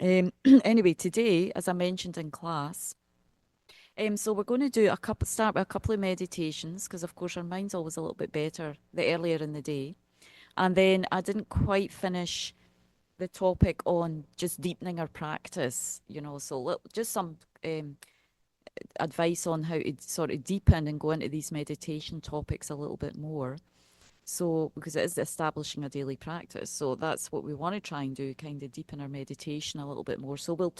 Anyway, today, as I mentioned in class, so we're going to do start with a couple of meditations because, of course, our mind's always a little bit better the earlier in the day. And then I didn't quite finish the topic on just deepening our practice, so just some um, advice on how to sort of deepen and go into these meditation topics a little bit more. So, because it is establishing a daily practice. So, that's what we want to try and do, kind of deepen our meditation a little bit more. So, we'll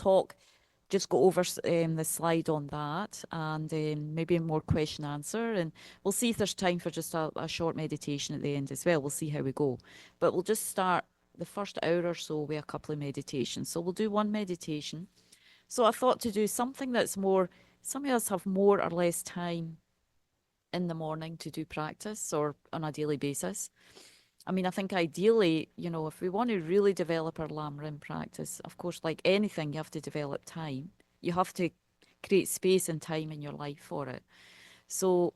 just go over the slide on that and maybe more question answer. And we'll see if there's time for just a short meditation at the end as well. We'll see how we go. But we'll just start the first hour or so with a couple of meditations. So, we'll do one meditation. So, I thought to do something that's more, some of us have more or less time in the morning to do practice or on a daily basis. I mean, I think ideally, if we want to really develop our Lam Rim practice, of course, like anything, you have to develop time. You have to create space and time in your life for it. So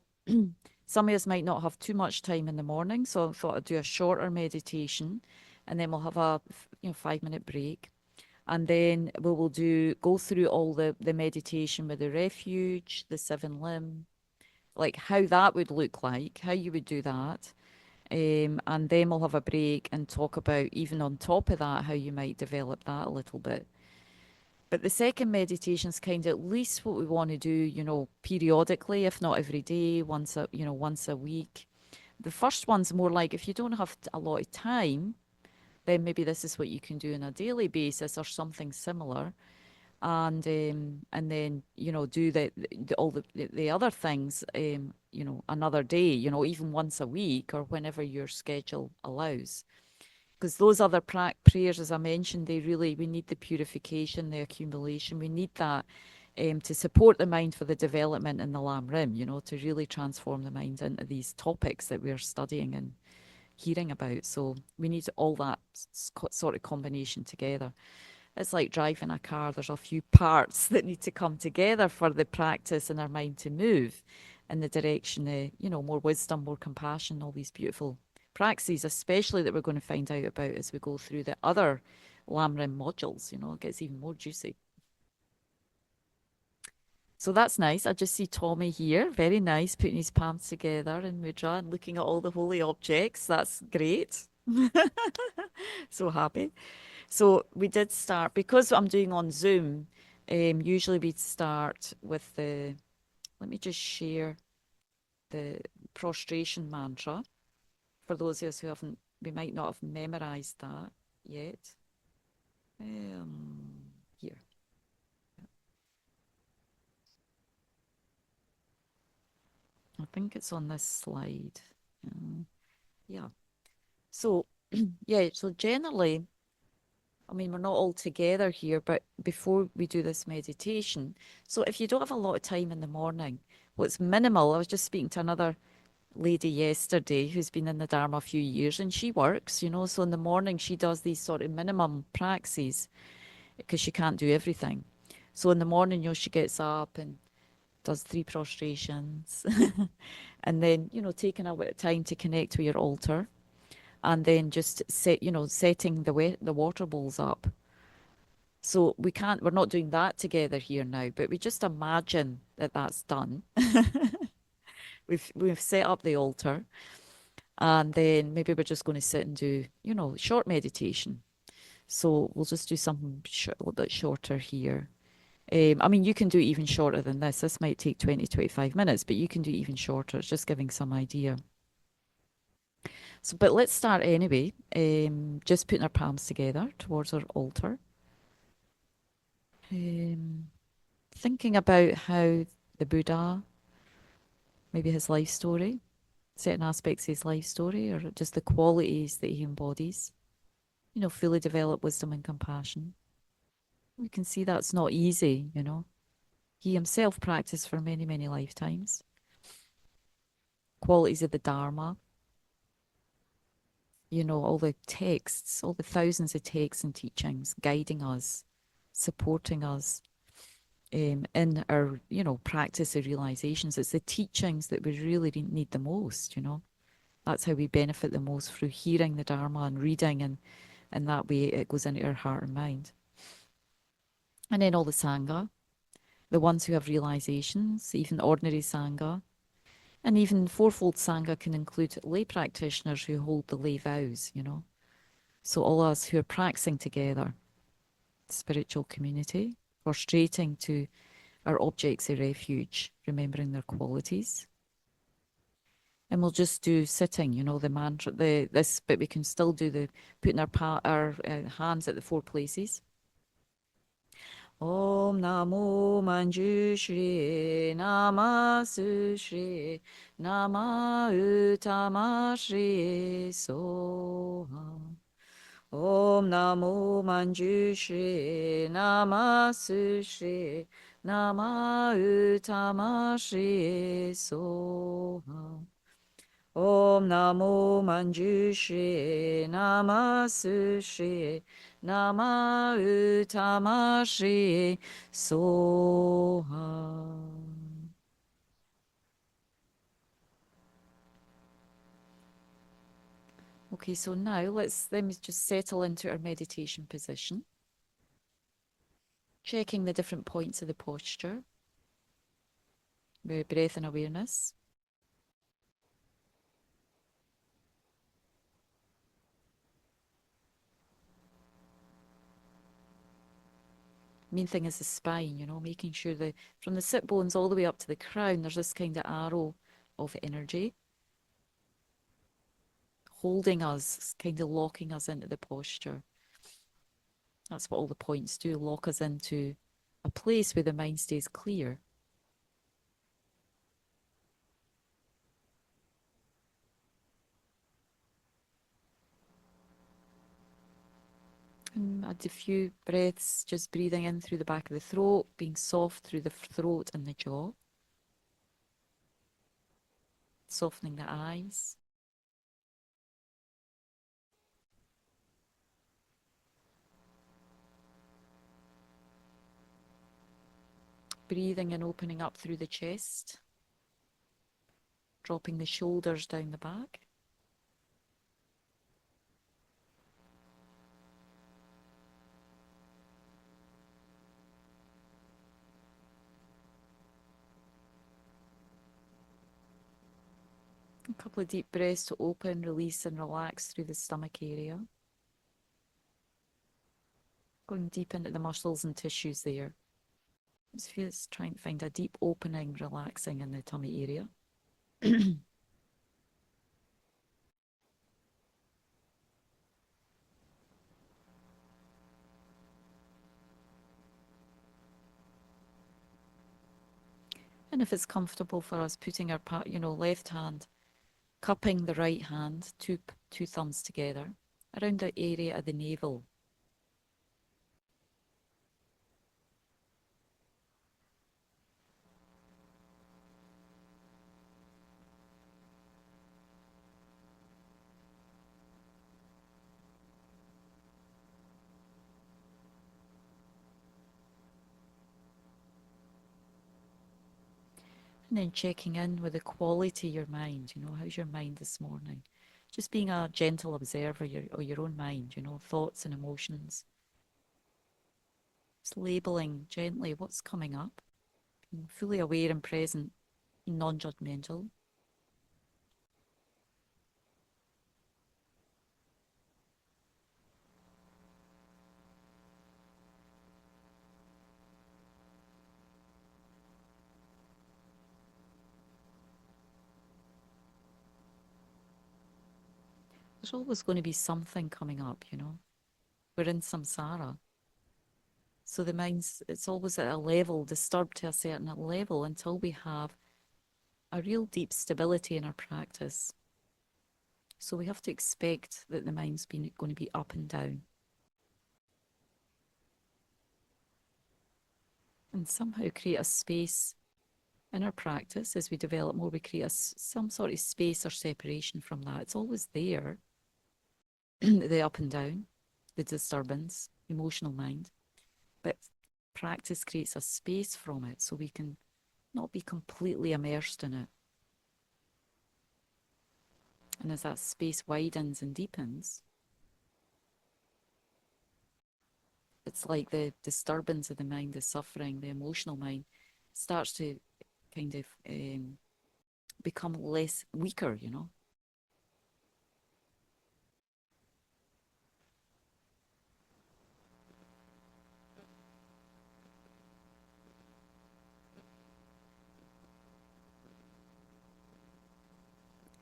some of us might not have too much time in the morning, so I thought I'd do a shorter meditation, and then we'll have a 5-minute break. And then we will go through all the meditation with the refuge, the seven limb, like how that would look like, how you would do that. And then we'll have a break and talk about, even on top of that, how you might develop that a little bit. But the second meditation is kind of at least what we want to do, periodically, if not every day, once a week. The first one's more like if you don't have a lot of time, then maybe this is what you can do on a daily basis or something similar. And then do all the other things another day, even once a week or whenever your schedule allows, because those other prayers, as I mentioned, we need the purification, the accumulation, we need that to support the mind for the development in the Lam Rim, to really transform the mind into these topics that we're studying and hearing about. So we need all that sort of combination together. It's like driving a car. There's a few parts that need to come together for the practice and our mind to move in the direction of, more wisdom, more compassion, all these beautiful practices, especially that we're going to find out about as we go through the other Lamrim modules. It gets even more juicy. So that's nice. I just see Tommy here. Very nice, putting his palms together in mudra and looking at all the holy objects. That's great. So happy. So we did start, because I'm doing on Zoom, usually we'd start with let me just share the prostration mantra for those of us who we might not have memorized that yet. Here. I think it's on this slide. Yeah. So, yeah, so generally, I mean, we're not all together here, but before we do this meditation, so if you don't have a lot of time in the morning, what's minimal, I was just speaking to another lady yesterday who's been in the Dharma a few years, and she works, so in the morning she does these sort of minimum praxis because she can't do everything. So in the morning, she gets up and does 3 prostrations and then, taking a bit of time to connect with your altar, and then just setting the water bowls up. So we're not doing that together here now, but we just imagine that that's done. We've set up the altar, and then maybe we're just going to sit and do, short meditation. So we'll just do something a little bit shorter here. I mean, you can do even shorter than this. This might take 20-25 minutes, but you can do even shorter. It's just giving some idea. So, but let's start anyway. Just putting our palms together towards our altar. Thinking about how the Buddha, maybe his life story, certain aspects of his life story, or just the qualities that he embodies, fully developed wisdom and compassion. We can see that's not easy, He himself practiced for many, many lifetimes. Qualities of the Dharma, all the texts, all the thousands of texts and teachings guiding us, supporting us in our, practice of realizations. It's the teachings that we really need the most, That's how we benefit the most, through hearing the Dharma and reading, and that way it goes into our heart and mind. And then all the Sangha, the ones who have realizations, even ordinary Sangha. And even fourfold Sangha can include lay practitioners who hold the lay vows, you know. So all us who are practicing together, spiritual community, prostrating to our objects of refuge, remembering their qualities. And we'll just do sitting, you know, the mantra, this, but we can still do the putting our hands at the four places. Om Namo Manjushri Namasu Nama Utamashri Soha. Om Namo Manjushri Namasu Nama Utamashri Soha. Om Namo Manjushri Namasu Nama Utamashri Soha. Okay, so now let me just settle into our meditation position. Checking the different points of the posture. Breath and awareness. Main thing is the spine, you know, making sure that from the sit bones all the way up to the crown, there's this kind of arrow of energy holding us, kind of locking us into the posture. That's what all the points do, lock us into a place where the mind stays clear. And add a few breaths, just breathing in through the back of the throat, being soft through the throat and the jaw. Softening the eyes. Breathing and opening up through the chest. Dropping the shoulders down the back. A couple of deep breaths to open, release and relax through the stomach area. Going deep into the muscles and tissues there. Just trying to find a deep opening, relaxing in the tummy area. And if it's comfortable for us, putting our left hand, cupping the right hand, two thumbs together, around the area of the navel. And then checking in with the quality of your mind. You know, how's your mind this morning? Just being a gentle observer of your own mind, you know, thoughts and emotions. Just labeling gently what's coming up. Being fully aware and present, non-judgmental. There's always going to be something coming up, you know. We're in samsara. So the mind's, it's always at a level, disturbed to a certain level until we have a real deep stability in our practice. So we have to expect that the mind's going to be up and down. And somehow create a space in our practice as we develop more, we create some sort of space or separation from that. It's always there, the up and down, the disturbance, emotional mind. But practice creates a space from it so we can not be completely immersed in it. And as that space widens and deepens, it's like the disturbance of the mind, the suffering, the emotional mind starts to kind of become less weaker, you know.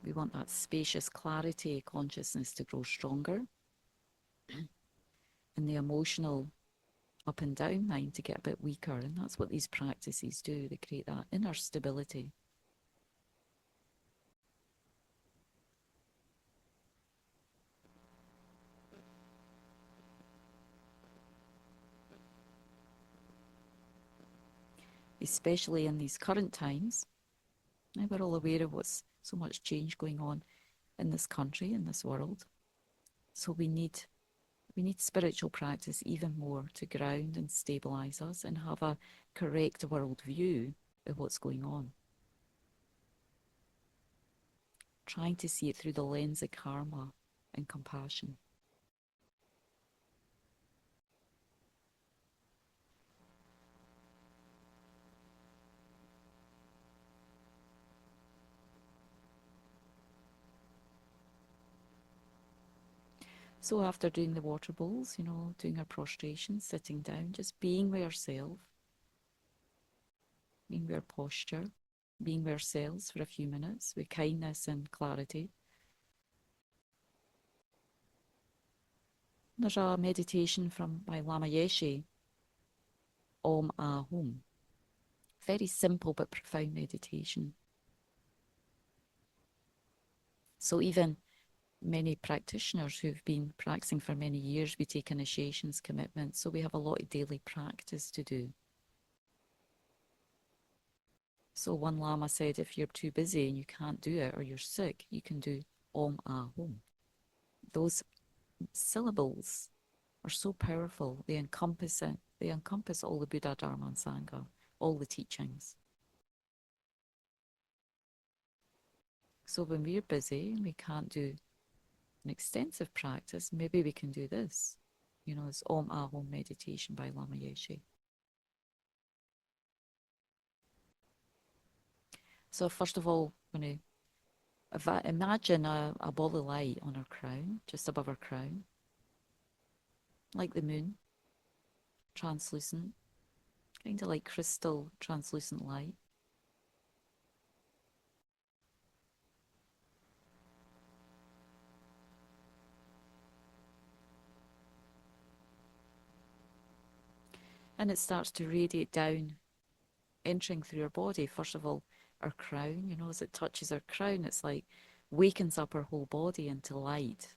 We want that spacious clarity consciousness to grow stronger and the emotional up and down mind to get a bit weaker. And that's what these practices do. They create that inner stability. Especially in these current times. Now we're all aware of what's so much change going on in this country, in this world. So we need spiritual practice even more to ground and stabilize us and have a correct world view of what's going on. Trying to see it through the lens of karma and compassion. So after doing the water bowls, doing our prostration, sitting down, just being with ourselves, being with our posture, being with ourselves for a few minutes with kindness and clarity. There's a meditation by Lama Yeshe, Om Ah Hum. Very simple but profound meditation. So even many practitioners who've been practicing for many years, we take initiations, commitments, so we have a lot of daily practice to do. So one Lama said, if you're too busy and you can't do it or you're sick, you can do Om Ah Hum. Those syllables are so powerful. They encompass it. They encompass all the Buddha, Dharma, and Sangha, all the teachings. So when we're busy and we can't do an extensive practice, maybe we can do this. This Om Ah Hum meditation by Lama Yeshe. So first of all, imagine a ball of light on our crown, just above our crown, like the moon, translucent, kind of like crystal translucent light. And it starts to radiate down, entering through our body. First of all, our crown, as it touches our crown, it's like wakens up our whole body into light.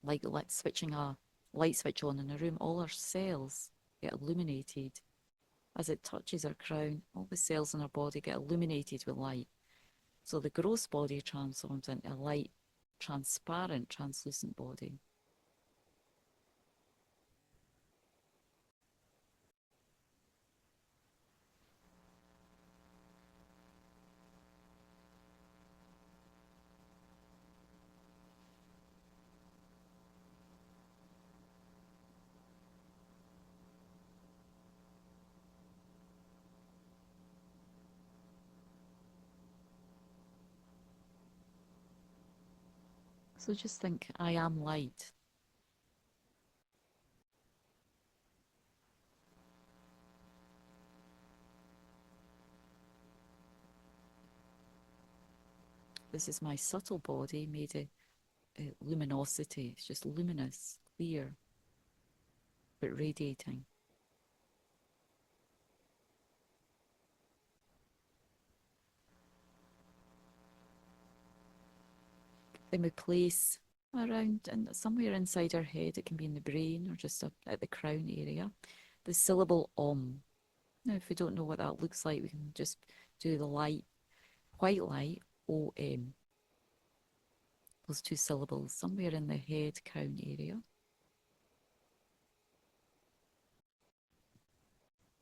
Like switching a light switch on in a room, all our cells get illuminated. As it touches our crown, all the cells in our body get illuminated with light. So the gross body transforms into a light, transparent, translucent body. So just think, I am light. This is my subtle body made of luminosity. It's just luminous, clear, but radiating. Then we place around and somewhere inside our head, it can be in the brain or just up at the crown area, the syllable Om. Now, if we don't know what that looks like, we can just do the light, white light, OM. Those two syllables, somewhere in the head crown area.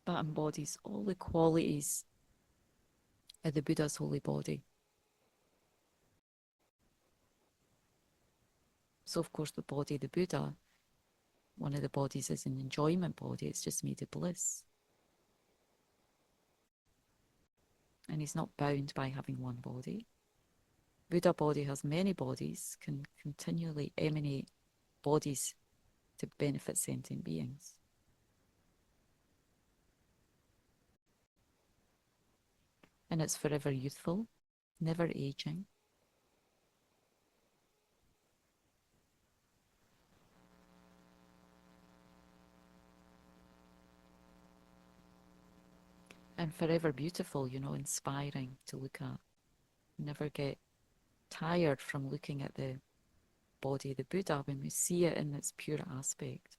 That embodies all the qualities of the Buddha's holy body. So, of course, the body of the Buddha One of the bodies is an enjoyment body. It's just made of bliss. And he's not bound by having one body. Buddha body has many bodies, can continually emanate bodies to benefit sentient beings. And it's forever youthful, never aging. And forever beautiful, inspiring to look at. Never get tired from looking at the body of the Buddha when we see it in its pure aspect.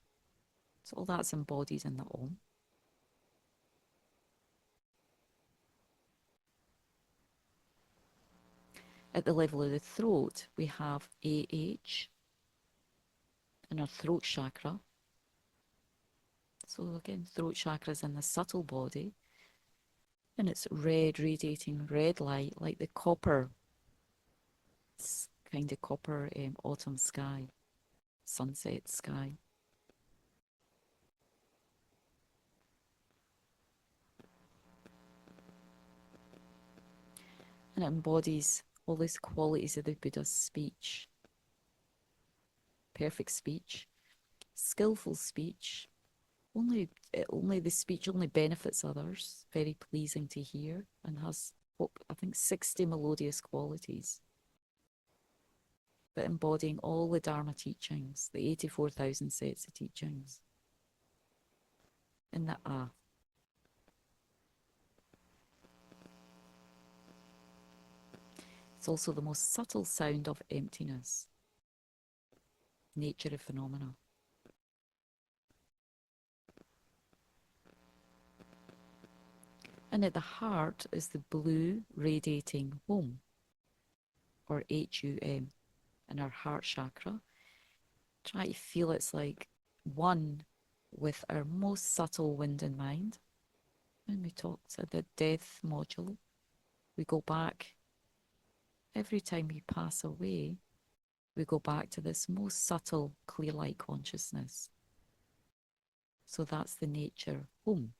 So all that's embodied in the Om. At the level of the throat, we have AH in our throat chakra. So again, throat chakra is in the subtle body, and it's red, radiating red light, like the copper, kind of copper autumn sky, sunset sky. And it embodies all these qualities of the Buddha's speech. Perfect speech, skillful speech, only the speech only benefits others, very pleasing to hear, and has, I think, 60 melodious qualities. But embodying all the Dharma teachings, the 84,000 sets of teachings. In the Ah. It's also the most subtle sound of emptiness, nature of phenomena. And at the heart is the blue radiating Hum, or HUM, in our heart chakra. Try to feel it's like one with our most subtle wind and mind. When we talked at the death module, we go back, every time we pass away, we go back to this most subtle clear light consciousness. So that's the nature Hum.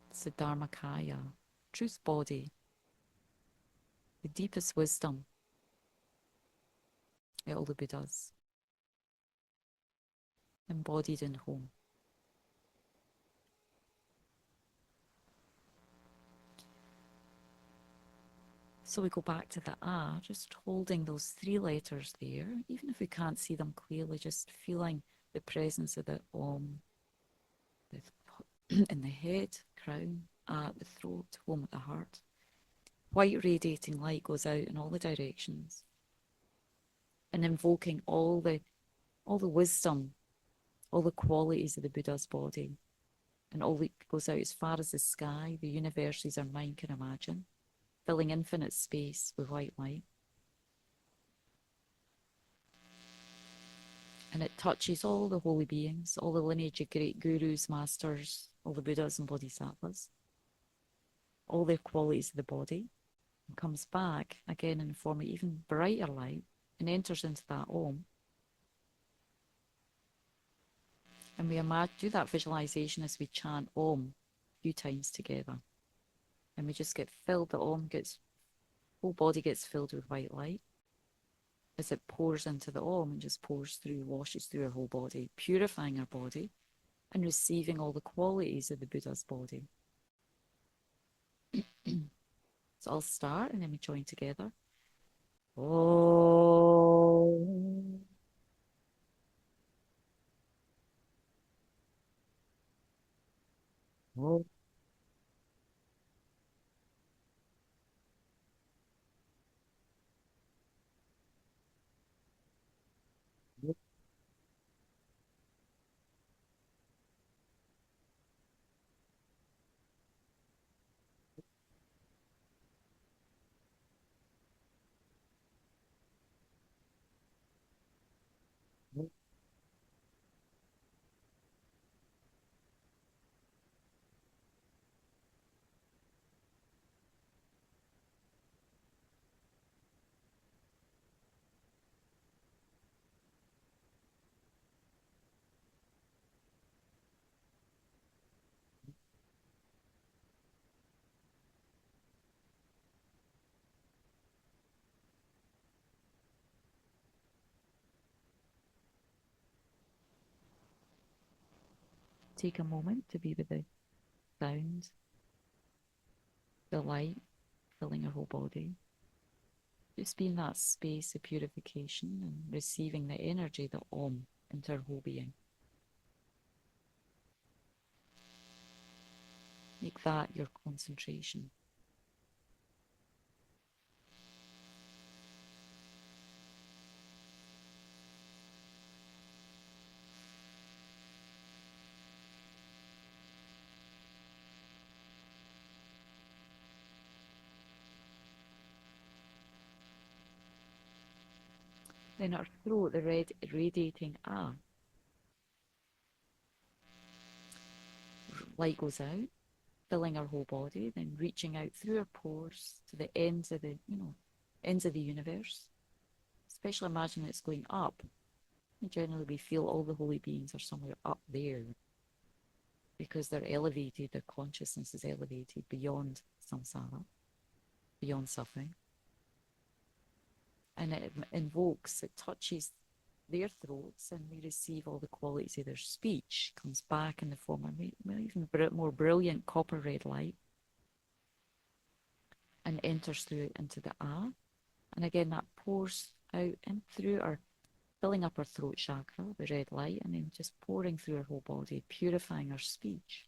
It's the Dharmakaya, truth body, the deepest wisdom of all the Buddhas, embodied in Hum. So we go back to the Ah, just holding those three letters there, even if we can't see them clearly, just feeling the presence of the Om in the head, crown, Ah at the throat, Hum at the heart. White radiating light goes out in all the directions, and invoking all the wisdom, all the qualities of the Buddha's body, and all that goes out as far as the sky, the universes our mind can imagine, filling infinite space with white light. And it touches all the holy beings, all the lineage of great gurus, masters, all the Buddhas and Bodhisattvas, all their qualities of the body, and comes back again in the form of even brighter light and enters into that Om. And we do that visualization as we chant Om a few times together. And we just get filled, the Om whole body gets filled with white light as it pours into the Om and just pours through, washes through our whole body, purifying our body and receiving all the qualities of the Buddha's body. So I'll start and then we join together. Om. Om. take a moment to be with the sound, the light filling your whole body. Just be in that space of purification and receiving the energy, the Om, into our whole being. Make that your concentration. Then our throat, the red radiating light goes out, filling our whole body, then reaching out through our pores to the ends of the, ends of the universe. Especially imagine it's going up. And generally we feel all the holy beings are somewhere up there because they're elevated, their consciousness is elevated beyond samsara, beyond suffering. And it invokes, it touches their throats, and we receive all the qualities of their speech, comes back in the form of even more brilliant copper red light, and enters through into the and again that pours out and through our, filling up our throat chakra, the red light, and then just pouring through our whole body, purifying our speech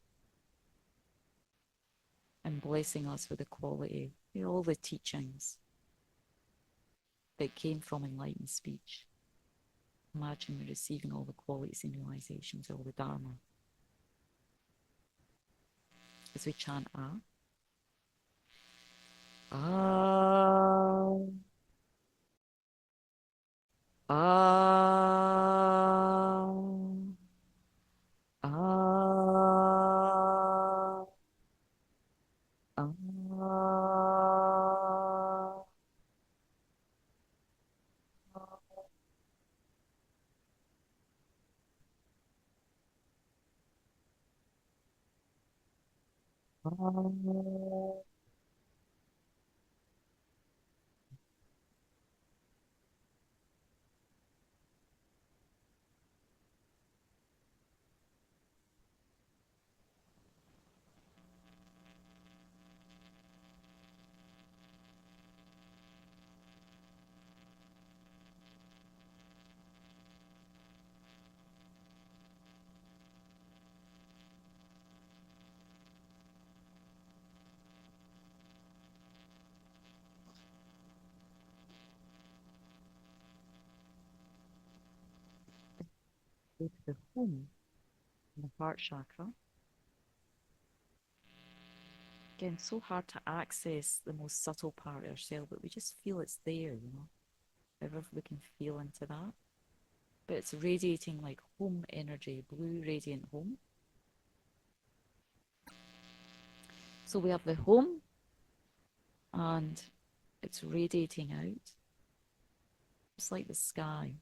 and blessing us with the quality, all the teachings that came from enlightened speech. Imagine we're receiving all the qualities and realizations, all the Dharma. As we chant Ah, Ah, Ah, Ah, Ah. Go to the home in the heart chakra. Again, so hard to access the most subtle part of ourselves, but we just feel it's there, However we can feel into that. But it's radiating like home energy, blue radiant home. So we have the home, and it's radiating out. It's like the sky.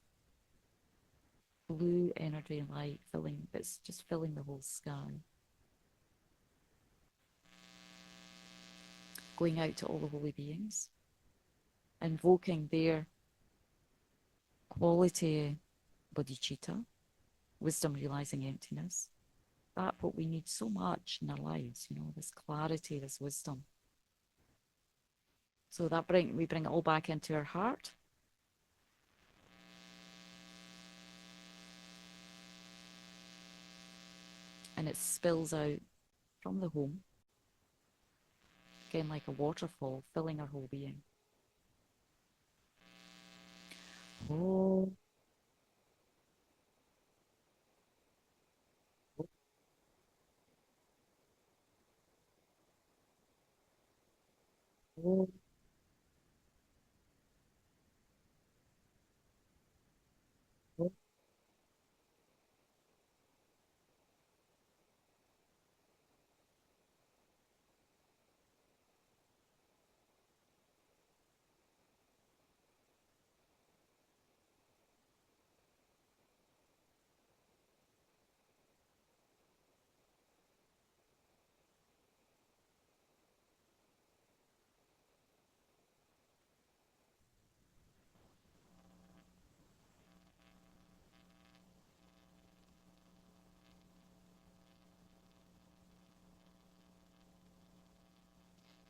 Blue energy and light filling, it's just filling the whole sky. Going out to all the holy beings, invoking their quality, bodhicitta, wisdom realizing emptiness. That's what we need so much in our lives, this clarity, this wisdom. So that we bring it all back into our heart. And it spills out from the home, again like a waterfall, filling our whole being. Oh. Oh. Oh.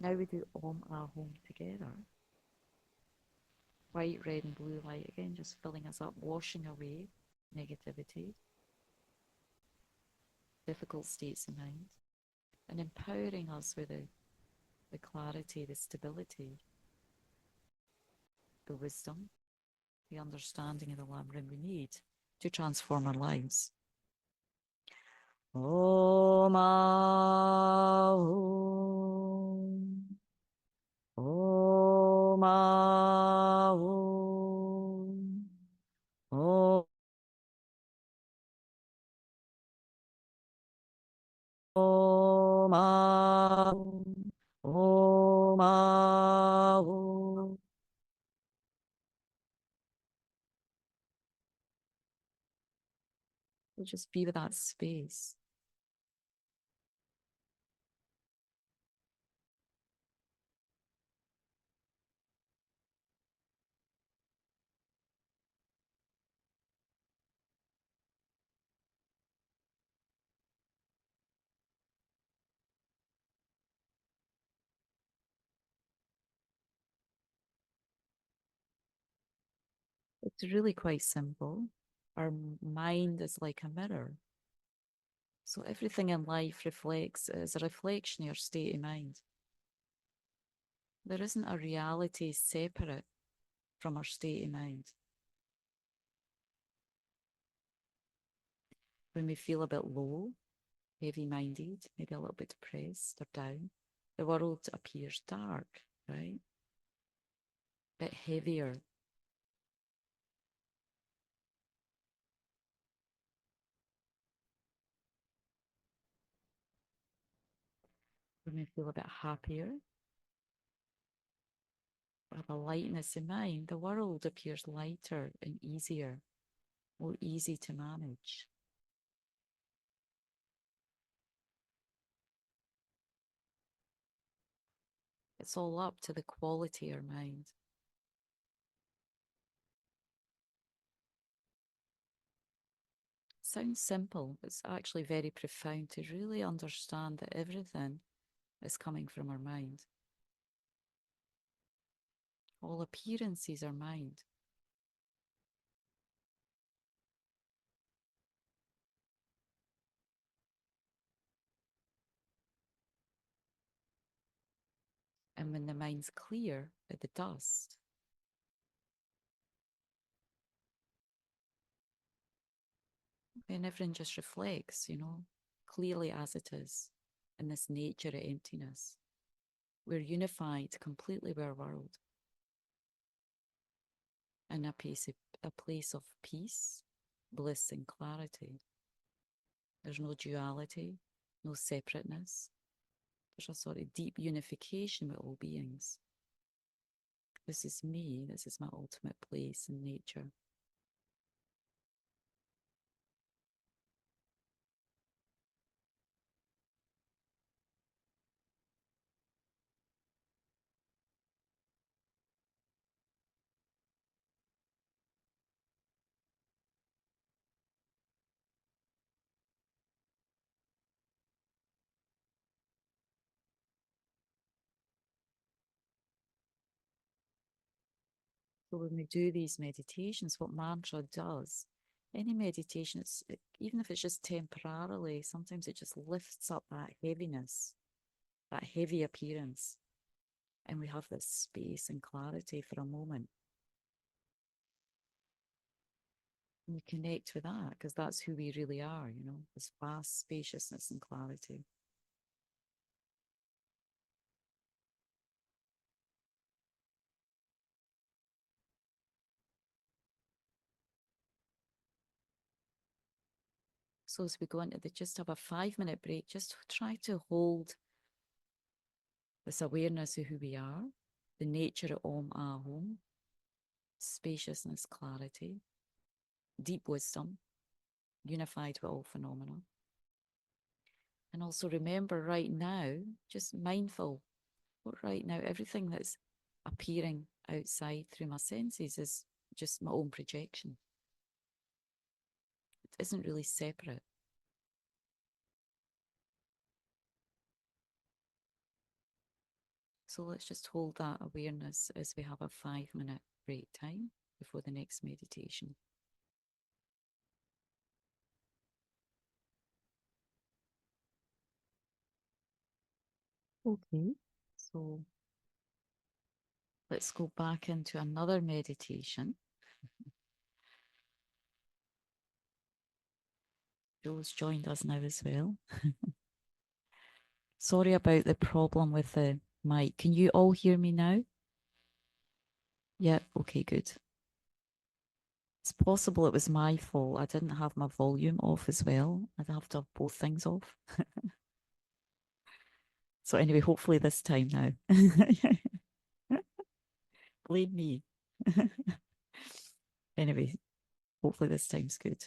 Now we do Om Ahom together. White, red, and blue light again, just filling us up, washing away negativity, difficult states of mind, and empowering us with the clarity, the stability, the wisdom, the understanding of the Lamrim we need to transform our lives. Om Ahom. Om Ahom. Om Ahom. Om Ahom. We'll just be with that space. It's really quite simple. Our mind is like a mirror. So everything in life reflects is a reflection of your state of mind. There isn't a reality separate from our state of mind. When we feel a bit low, heavy-minded, maybe a little bit depressed or down, the world appears dark, right? A bit heavier. When we feel a bit happier, or have a lightness in mind, the world appears lighter and easier, more easy to manage. It's all up to the quality of our mind. Sounds simple, but it's actually very profound to really understand that everything is coming from our mind. All appearances are mind. And when the mind's clear at the dust, then everything just reflects, clearly as it is, in this nature of emptiness. We're unified completely with our world, in a place of peace, bliss, and clarity. There's no duality, no separateness. There's a sort of deep unification with all beings. This is me, this is my ultimate place in nature. So when we do these meditations, what mantra does, any meditation, even if it's just temporarily, sometimes it just lifts up that heaviness, that heavy appearance, and we have this space and clarity for a moment. And we connect with that because that's who we really are, this vast spaciousness and clarity. So as we go into just have a 5-minute break, just try to hold this awareness of who we are, the nature of Om Ahom, spaciousness, clarity, deep wisdom, unified with all phenomena. And also remember right now, just mindful, what right now, everything that's appearing outside through my senses is just my own projection. It isn't really separate. So let's just hold that awareness as we have a 5-minute break time before the next meditation. Okay, so let's go back into another meditation. Joe's joined us now as well. Sorry about the problem with the mic. Can you all hear me now? Yeah, okay, good. It's possible it was my fault. I didn't have my volume off as well. I'd have to have both things off. So anyway, hopefully this time now. Blame me. Anyway, hopefully this time's good.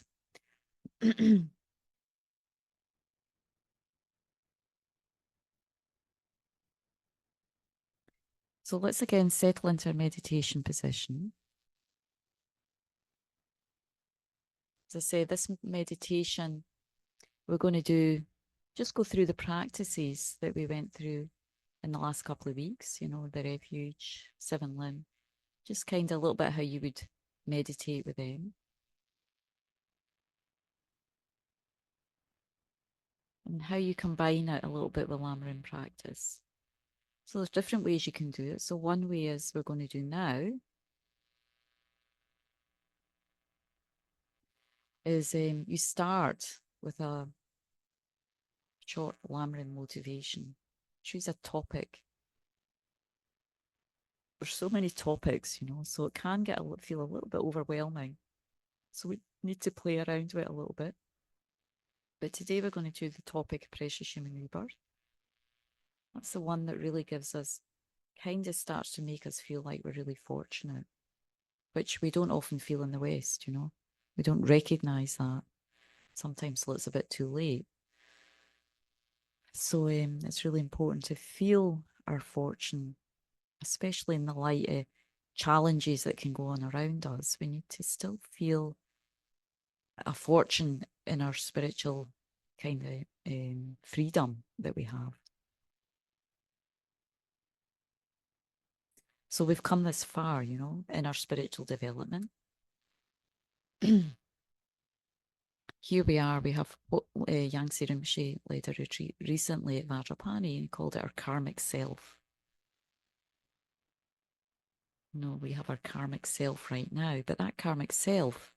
So let's again settle into our meditation position. As I say, this meditation, we're going to just go through the practices that we went through in the last couple of weeks, you know, the refuge, 7 limb, just kind of a little bit how you would meditate with them. And how you combine it a little bit with Lama in practice. So there's different ways you can do it. So one way is we're going to do now is you start with a short Lama motivation. Choose a topic. There's so many topics, you know, so it can feel a little bit overwhelming. So we need to play around with it a little bit. But today we're going to do the topic Precious Human Rebirth. That's the one that really gives us, kind of starts to make us feel like we're really fortunate, which we don't often feel in the West, you know. We don't recognize that sometimes till it's a bit too late. So it's really important to feel our fortune, especially in the light of challenges that can go on around us. We need to still feel a fortune in our spiritual kind of freedom that we have. So we've come this far, you know, in our spiritual development. Here we are, we have Yangtze Rinpoche led a retreat recently at Vajrapani and called it our karmic self. No, we have our karmic self right now, but that karmic self,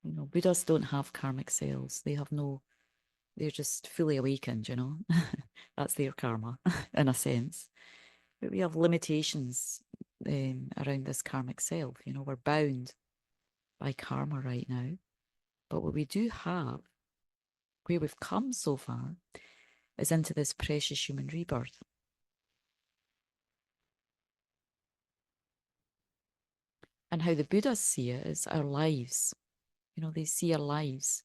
you know, Buddhas don't have karmic selves. They have no, they're just fully awakened, you know. That's their karma, in a sense. But we have limitations around this karmic self. You know, we're bound by karma right now. But what we do have, where we've come so far, is into this precious human rebirth. And how the Buddhas see it is our lives. You know, they see our lives,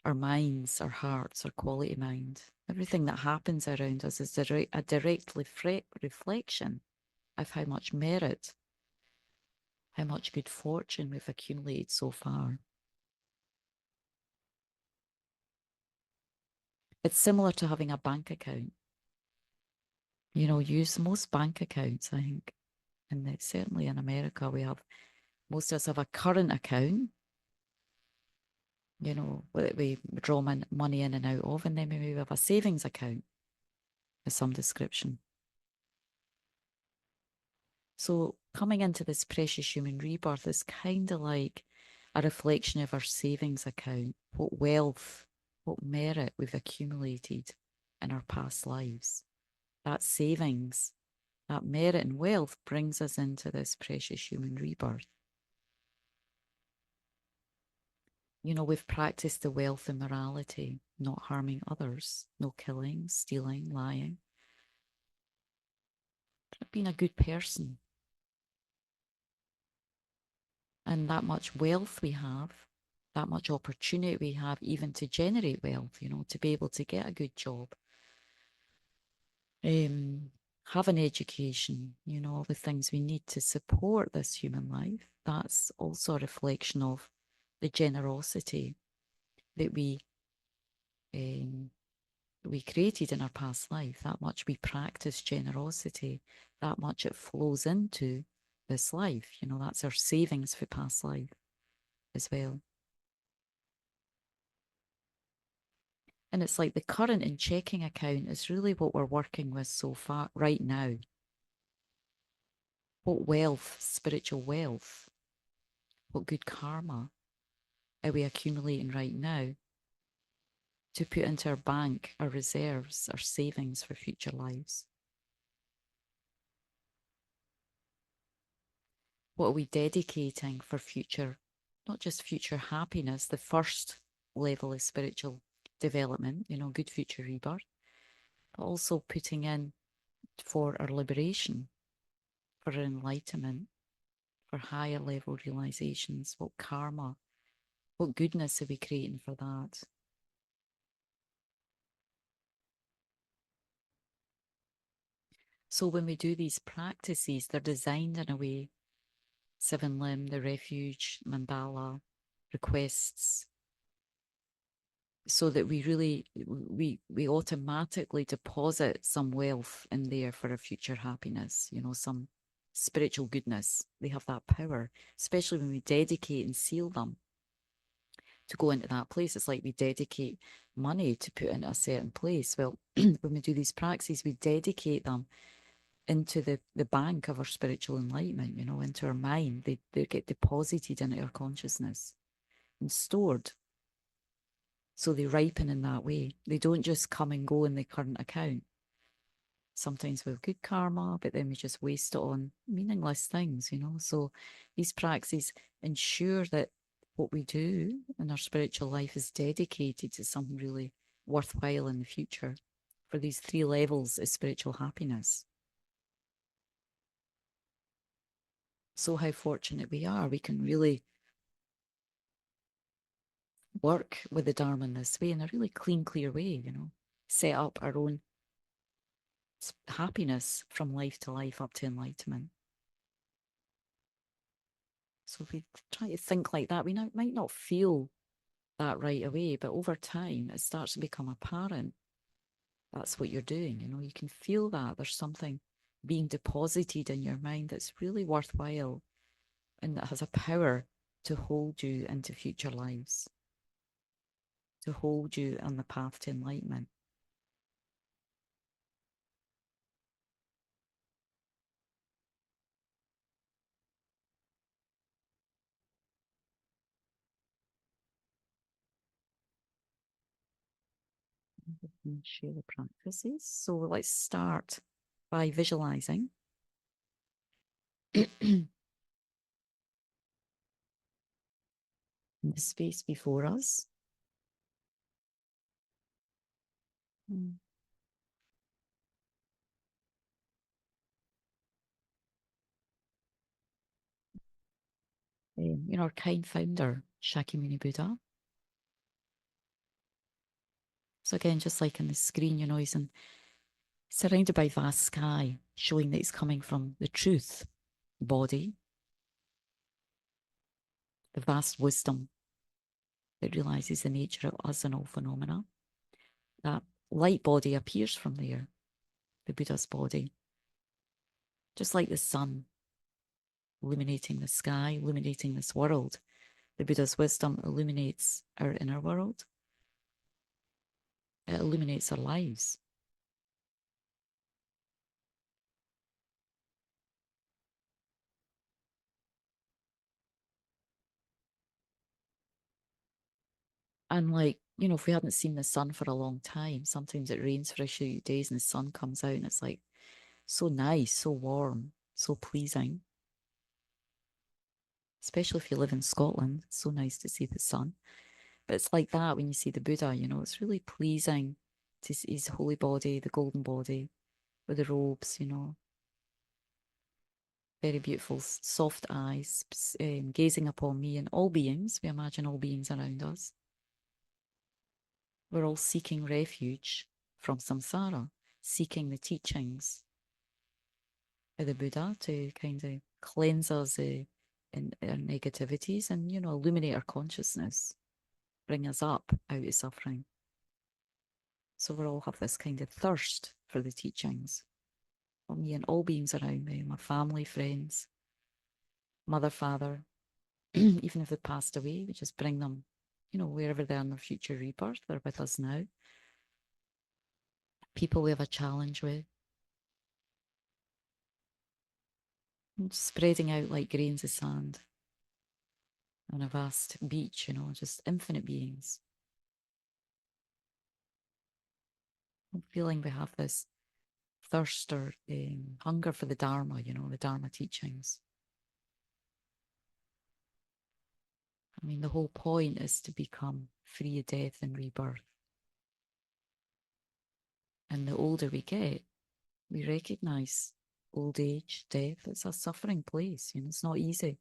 our minds, our hearts, our quality mind. Everything that happens around us is a direct reflection of how much merit, how much good fortune we've accumulated so far. It's similar to having a bank account. You know, use most bank accounts, I think, and certainly in America, most of us have a current account, you know, that we draw money in and out of, and then maybe we have a savings account of some description. So coming into this precious human rebirth is kind of like a reflection of our savings account, what wealth, what merit we've accumulated in our past lives. That savings, that merit and wealth brings us into this precious human rebirth. You know, we've practiced the wealth and morality, not harming others, no killing, stealing, lying. Being a good person. And that much wealth we have, that much opportunity we have even to generate wealth, you know, to be able to get a good job, have an education, you know, all the things we need to support this human life. That's also a reflection of the generosity that we we created in our past life, that much we practice generosity, that much it flows into this life. You know, that's our savings for past life as well. And it's like the current and checking account is really what we're working with so far right now. What wealth, spiritual wealth, what good karma are we accumulating right now to put into our bank, our reserves, our savings for future lives? What are we dedicating for future, not just future happiness, the first level of spiritual development, you know, good future rebirth, but also putting in for our liberation, for our enlightenment, for higher level realizations? What karma, what goodness are we creating for that? So when we do these practices, they're designed in a way, seven limb, the refuge, mandala, requests, so that we really we automatically deposit some wealth in there for a future happiness, you know, some spiritual goodness. They have that power, especially when we dedicate and seal them to go into that place. It's like we dedicate money to put into a certain place. Well, when we do these practices, we dedicate them into the bank of our spiritual enlightenment, you know, into our mind. They get deposited into our consciousness and stored. So they ripen in that way. They don't just come and go in the current account. Sometimes we have good karma, but then we just waste it on meaningless things, you know. So these practices ensure that what we do in our spiritual life is dedicated to something really worthwhile in the future for these three levels of spiritual happiness. So how fortunate we are. We can really work with the Dharma in this way, in a really clean, clear way, you know, set up our own happiness from life to life up to enlightenment. So if we try to think like that, we might not feel that right away, but over time it starts to become apparent. That's what you're doing, you know, you can feel that there's something being deposited in your mind that's really worthwhile and that has a power to hold you into future lives, to hold you on the path to enlightenment. And share the practices. So let's start by visualizing the space before us. Mm. You know, our kind founder, Shakyamuni Buddha. So again, just like in the screen, you know, he's surrounded by vast sky, showing that he's coming from the truth body, the vast wisdom that realizes the nature of us and all phenomena. That light body appears from there, the Buddha's body, just like the sun illuminating the sky, illuminating this world. The Buddha's wisdom illuminates our inner world. It illuminates our lives. And like, you know, if we hadn't seen the sun for a long time, sometimes it rains for a few days and the sun comes out and it's like so nice, so warm, so pleasing. Especially if you live in Scotland, it's so nice to see the sun. But it's like that when you see the Buddha, you know, it's really pleasing to see his holy body, the golden body, with the robes, you know, very beautiful, soft eyes, gazing upon me and all beings. We imagine all beings around us. We're all seeking refuge from samsara, seeking the teachings of the Buddha to kind of cleanse us in our negativities and, you know, illuminate our consciousness, bring us up out of suffering. So we all have this kind of thirst for the teachings. For me and all beings around me, my family, friends, mother, father, even if they passed away, we just bring them, wherever they are in their future rebirth, they're with us now. People we have a challenge with, spreading out like grains of sand on a vast beach, just infinite beings. I'm feeling we have this thirst or hunger for the Dharma, the Dharma teachings. I mean, the whole point is to become free of death and rebirth. And the older we get, we recognize old age, death. It's a suffering place. It's not easy.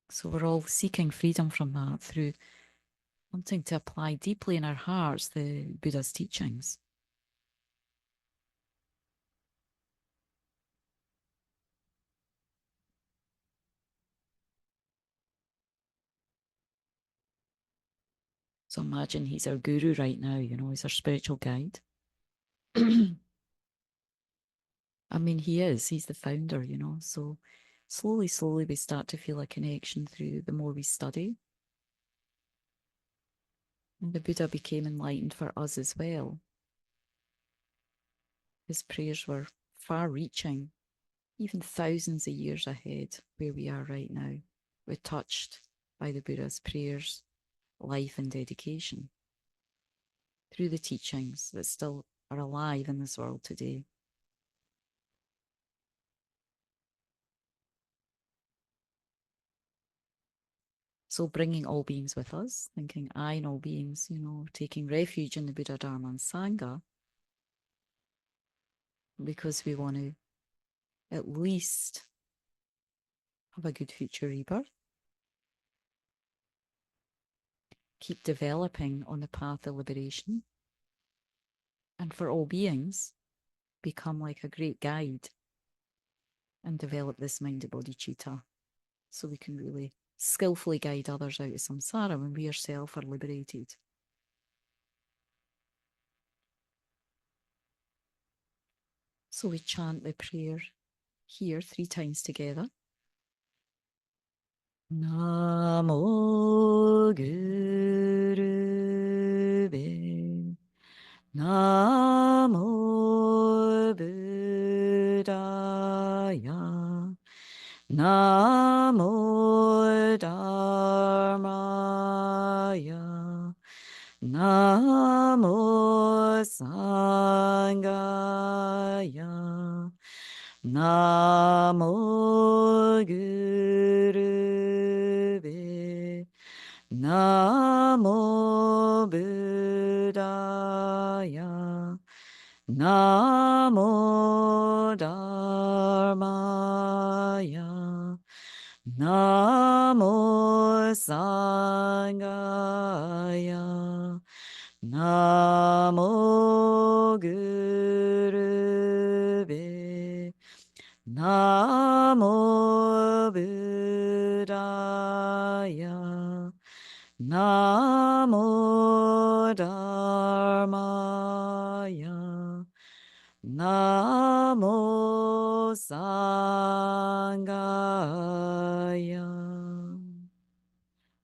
So we're all seeking freedom from that through wanting to apply deeply in our hearts the Buddha's teachings. So imagine he's our guru right now, he's our spiritual guide. I mean, he's the founder, so slowly, slowly we start to feel a connection through the more we study. And the Buddha became enlightened for us as well. His prayers were far reaching, even thousands of years ahead where we are right now. We're touched by the Buddha's prayers, life and dedication through the teachings that still are alive in this world today. So bringing all beings with us, thinking I and all beings, taking refuge in the Buddha, Dharma and Sangha, because we want to at least have a good future rebirth, keep developing on the path of liberation, and for all beings, become like a great guide and develop this mind-body chitta so we can really skillfully guide others out of samsara when we ourselves are liberated. So we chant the prayer here 3 times together. Namo Gurube, Namo Buddhaya, Namo Dharmaya, Namo Sangaya, Namo Gurube, Namo Buddhaya, Namo Dharmaya, Namo Sangaya, Namo Gurube, Namo Buddhaya, Namo Dharmaya, Namo Sangaya.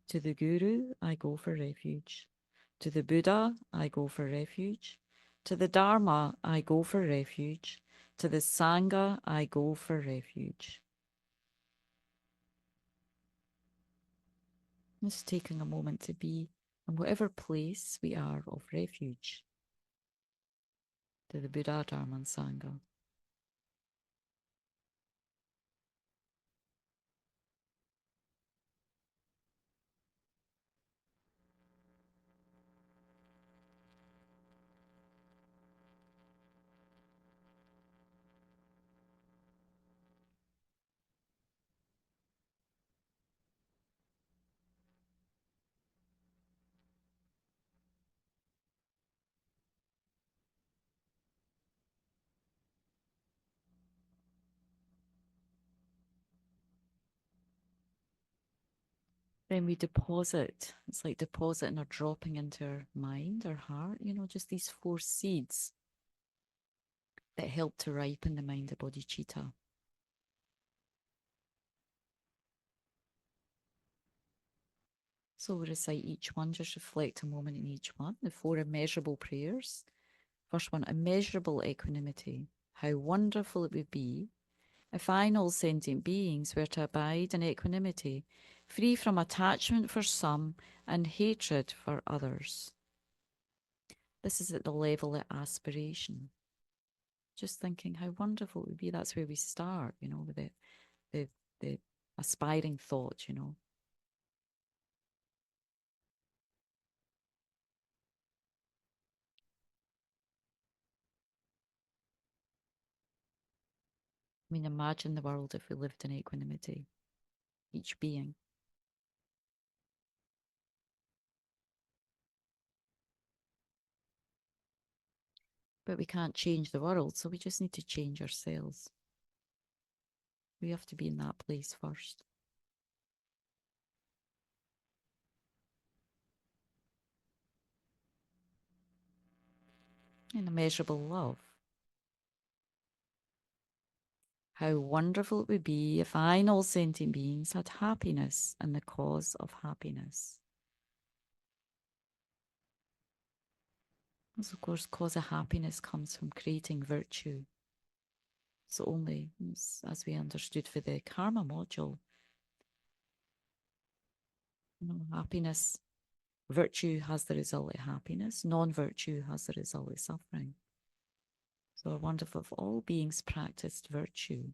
To the Guru, I go for refuge. To the Buddha, I go for refuge. To the Dharma, I go for refuge. To the Sangha, I go for refuge. Just taking a moment to be in whatever place we are of refuge. To the Buddha, Dharma and Sangha. Then we deposit. It's like depositing or dropping into our mind, our heart, just these 4 seeds that help to ripen the mind of bodhicitta. So we recite each one, just reflect a moment in each one. The 4 immeasurable prayers. First one, immeasurable equanimity. How wonderful it would be if I and all sentient beings were to abide in equanimity, free from attachment for some and hatred for others. This is at the level of aspiration. Just thinking how wonderful it would be. That's where we start, with the aspiring thought, I mean, imagine the world if we lived in equanimity, each being. But we can't change the world, so we just need to change ourselves. We have to be in that place first. And immeasurable love. How wonderful it would be if I and all sentient beings had happiness and the cause of happiness. As of course, cause of happiness comes from creating virtue. So only, as we understood for the karma module, happiness, virtue has the result of happiness, non-virtue has the result of suffering. So wonderful if all beings practiced virtue.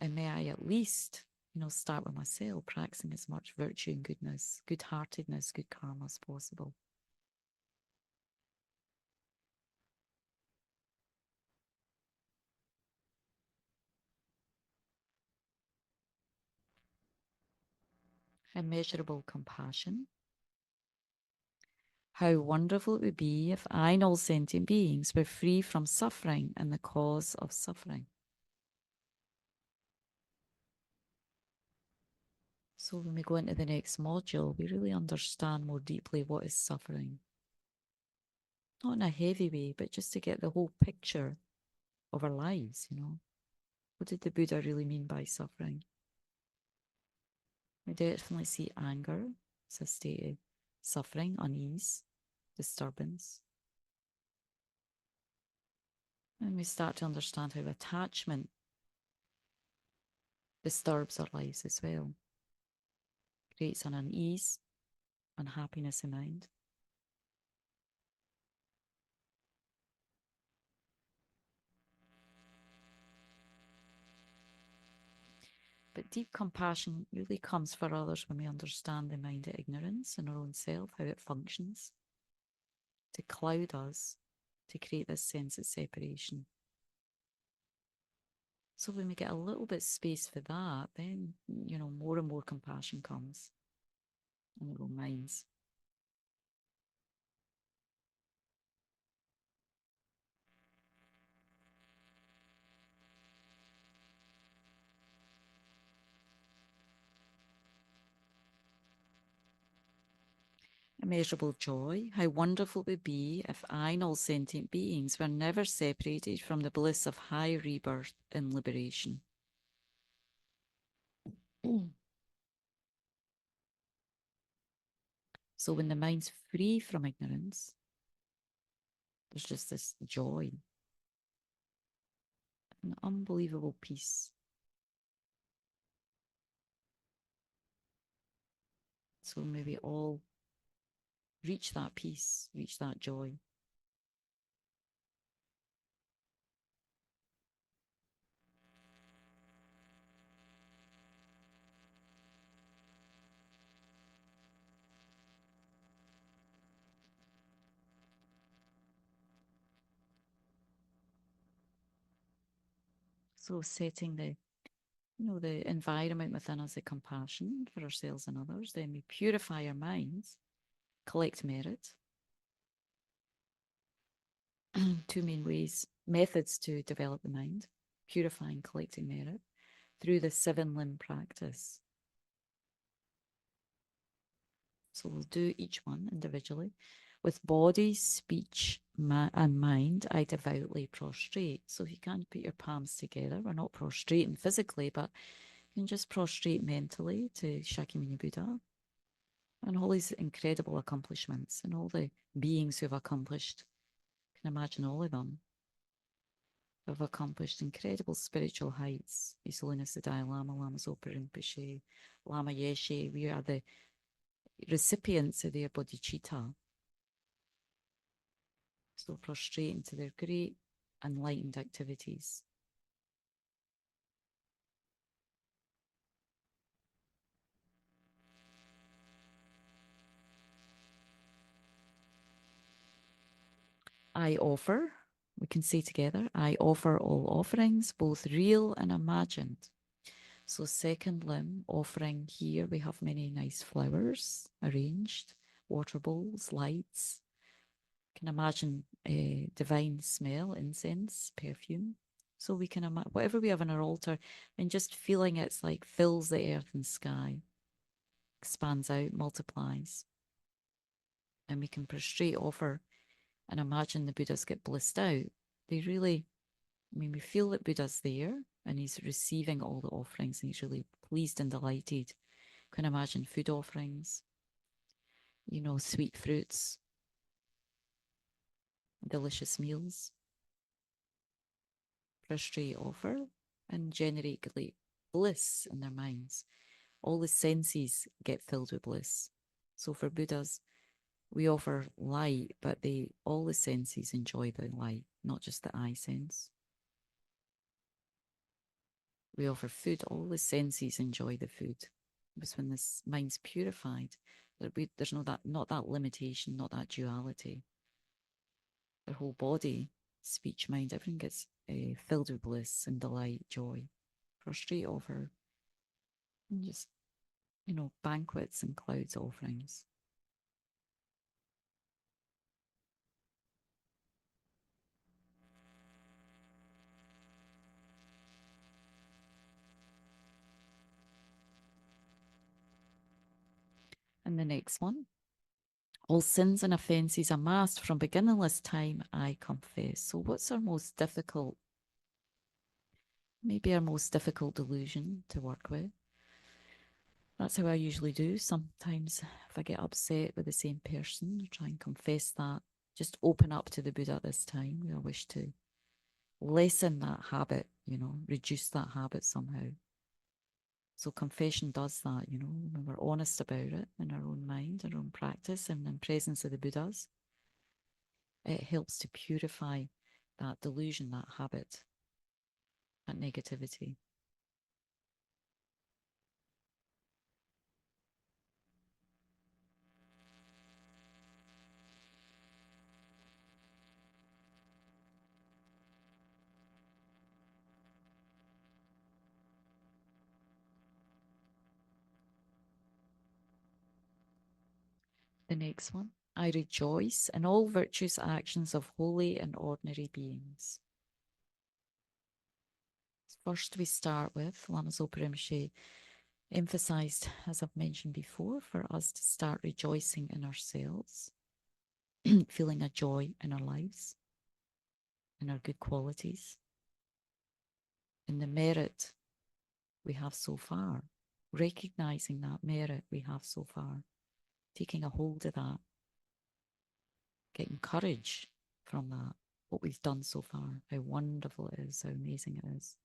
And may I at least, start with myself, practicing as much virtue and goodness, good-heartedness, good karma as possible. Immeasurable compassion. How wonderful it would be if I and all sentient beings were free from suffering and the cause of suffering. So when we go into the next module, we really understand more deeply what is suffering. Not in a heavy way, but just to get the whole picture of our lives, What did the Buddha really mean by suffering? We definitely see anger as a state of suffering, unease, disturbance. And we start to understand how attachment disturbs our lives as well. Creates an unease, unhappiness in mind. But deep compassion really comes for others when we understand the mind of ignorance in our own self, how it functions, to cloud us, to create this sense of separation. So when we get a little bit space for that, then, more and more compassion comes in our own minds. Immeasurable joy. How wonderful it would be if I and all sentient beings were never separated from the bliss of high rebirth and liberation. So when the mind's free from ignorance, there's just this joy, an unbelievable peace. So may we all reach that peace, reach that joy. So setting the environment within us, the compassion for ourselves and others, then we purify our minds, collect merit, two main methods to develop the mind: purifying, collecting merit through the 7-limb practice. So we'll do each one individually. With body, speech, and mind, I devoutly prostrate. So if you can't put your palms together, we're not prostrating physically, but you can just prostrate mentally to Shakyamuni Buddha and all his incredible accomplishments and all the beings who've accomplished. You can imagine all of them have accomplished incredible spiritual heights. His Holiness the Dalai Lama, Lama Zopa Rinpoche, Lama Yeshe. We are the recipients of their bodhicitta. So prostrate into their great enlightened activities. I offer, we can say together, I offer all offerings, both real and imagined. So second limb, offering here, we have many nice flowers arranged, water bowls, lights. You can imagine a divine smell, incense, perfume. So we can imagine whatever we have on our altar and just feeling it's like fills the earth and sky, expands out, multiplies. And we can prostrate, offer, and imagine the Buddhas get blissed out. They really, we feel that Buddha's there and he's receiving all the offerings and he's really pleased and delighted. You can imagine food offerings, sweet fruits, delicious meals. Prostrate, offer, and generate great bliss in their minds. All the senses get filled with bliss. So for Buddhas, we offer light, but all the senses enjoy the light, not just the eye sense. We offer food, all the senses enjoy the food. Because when this mind's purified, there's not that limitation, not that duality. The whole body, speech, mind, everything gets filled with bliss and delight, joy. Prostrate, offer, and just, banquets and clouds offerings. And the next one, all sins and offences amassed from beginningless time I confess. So what's maybe our most difficult delusion to work with? That's how I usually do. Sometimes if I get upset with the same person, I try and confess that. Just open up to the Buddha this time. I wish to lessen that habit, reduce that habit somehow. So confession does that, when we're honest about it in our own mind, our own practice, and in presence of the Buddhas, it helps to purify that delusion, that habit, that negativity. The next one, I rejoice in all virtuous actions of holy and ordinary beings. First, we start with Lama Zopa Rinpoche emphasized, as I've mentioned before, for us to start rejoicing in ourselves, feeling a joy in our lives, in our good qualities, in the merit we have so far, recognizing that merit we have so far, taking a hold of that, getting courage from that, what we've done so far, how wonderful it is, how amazing it is.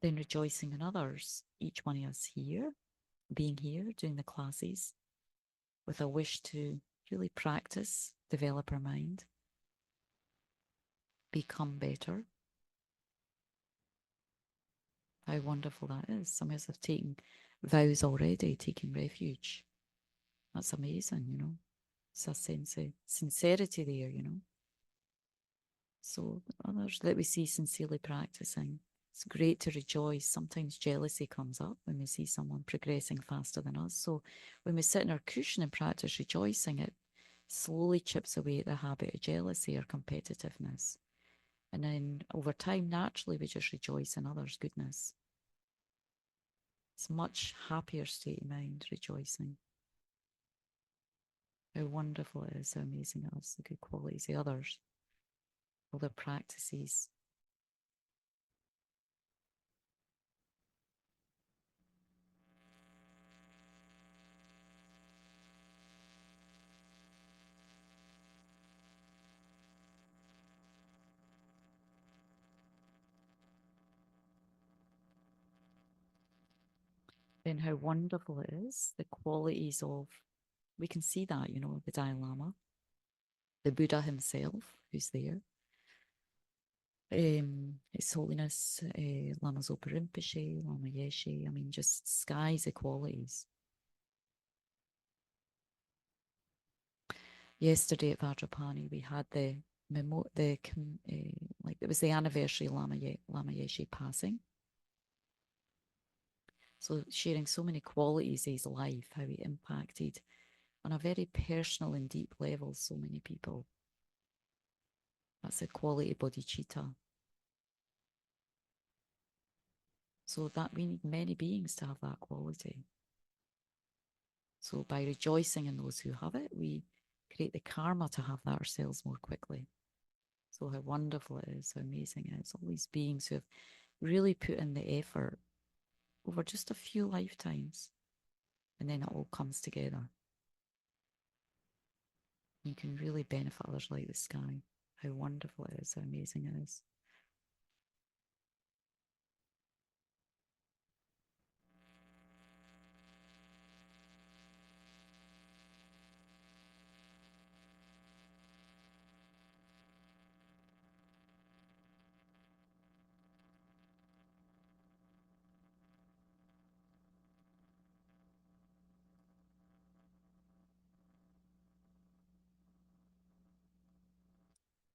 Then rejoicing in others, each one of us here, being here, doing the classes, with a wish to really practice, develop our mind, become better. How wonderful that is. Some of us have taken vows already, taking refuge That's amazing, you know. It's a sense of sincerity there, you know. So others that we see sincerely practicing, it's great to rejoice. Sometimes jealousy comes up when we see someone progressing faster than us. So when we sit in our cushion and practice rejoicing, it slowly chips away at the habit of jealousy or competitiveness. And then over time, naturally, we just rejoice in others' goodness. It's a much happier state of mind, rejoicing. How wonderful it is, how amazing it is, the good qualities of others, all their practices. Then how wonderful it is, the qualities of, we can see that, you know, the Dalai Lama, the Buddha himself, who's there, His Holiness Lama Zopa Rinpoche, Lama Yeshe, I mean, just skies of qualities. Yesterday at Vajrapani, we had like it was the anniversary of Lama Yeshe passing. So sharing so many qualities of his life, how he impacted on a very personal and deep level so many people. That's a quality bodhicitta. So that we need many beings to have that quality. So by rejoicing in those who have it, we create the karma to have that ourselves more quickly. So how wonderful it is, how amazing it is. All these beings who have really put in the effort over just a few lifetimes, and then it all comes together. You can really benefit others like the sky. How wonderful it is, how amazing it is.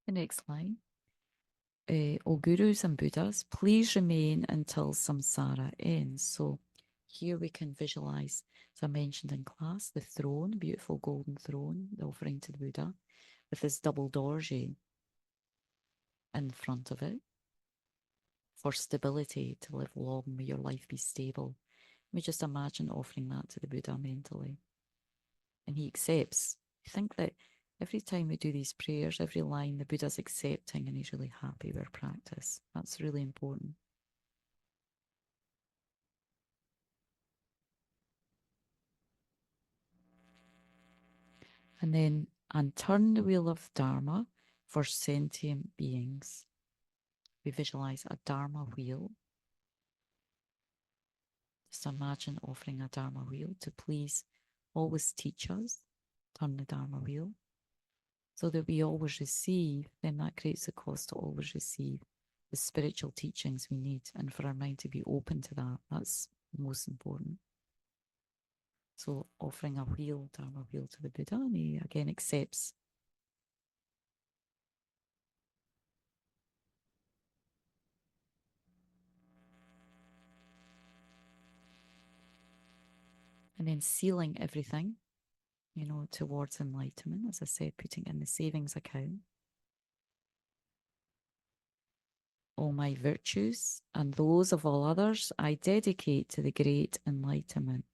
The next line. O Gurus and Buddhas, please remain until samsara ends. So here we can visualize, as I mentioned in class, the throne, beautiful golden throne, the offering to the Buddha, with this double dorje in front of it for stability, to live long, may your life be stable. We just imagine offering that to the Buddha mentally. And he accepts. Think that every time we do these prayers, every line, the Buddha's accepting and he's really happy with our practice. That's really important. And then, and turn the wheel of Dharma for sentient beings. We visualize a Dharma wheel. Just imagine offering a Dharma wheel to please always teach us. Turn the Dharma wheel so that we always receive. Then that creates a cause to always receive the spiritual teachings we need, and for our mind to be open to that. That's most important. So offering a wheel, Dharma wheel to the Buddha, and he again accepts. And then sealing everything, you know, towards enlightenment, as I said, putting in the savings account. All my virtues and those of all others I dedicate to the great enlightenment.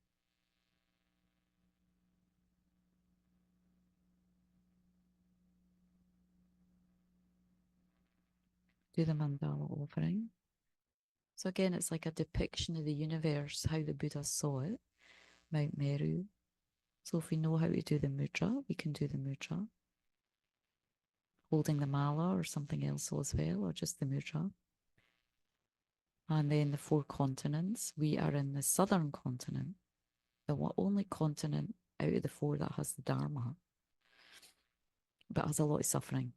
Do the mandala offering. So again, it's like a depiction of the universe, how the Buddha saw it, Mount Meru. So if we know how to do the mudra, we can do the mudra. Holding the mala or something else as well, or just the mudra. And then the 4 continents. We are in the southern continent, the only continent out of the 4 that has the Dharma, but has a lot of suffering.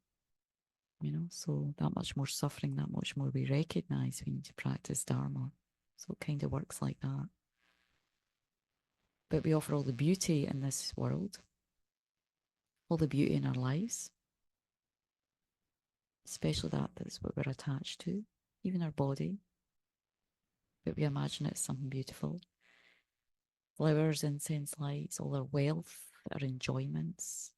You know, so that much more suffering, that much more we recognize we need to practice Dharma. So it kind of works like that. but we offer all the beauty in this world, all the beauty in our lives, especially that's what we're attached to, even our body, but we imagine it's something beautiful. Flowers, incense, lights, all our wealth, our enjoyments.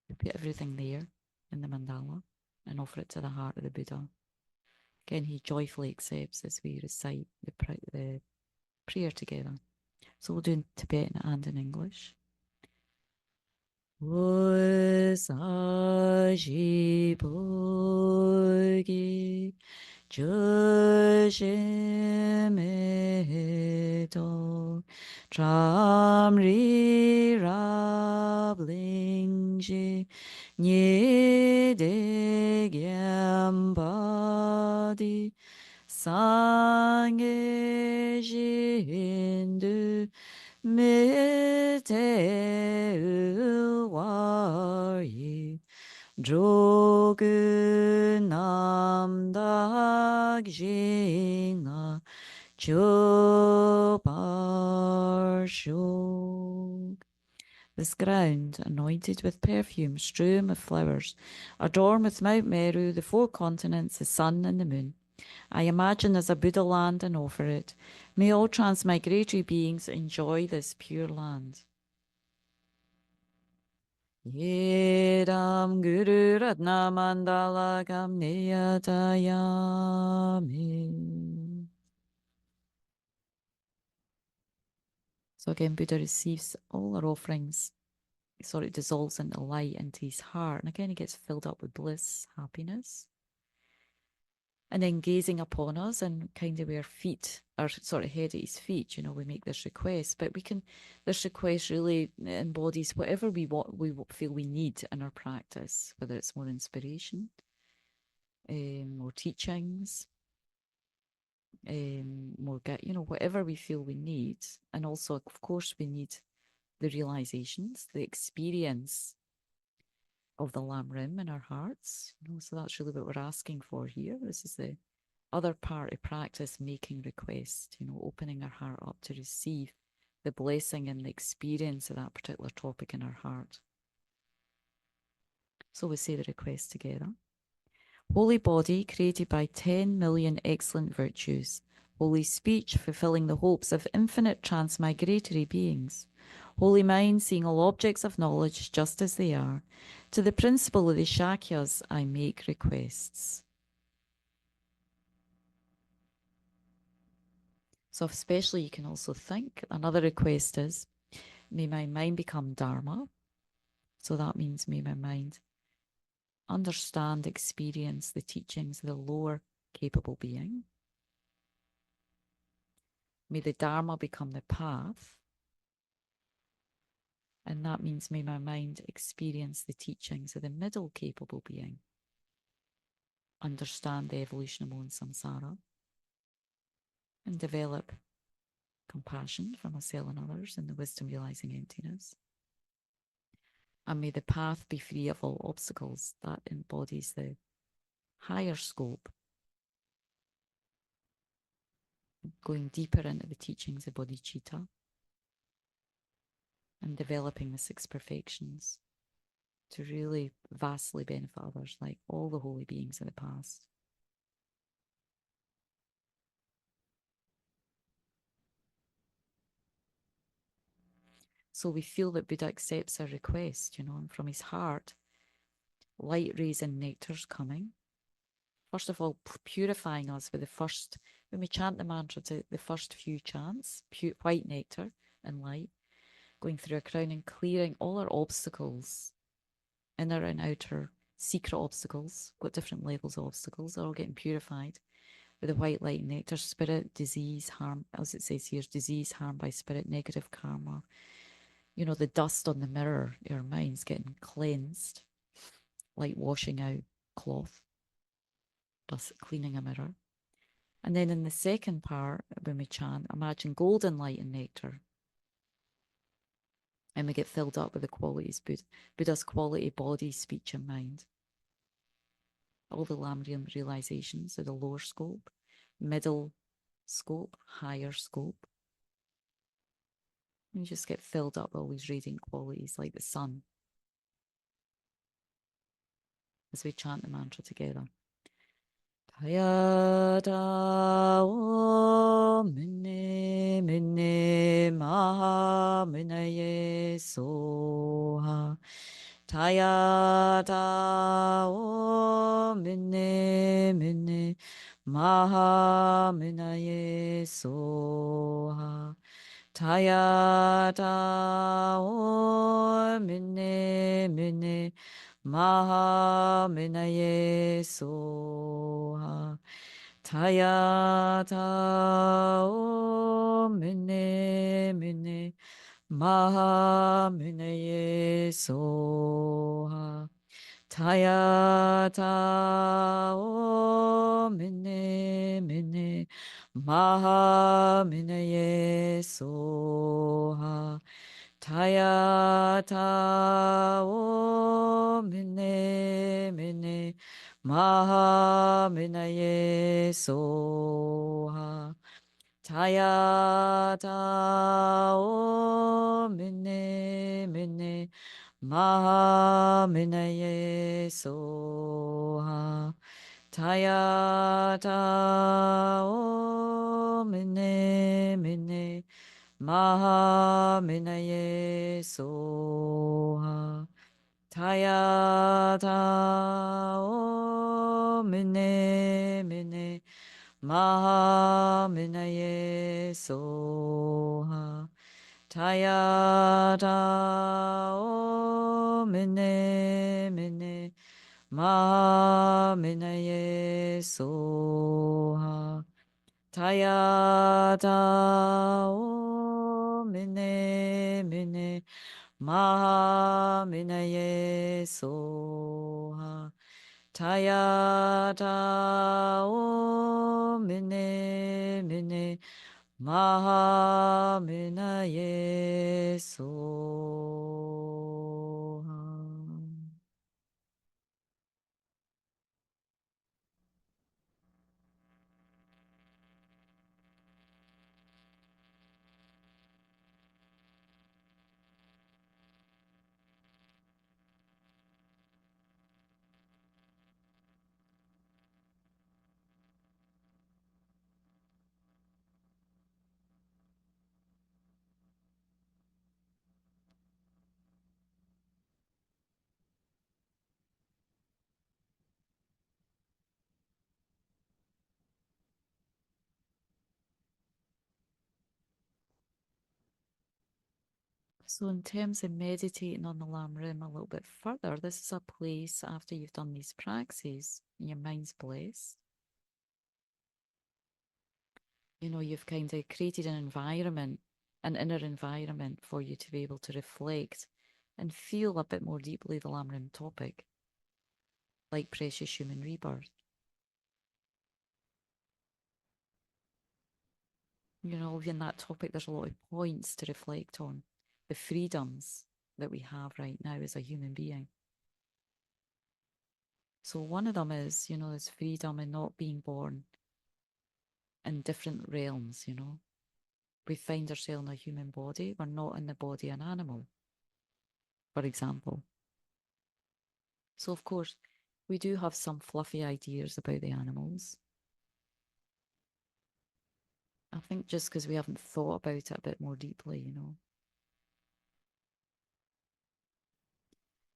We put everything there in the mandala and offer it to the heart of the Buddha. Again, he joyfully accepts as we recite the prayer together. So we'll do in Tibetan and in English. Saji Bogi Joshimido Tramri Rablingji Nyede Gyambadi Sange Jindu Mitewari Drogunamdagjina Choparshog. This ground, anointed with perfume, strewn with flowers, adorned with Mount Meru, the four continents, the sun and the moon, I imagine as a Buddha land and offer it. May all transmigratory beings enjoy this pure land. Yedam Guru Ratna Mandala Gam Niyatayami. So again, Buddha receives all our offerings. It sort of dissolves into light into his heart. And again, he gets filled up with bliss, happiness. And then gazing upon us and kind of our feet, our sort of head at his feet, we make this request. But this request really embodies whatever we feel we need in our practice, whether it's more inspiration, more teachings, more whatever we feel we need. And also, of course, we need the realizations, the experience of the Lam Rim in our hearts. So that's really what we're asking for here. This is the other part of practice, making request, opening our heart up to receive the blessing and the experience of that particular topic in our heart. So we say the request together. Holy body created by 10 million excellent virtues. Holy speech fulfilling the hopes of infinite transmigratory beings. Holy mind seeing all objects of knowledge just as they are. To the principle of the Shakyas I make requests. So especially you can also think, another request is, may my mind become Dharma. So that means may my mind understand, experience the teachings of the lower capable being. May the Dharma become the path. And that means may my mind experience the teachings of the middle capable being. Understand the evolution of own samsara. And develop compassion for myself and others and the wisdom realizing emptiness. And may the path be free of all obstacles. That embodies the higher scope, going deeper into the teachings of bodhicitta and developing the 6 perfections to really vastly benefit others, like all the holy beings of the past. So we feel that Buddha accepts our request, and from his heart, light rays and nectar's coming. First of all, purifying us with when we chant the mantra, the first few chants, white nectar and light, going through our crown and clearing all our obstacles, inner and outer secret obstacles, got different levels of obstacles, they're all getting purified with the white light and nectar, spirit, disease, harm, as it says here, disease, harm by spirit, negative karma. The dust on the mirror, your mind's getting cleansed, like washing out cloth, thus cleaning a mirror. And then in the second part, when we chant, imagine golden light and nectar. And we get filled up with the qualities, Buddha's quality, body, speech, and mind. All the Lam realizations of the lower scope, middle scope, higher scope. You just get filled up with all these radiant qualities like the sun as we chant the mantra together. Tayata Om Mune Mune Maha Munaye Soha. Tayata Om Mune Mune Maha Munaye Soha. Tayata Om Mune Mune Maha Munaye Soha. Tayata Om Mune Mune Maha Munaye Soha. Tayata Om Mune Mune Maha Munaye Soha. Tayata Om Mune Mune Maha Munaye Soha. Tayata Om Mune Mune Maha Munaye Soha. Tayata Om Mune Mune Maha Munaye Soha. Tayata Om Mune Mune Maha Munaye Soha. Tayata Om Mune Mune Maha Munaye Soha. Tayata Om Mune Mune Maha Munaye Soha. Tayata Om Mune Mune Maha Munaye Soha. So, in terms of meditating on the Lam Rim a little bit further, this is a place after you've done these practices and your mind's blessed. You know, you've kind of created an environment, an inner environment for you to be able to reflect and feel a bit more deeply the Lam Rim topic, like precious human rebirth. You know, in that topic, there's a lot of points to reflect on, the freedoms that we have right now as a human being. So one of them is, you know, this freedom in not being born in different realms, you know. We find ourselves in a human body, we're not in the body of an animal, for example. So of course, we do have some fluffy ideas about the animals. I think just because we haven't thought about it a bit more deeply, you know.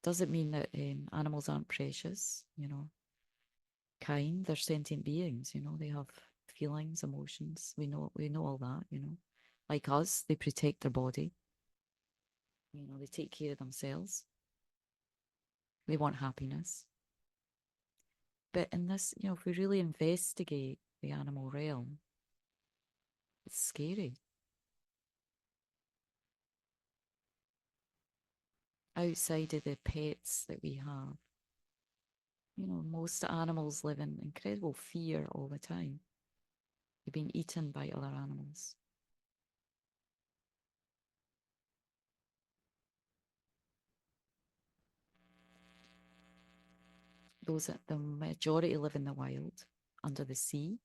Doesn't mean that animals aren't precious, you know. Kind, they're sentient beings, you know, they have feelings, emotions. We know all that, you know. Like us, they protect their body. You know, they take care of themselves. They want happiness. But in this, you know, if we really investigate the animal realm, it's scary. Outside of the pets that we have, you know, most animals live in incredible fear all the time. They're being eaten by other animals. The majority live in the wild, under the sea.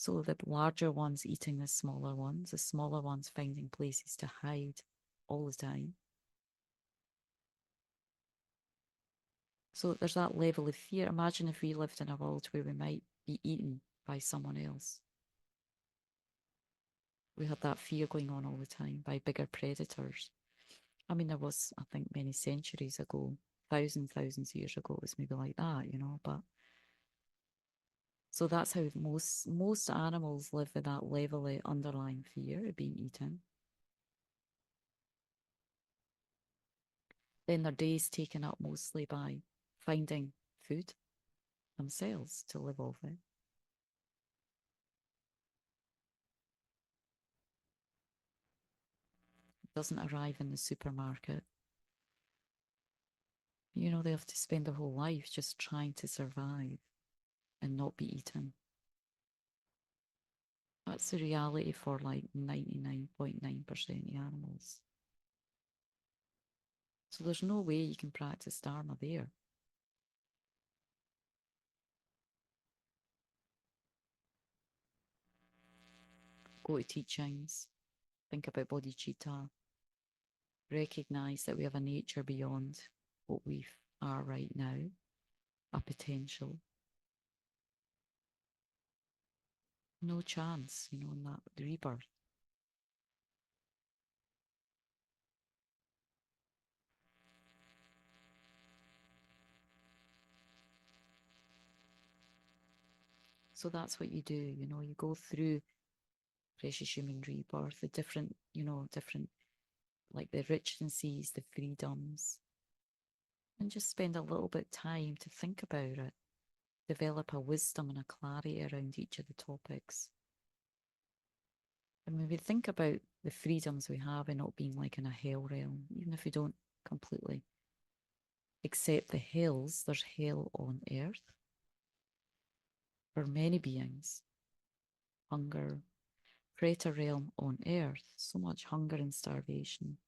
So the larger ones eating the smaller ones finding places to hide all the time. So there's that level of fear. Imagine if we lived in a world where we might be eaten by someone else. We had that fear going on all the time by bigger predators. I mean, there was, I think, many centuries ago, thousands of years ago, it was maybe like that, but so that's how most animals live with that level of underlying fear of being eaten. Then their day is taken up mostly by finding food themselves to live off it. It doesn't arrive in the supermarket. They have to spend their whole life just trying to survive and not be eaten. That's the reality for like 99.9% of animals. So there's no way you can practice Dharma there. Go to teachings, think about bodhicitta, recognize that we have a nature beyond what we are right now, a potential. No chance, in that rebirth. So that's what you do, you go through precious human rebirth, the different, like the richnesses, the freedoms, and just spend a little bit of time to think about it, develop a wisdom and a clarity around each of the topics. And when we think about the freedoms we have and not being like in a hell realm, even if we don't completely accept the hells, there's hell on earth for many beings. Hunger, greater realm on earth, so much hunger and starvation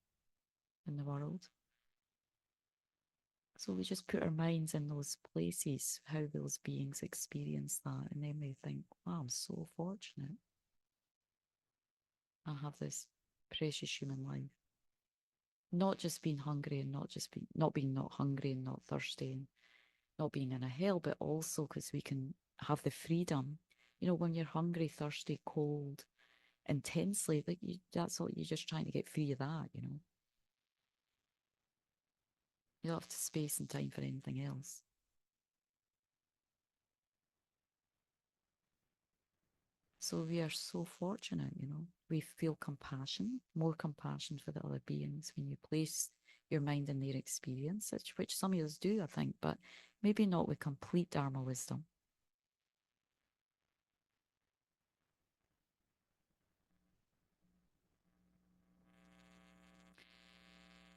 in the world. So we just put our minds in those places, how those beings experience that, and then we think, wow, I'm so fortunate. I have this precious human life. Not just being hungry and not being not hungry and not thirsty and not being in a hell, but also because we can have the freedom. When you're hungry, thirsty, cold, intensely, that's all, you're just trying to get free of that. You don't have to space and time for anything else. So we are so fortunate. We feel compassion, more compassion for the other beings when you place your mind in their experience, which some of us do, I think, but maybe not with complete Dharma wisdom.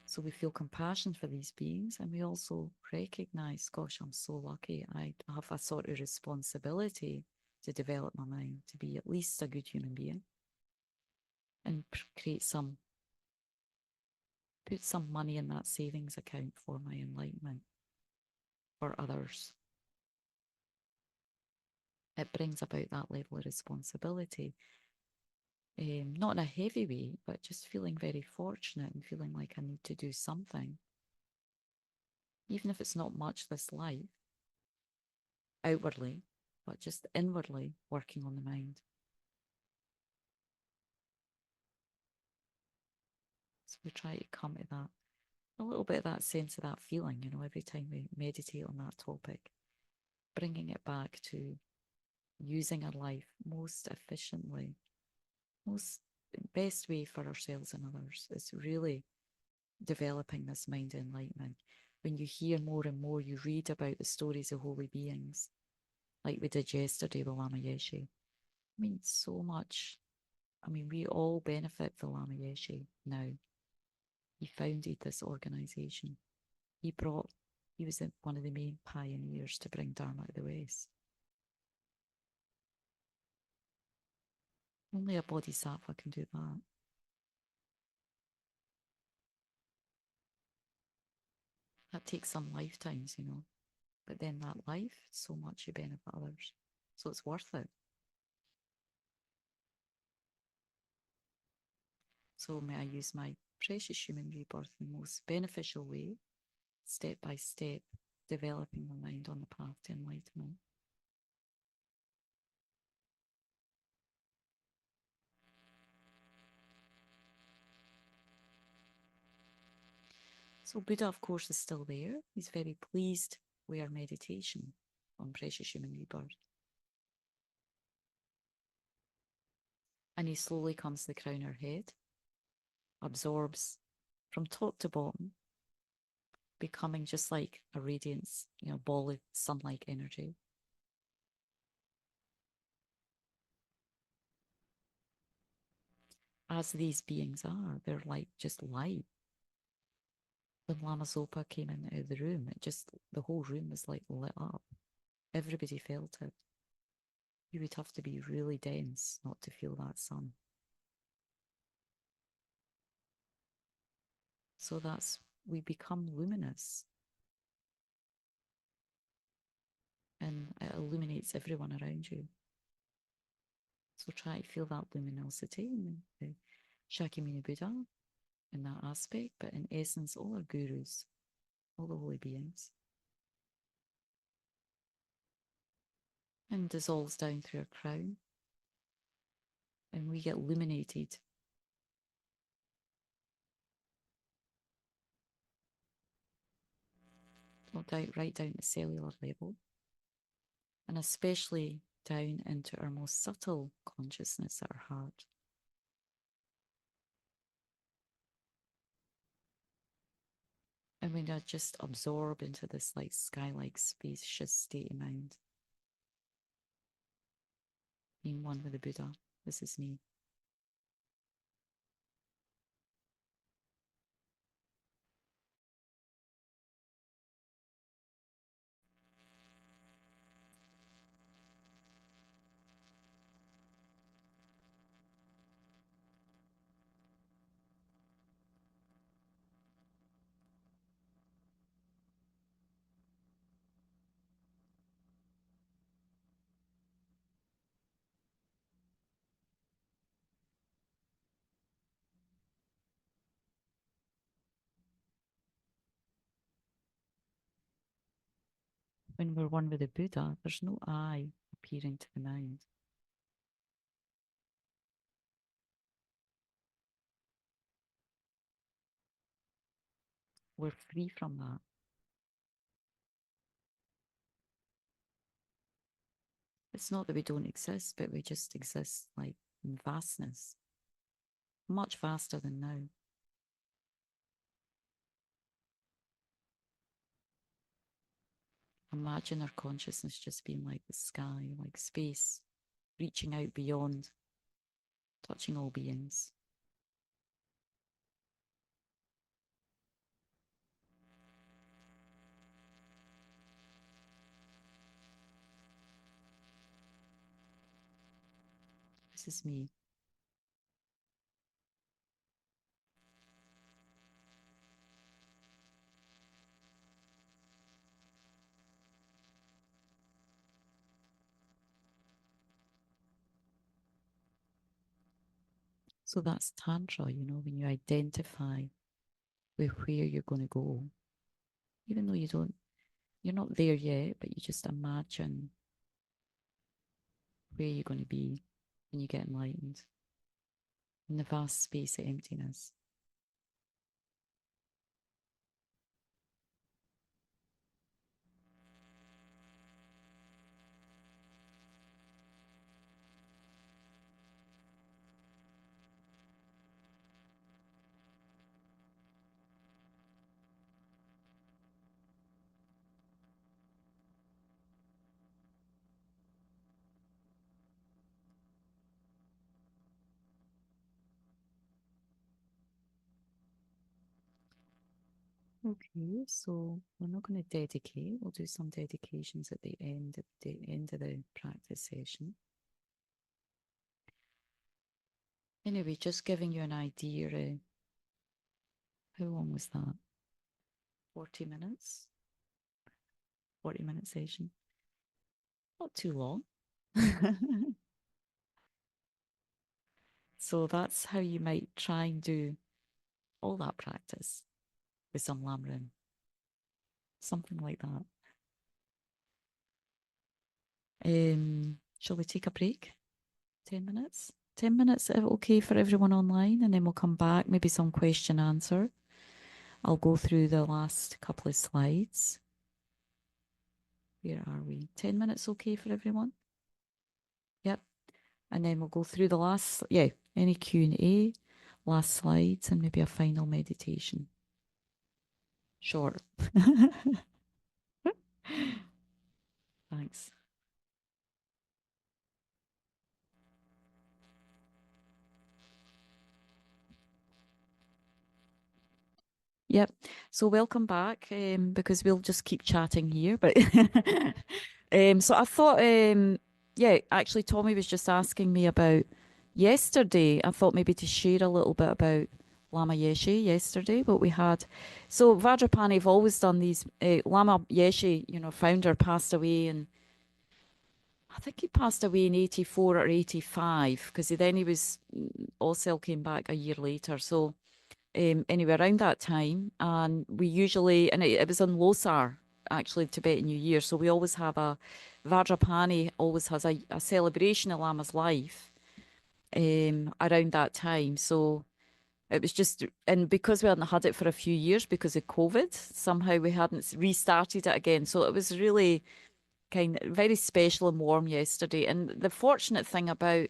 So we feel compassion for these beings, and we also recognize, gosh, I'm so lucky. I have a sort of responsibility to develop my mind, to be at least a good human being, and put some money in that savings account for my enlightenment, for others. It brings about that level of responsibility. Not in a heavy way, but just feeling very fortunate and feeling like I need to do something, even if it's not much this life, outwardly, but just inwardly working on the mind. So we try to come to that, a little bit of that sense of that feeling, every time we meditate on that topic, bringing it back to using our life most efficiently, most best way for ourselves and others is really developing this mind enlightenment. When you hear more and more, you read about the stories of holy beings, like we did yesterday with Lama Yeshe. I mean, so much. I mean, we all benefit from Lama Yeshe now. He founded this organization. He was one of the main pioneers to bring Dharma to the West. Only a bodhisattva can do that. That takes some lifetimes. But then that life, so much you benefit others. So it's worth it. So may I use my precious human rebirth in the most beneficial way, step by step, developing the mind on the path to enlightenment. So Buddha, of course, is still there. He's very pleased with our meditation on precious human rebirth. And he slowly comes to the crown of our head, absorbs from top to bottom, becoming just like a radiance, ball of sun-like energy. As these beings are, they're like just light. When Lama Zopa came into the room, the whole room was like lit up. Everybody felt it. You would have to be really dense not to feel that sun. So we become luminous, and it illuminates everyone around you. So try to feel that luminosity in the Shakyamuni Buddha in that aspect, but in essence, all our gurus, all the holy beings. And dissolves down through our crown, and we get illuminated. Right down to cellular level, and especially down into our most subtle consciousness at our heart. And we now just absorb into this like sky-like spacious state of mind. Being one with the Buddha. This is me. When we're one with the Buddha, there's no I appearing to the mind. We're free from that. It's not that we don't exist, but we just exist like in vastness, much vaster than now. Imagine our consciousness just being like the sky, like space, reaching out beyond, touching all beings. This is me. So that's Tantra, when you identify with where you're going to go, even though you're not there yet, but you just imagine where you're going to be when you get enlightened in the vast space of emptiness. Okay, so we're not going to dedicate. We'll do some dedications at the end of the practice session. Anyway, just giving you an idea. How long was that? 40 minutes? 40-minute session. Not too long. So that's how you might try and do all that practice with some lamrim. Something like that. Shall we take a break? 10 minutes? 10 minutes, okay for everyone online? And then we'll come back, maybe some question answer. I'll go through the last couple of slides. Where are we? 10 minutes okay for everyone? Yep. And then we'll go through the last, any Q&A, last slides, and maybe a final meditation. Short. Thanks. Yep. So welcome back, because we'll just keep chatting here. But so I thought, actually, Tommy was just asking me about yesterday. I thought maybe to share a little bit about Lama Yeshe yesterday, what we had. So Vajrapani have always done these. Lama Yeshe, founder, passed away, and I think he passed away in 84 or 85 because then he was, Osel came back a year later. So anyway, around that time, and we usually, and it was on Losar, actually, Tibetan New Year. So we always have Vajrapani always has a celebration of Lama's life around that time. So it was just, and because we hadn't had it for a few years because of COVID, somehow we hadn't restarted it again. So it was really kind of very special and warm yesterday. And the fortunate thing about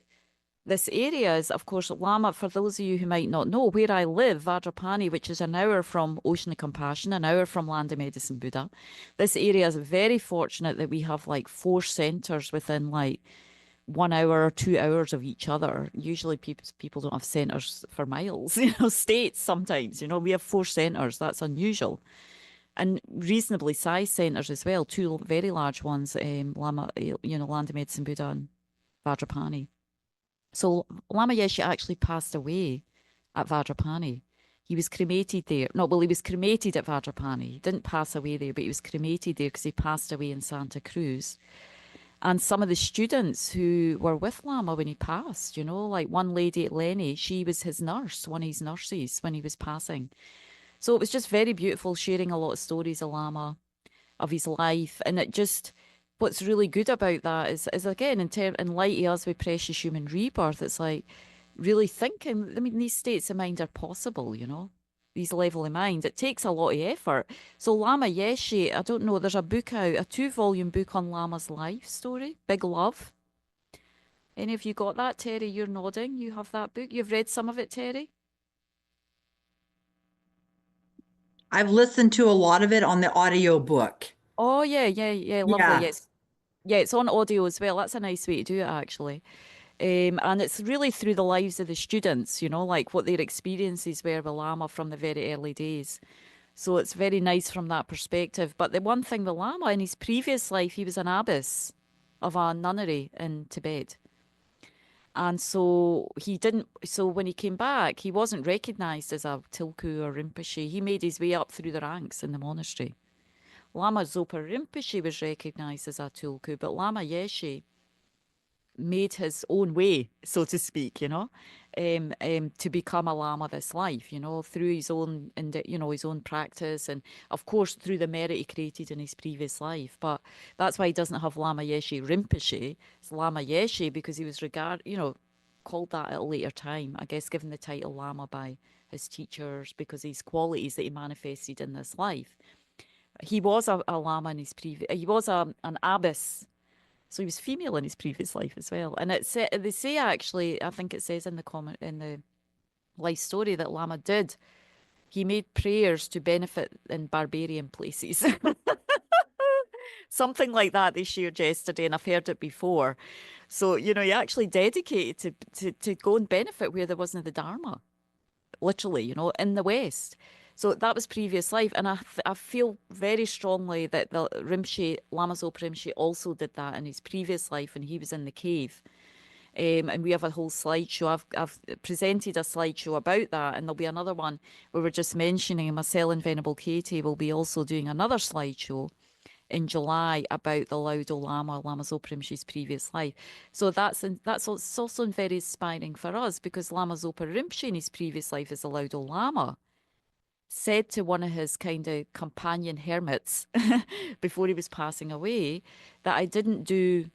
this area is, of course, Lama, for those of you who might not know, where I live, Vajrapani, which is an hour from Ocean of Compassion, an hour from Land of Medicine Buddha. This area is very fortunate that we have like 4 centres within like 1 hour or 2 hours of each other. Usually people don't have centres for miles, states sometimes, we have 4 centres. That's unusual. And reasonably sized centres as well, 2 very large ones, Lama, Land of Medicine Buddha and Vajrapani. So Lama Yeshe actually passed away at Vajrapani. He was cremated there. No, well, he was cremated at Vajrapani. He didn't pass away there, but he was cremated there because he passed away in Santa Cruz. And some of the students who were with Lama when he passed, like one lady, Lenny, she was his nurse, one of his nurses when he was passing. So it was just very beautiful sharing a lot of stories of Lama, of his life. And it just, what's really good about that is again, in light of us with precious human rebirth, it's like really thinking, these states of mind are possible, these level of mind. It takes a lot of effort. So Lama Yeshe, I don't know, there's a book out, a 2-volume book on Lama's life story, Big Love. Any of you got that, Terry? You're nodding. You have that book. You've read some of it, Terry? I've listened to a lot of it on the audio book. Oh, yeah, lovely. Yeah. Yes. Yeah, it's on audio as well. That's a nice way to do it, actually. And it's really through the lives of the students, like what their experiences were with Lama from the very early days. So it's very nice from that perspective. But the one thing with Lama, in his previous life, he was an abbess of a nunnery in Tibet. And so when he came back, he wasn't recognized as a Tilku or Rinpoche. He made his way up through the ranks in the monastery. Lama Zopa Rinpoche was recognized as a Tulku, but Lama Yeshe made his own way, so to speak, to become a Lama this life, through his own, his own practice, and of course through the merit he created in his previous life. But that's why he doesn't have Lama Yeshe Rinpoche. It's Lama Yeshe because he was called that at a later time, I guess, given the title Lama by his teachers because his qualities that he manifested in this life. He was a Lama in his previous, he was an abbess. So he was female in his previous life as well. And they say actually, I think it says in the life story that Lama did. He made prayers to benefit in barbarian places. Something like that they shared yesterday, and I've heard it before. So, he actually dedicated to go and benefit where there wasn't the Dharma, literally, in the West. So that was previous life. And I feel very strongly that the Lama Zopa Rinpoche also did that in his previous life when he was in the cave. And we have a whole slideshow. I've presented a slideshow about that, and there'll be another one where we're just mentioning, myself and Venerable Katie will be also doing another slideshow in July about the Laudo Lama, Lama Zopa Rinpoche's previous life. So that's also very inspiring for us, because Lama Zopa Rinpoche in his previous life as a Laudo Lama said to one of his kind of companion hermits before he was passing away that I didn't do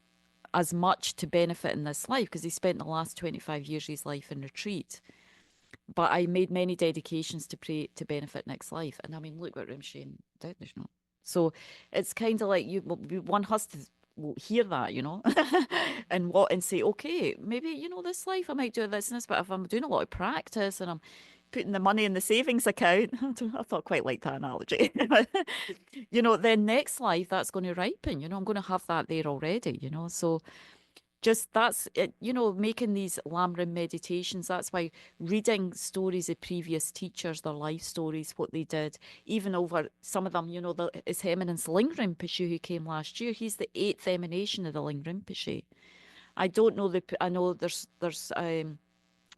as much to benefit in this life, because he spent the last 25 years of his life in retreat. But I made many dedications to pray to benefit next life. And I mean, look what Rimshain did, you know. So it's kind of like one has to hear that, you know, and say, okay, maybe, you know, this life I might do this and this, but if I'm doing a lot of practice and I'm putting the money in the savings account, I thought quite like that analogy. You know, then next life that's going to ripen, you know, I'm going to have that there already, you know. So just that's it, you know, making these Lamrim meditations. That's why reading stories of previous teachers, their life stories, what they did, even over some of them, you know, His Eminence Ling Rinpoche, who came last year, he's the 8th emanation of the Ling Rinpoche. I don't know I know there's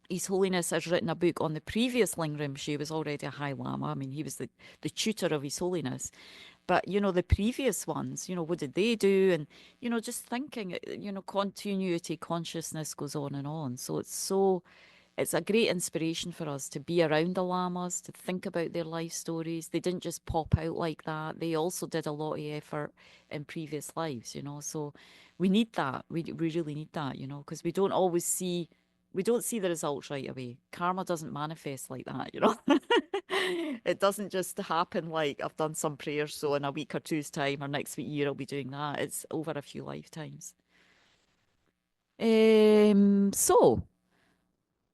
His Holiness has written a book on the previous Ling Rinpoche. He was already a High Lama. I mean, he was the tutor of His Holiness. But, you know, the previous ones, you know, what did they do? And, you know, just thinking, you know, continuity, consciousness goes on and on. It's a great inspiration for us to be around the Lamas, to think about their life stories. They didn't just pop out like that. They also did a lot of effort in previous lives, you know. So we need that. We really need that, you know, because we don't see the results right away. Karma doesn't manifest like that, you know. It doesn't just happen like I've done some prayers, so in a week or two's time or next year I'll be doing that. It's over a few lifetimes. So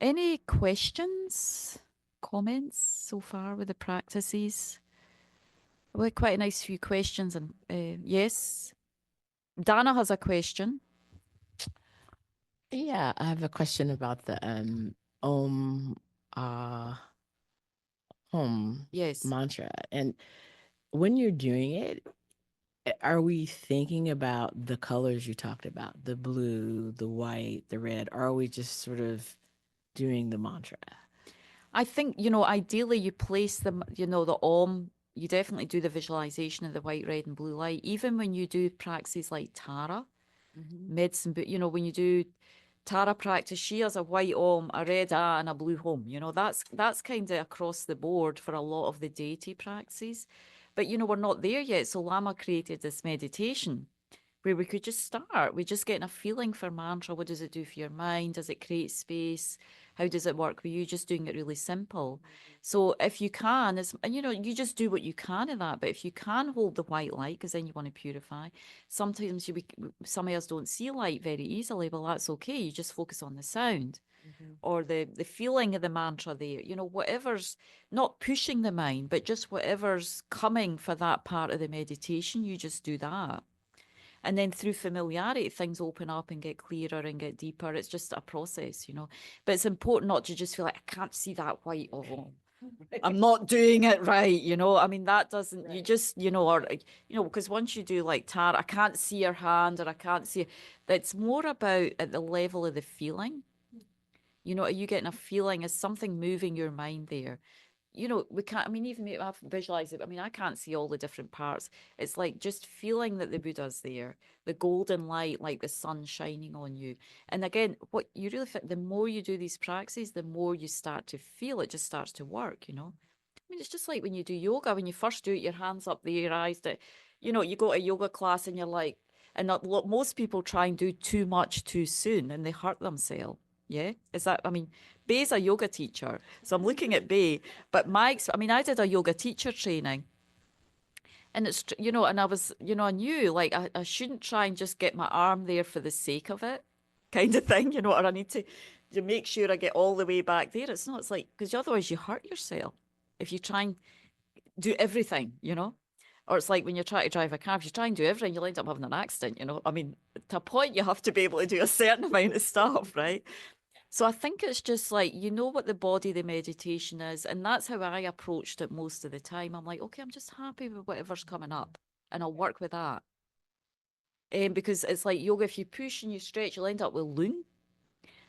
any questions, comments so far with the practices? We had quite a nice few questions, and yes, Dana has a question. Yeah, I have a question about the Om uh Hum Yes. mantra. And when you're doing it, are we thinking about the colors you talked about, the blue, the white, the red? Or are we just sort of doing the mantra? I think, you know, ideally you place them, you know, the Om, you definitely do the visualization of the white, red, and blue light. Even when you do practices like Tara, medicine, but, you know, when you do Tara practice, she has a white Om, a red A, and a blue Hum. You know, that's kind of across the board for a lot of the deity practices. But, you know, we're not there yet. So Lama created this meditation where we could just start. We're just getting a feeling for mantra. What does it do for your mind? Does it create space? How does it work with you? Just doing it really simple. So if you can, and you know, you just do what you can in that. But if you can hold the white light, because then you want to purify. Sometimes some of us don't see light very easily. Well, that's okay. You just focus on the sound or the feeling of the mantra there. You know, whatever's not pushing the mind, but just whatever's coming for that part of the meditation, you just do that. And then through familiarity, things open up and get clearer and get deeper. It's just a process, you know. But it's important not to just feel like, I can't see that white. Oh, I'm not doing it right, you know. I mean, that doesn't, you just, you know, or, you know, because once you do like Tara, I can't see your hand or I can't see, that's more about at the level of the feeling. You know, are you getting a feeling? Is something moving your mind there? You know, we can't, I mean, even I've visualized it. I mean, I can't see all the different parts. It's like just feeling that the Buddha's there, the golden light, like the sun shining on you. And again, what you really, the more you do these practices, the more you start to feel it just starts to work, you know? I mean, it's just like when you do yoga, when you first do it, your hands up there, your eyes, you know, you go to a yoga class and you're like, and most people try and do too much too soon and they hurt themselves. Yeah. Is that, I mean, Bay's a yoga teacher. So I'm looking at Bay, but I mean, I did a yoga teacher training and it's, you know, and I was, you know, I knew like I shouldn't try and just get my arm there for the sake of it kind of thing, you know, or I need to make sure I get all the way back there. It's not, it's like, because otherwise you hurt yourself if you try and do everything, you know. Or it's like when you're trying to drive a car, if you try and do everything, you'll end up having an accident, you know. I mean, to a point, you have to be able to do a certain amount of stuff, right? So I think it's just like, you know what the body, the meditation is. And that's how I approached it most of the time. I'm like, okay, I'm just happy with whatever's coming up and I'll work with that. Because it's like yoga, if you push and you stretch, you'll end up with lung.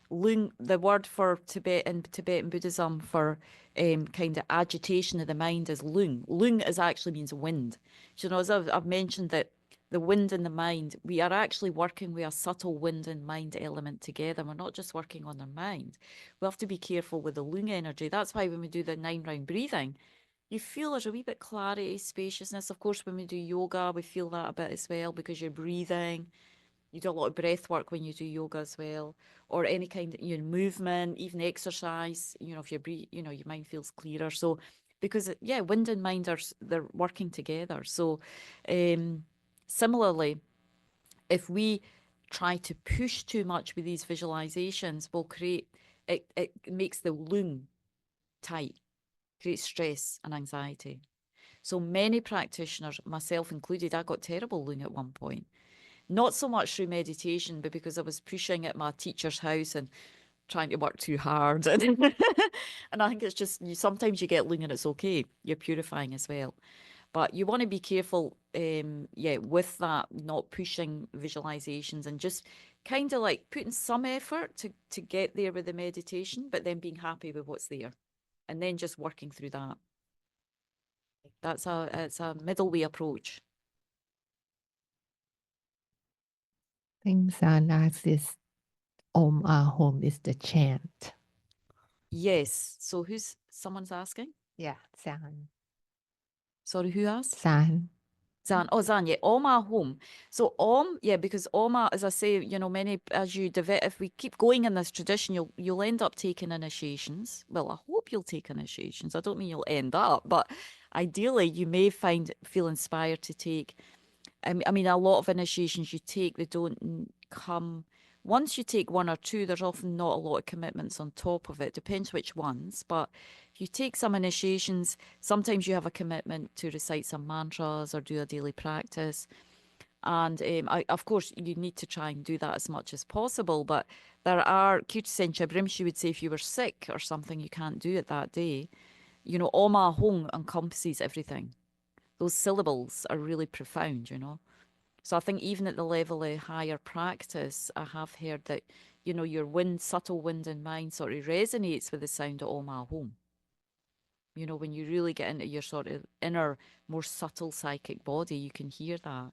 Lung, the word for Tibetan Buddhism for kind of agitation of the mind is lung. Lung is actually means wind. So, you know, as I've mentioned that the wind and the mind, we are actually working with a subtle wind and mind element together. We're not just working on our mind. We have to be careful with the lung energy. That's why when we do the 9-round breathing, you feel there's a wee bit clarity, spaciousness. Of course, when we do yoga, we feel that a bit as well because you're breathing. You do a lot of breath work when you do yoga as well, or any kind of movement, even exercise. If you breathe, your mind feels clearer. So, because yeah, wind and mind they're working together. So, similarly, if we try to push too much with these visualizations, we'll create it. It makes the lung tight, creates stress and anxiety. So many practitioners, myself included, I got terrible lung at one point. Not so much through meditation, but because I was pushing at my teacher's house and trying to work too hard. And I think it's just, sometimes you get lung and it's okay. You're purifying as well. But you want to be careful, with that, not pushing visualizations and just kind of like putting some effort to get there with the meditation, but then being happy with what's there. And then just working through that. It's a middle way approach. I think San asks is Om Ahom is the chant. Yes. So someone's asking? Yeah, San. Sorry, who asked? San. Zan. Oh, Zan, yeah. Oma home. So yeah, because Oma, as I say, many as you develop, if we keep going in this tradition, you'll end up taking initiations. Well, I hope you'll take initiations. I don't mean you'll end up, but ideally you may feel inspired to take. I mean, a lot of initiations you take, they don't come. Once you take one or two, there's often not a lot of commitments on top of it. Depends which ones. But if you take some initiations, sometimes you have a commitment to recite some mantras or do a daily practice. And of course, you need to try and do that as much as possible. But there are, Kirti Rinpoche would say, if you were sick or something, you can't do it that day. Oma Hong encompasses everything. Those syllables are really profound, So I think even at the level of higher practice, I have heard that, your subtle wind and mind sort of resonates with the sound of Om Ahom. When you really get into your sort of inner, more subtle psychic body, you can hear that.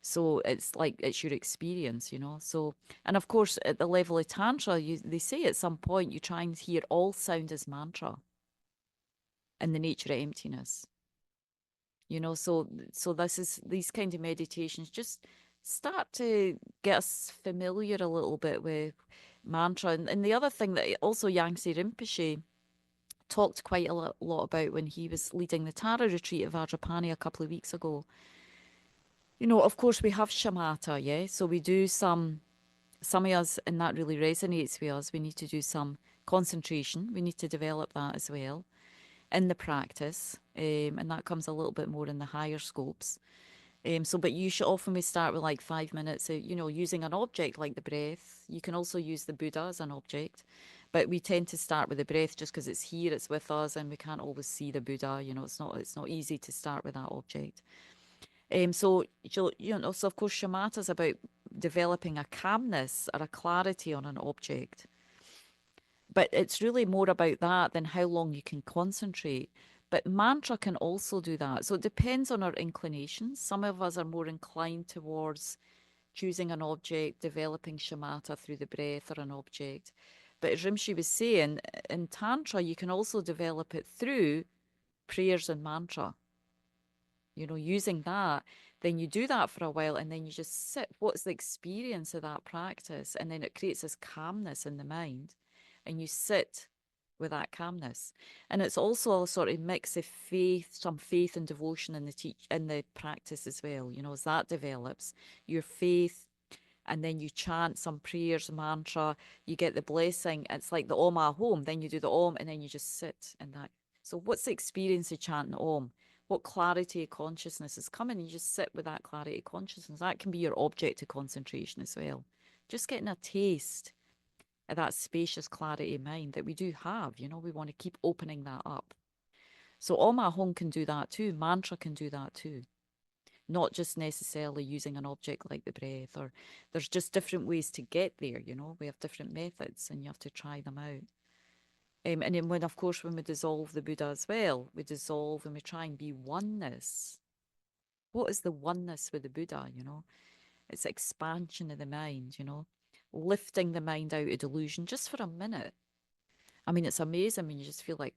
So it's like it's your experience, So, and of course, at the level of Tantra, they say at some point you try and hear all sound as mantra in the nature of emptiness. So these kind of meditations just start to get us familiar a little bit with mantra. And the other thing that also Yangtze Rinpoche talked quite a lot about when he was leading the Tara retreat at Vajrapani a couple of weeks ago. Of course we have shamatha, yeah? So we do some of us, and that really resonates with us. We need to do some concentration. We need to develop that as well in the practice, and that comes a little bit more in the higher scopes. But you should often start with like 5 minutes of, using an object like the breath. You can also use the Buddha as an object, but we tend to start with the breath just because it's here, it's with us, and we can't always see the Buddha. It's not easy to start with that object. So of course, shamatha is about developing a calmness or a clarity on an object. But it's really more about that than how long you can concentrate. But mantra can also do that. So it depends on our inclinations. Some of us are more inclined towards choosing an object, developing shamatha through the breath or an object. But as Rimshi was saying, in Tantra, you can also develop it through prayers and mantra. Using that, then you do that for a while and then you just sit. What's the experience of that practice? And then it creates this calmness in the mind. And you sit with that calmness. And it's also a sort of mix of faith, some faith and devotion in the practice as well. As that develops, your faith, and then you chant some prayers, mantra, you get the blessing. It's like the Om Ahom, then you do the Om, and then you just sit in that. So what's the experience of chanting Om? What clarity of consciousness is coming? You just sit with that clarity of consciousness. That can be your object of concentration as well. Just getting a taste of that spacious clarity of mind that we do have. We want to keep opening that up. So Om Ahom can do that too. Mantra can do that too. Not just necessarily using an object like the breath, or there's just different ways to get there. We have different methods and you have to try them out. And then when we dissolve the Buddha as well, we dissolve and we try and be oneness What is the oneness with the Buddha, you know? It's expansion of the mind, you know, lifting the mind out of delusion just for a minute. I mean, it's amazing when you just feel like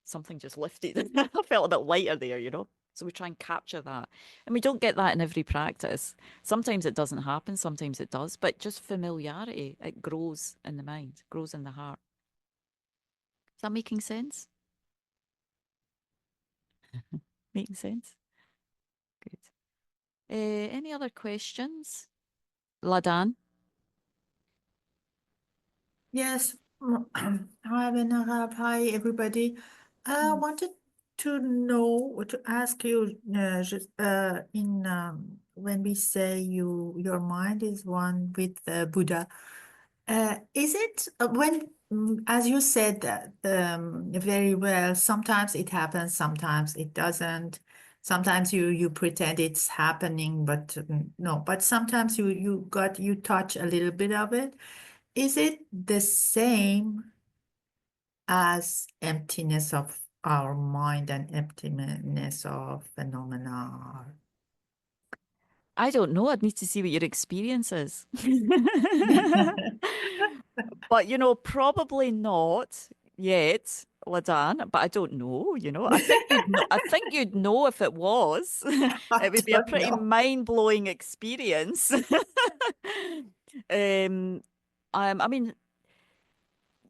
something just lifted. I felt a bit lighter there, you know? So we try and capture that. And we don't get that in every practice. Sometimes it doesn't happen, sometimes it does, but just familiarity, it grows in the mind, grows in the heart. Is that making sense? Making sense? Good. Any other questions? Ladan? Yes. Hi, Venera. Hi, everybody. I wanted to know, to ask you, when we say your mind is one with Buddha, is it as you said that very well, sometimes it happens, sometimes it doesn't. Sometimes you pretend it's happening, but no. But sometimes you touch a little bit of it. Is it the same as emptiness of our mind and emptiness of phenomena? I don't know. I'd need to see what your experience is. But, you know, probably not yet, Ladan, but I don't know, you know. I think you'd know if it was. I It would be a don't pretty know. mind-blowing experience. Um, I mean,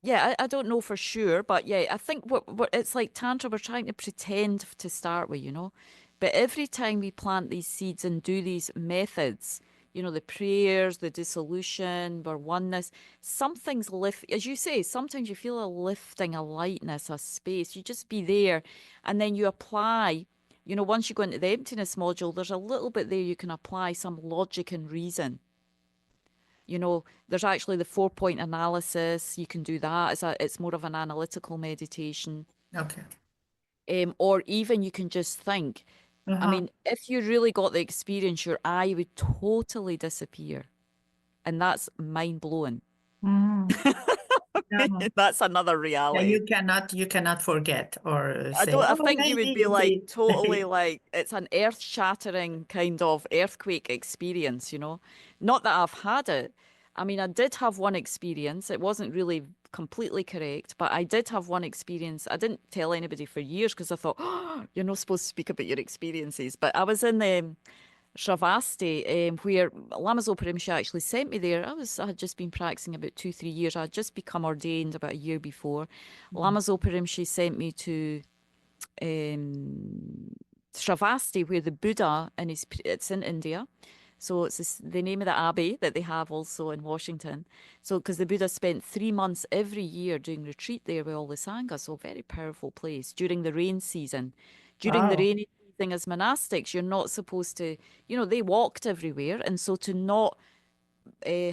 yeah, I don't know for sure, but yeah, I think what it's like Tantra, we're trying to pretend to start with, you know. But every time we plant these seeds and do these methods, you know, the prayers, the dissolution, or oneness, something's as you say, sometimes you feel a lifting, a lightness, a space. You just be there, and then you apply, you know, once you go into the emptiness module, there's a little bit there you can apply some logic and reason. You know, there's actually the 4-point analysis. You can do that. It's more of an analytical meditation. Okay. Or even you can just think. I Uh-huh. mean, if you really got the experience, your eye would totally disappear. And that's mind blowing. Mm. Uh-huh. That's another Yeah, reality. you cannot forget or I say, don't, I oh, think you would maybe be like it totally is. like, it's an earth shattering kind of earthquake experience, you know? Not that I've had it. I mean, I did have one experience. It wasn't really completely correct, but I did have one experience. I didn't tell anybody for years because I thought, oh, you're not supposed to speak about your experiences. But I was in Shravasti, where Lama Zopa Rinpoche actually sent me there. I had just been practicing about 2, 3 years. I had just become ordained about a year before. Lama Zopa Rinpoche sent me to um, Shravasti, where the Buddha and it's in India. So it's the name of the abbey that they have also in Washington. So because the Buddha spent 3 months every year doing retreat there with all the sanghas, so very powerful place during the rain season. During the Wow. rainy season, as monastics, you're not supposed to, you know, they walked everywhere, and so to not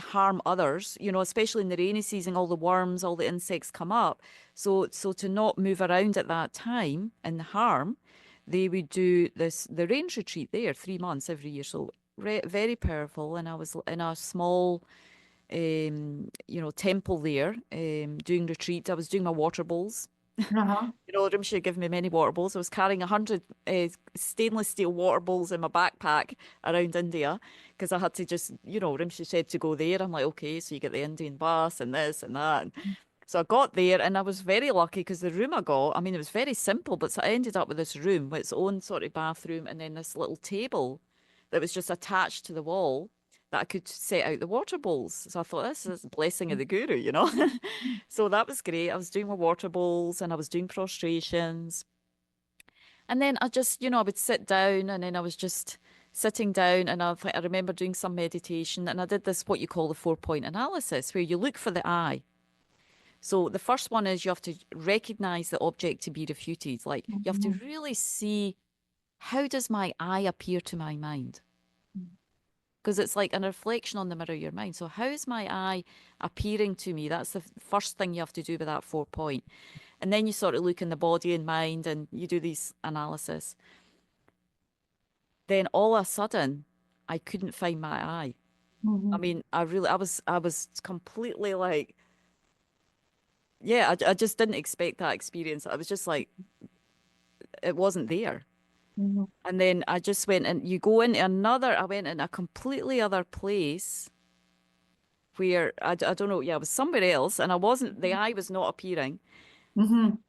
harm others, you know, especially in the rainy season, all the worms, all the insects come up. So to not move around at that time and harm, they would do the range retreat there 3 months every year. So very powerful. And I was in a small, you know, temple there, doing retreat. I was doing my water bowls. Uh-huh. You know, Rimshi gave me many water bowls. I was carrying 100 stainless steel water bowls in my backpack around India because I had to just, you know, Rimshi said to go there. I'm like, okay, so you get the Indian bus and this and that. And so I got there and I was very lucky because the room I got, I mean, it was very simple, but so I ended up with this room with its own sort of bathroom and then this little table that was just attached to the wall that I could set out the water bowls. So I thought, this is a blessing of the guru, you know? So that was great. I was doing my water bowls and I was doing prostrations. And then I just, you know, I would sit down and then I was just sitting down and I remember doing some meditation and I did this, what you call the 4-point analysis, where you look for the I. So the first one is you have to recognize the object to be refuted. Like you have to Mhm. really see, how does my I appear to my mind? Because it's like a reflection on the mirror of your mind. So how is my I appearing to me? That's the first thing you have to do with that 4-point. And then you sort of look in the body and mind and you do these analysis. Then all of a sudden, I couldn't find my I. I Mhm. mean, I was completely like, yeah, I just didn't expect that experience. I was just like, it wasn't there. Mhm. And then I just went and you go into I went in a completely other place where I don't know, yeah, I was somewhere else and the eye was not appearing. Mhm.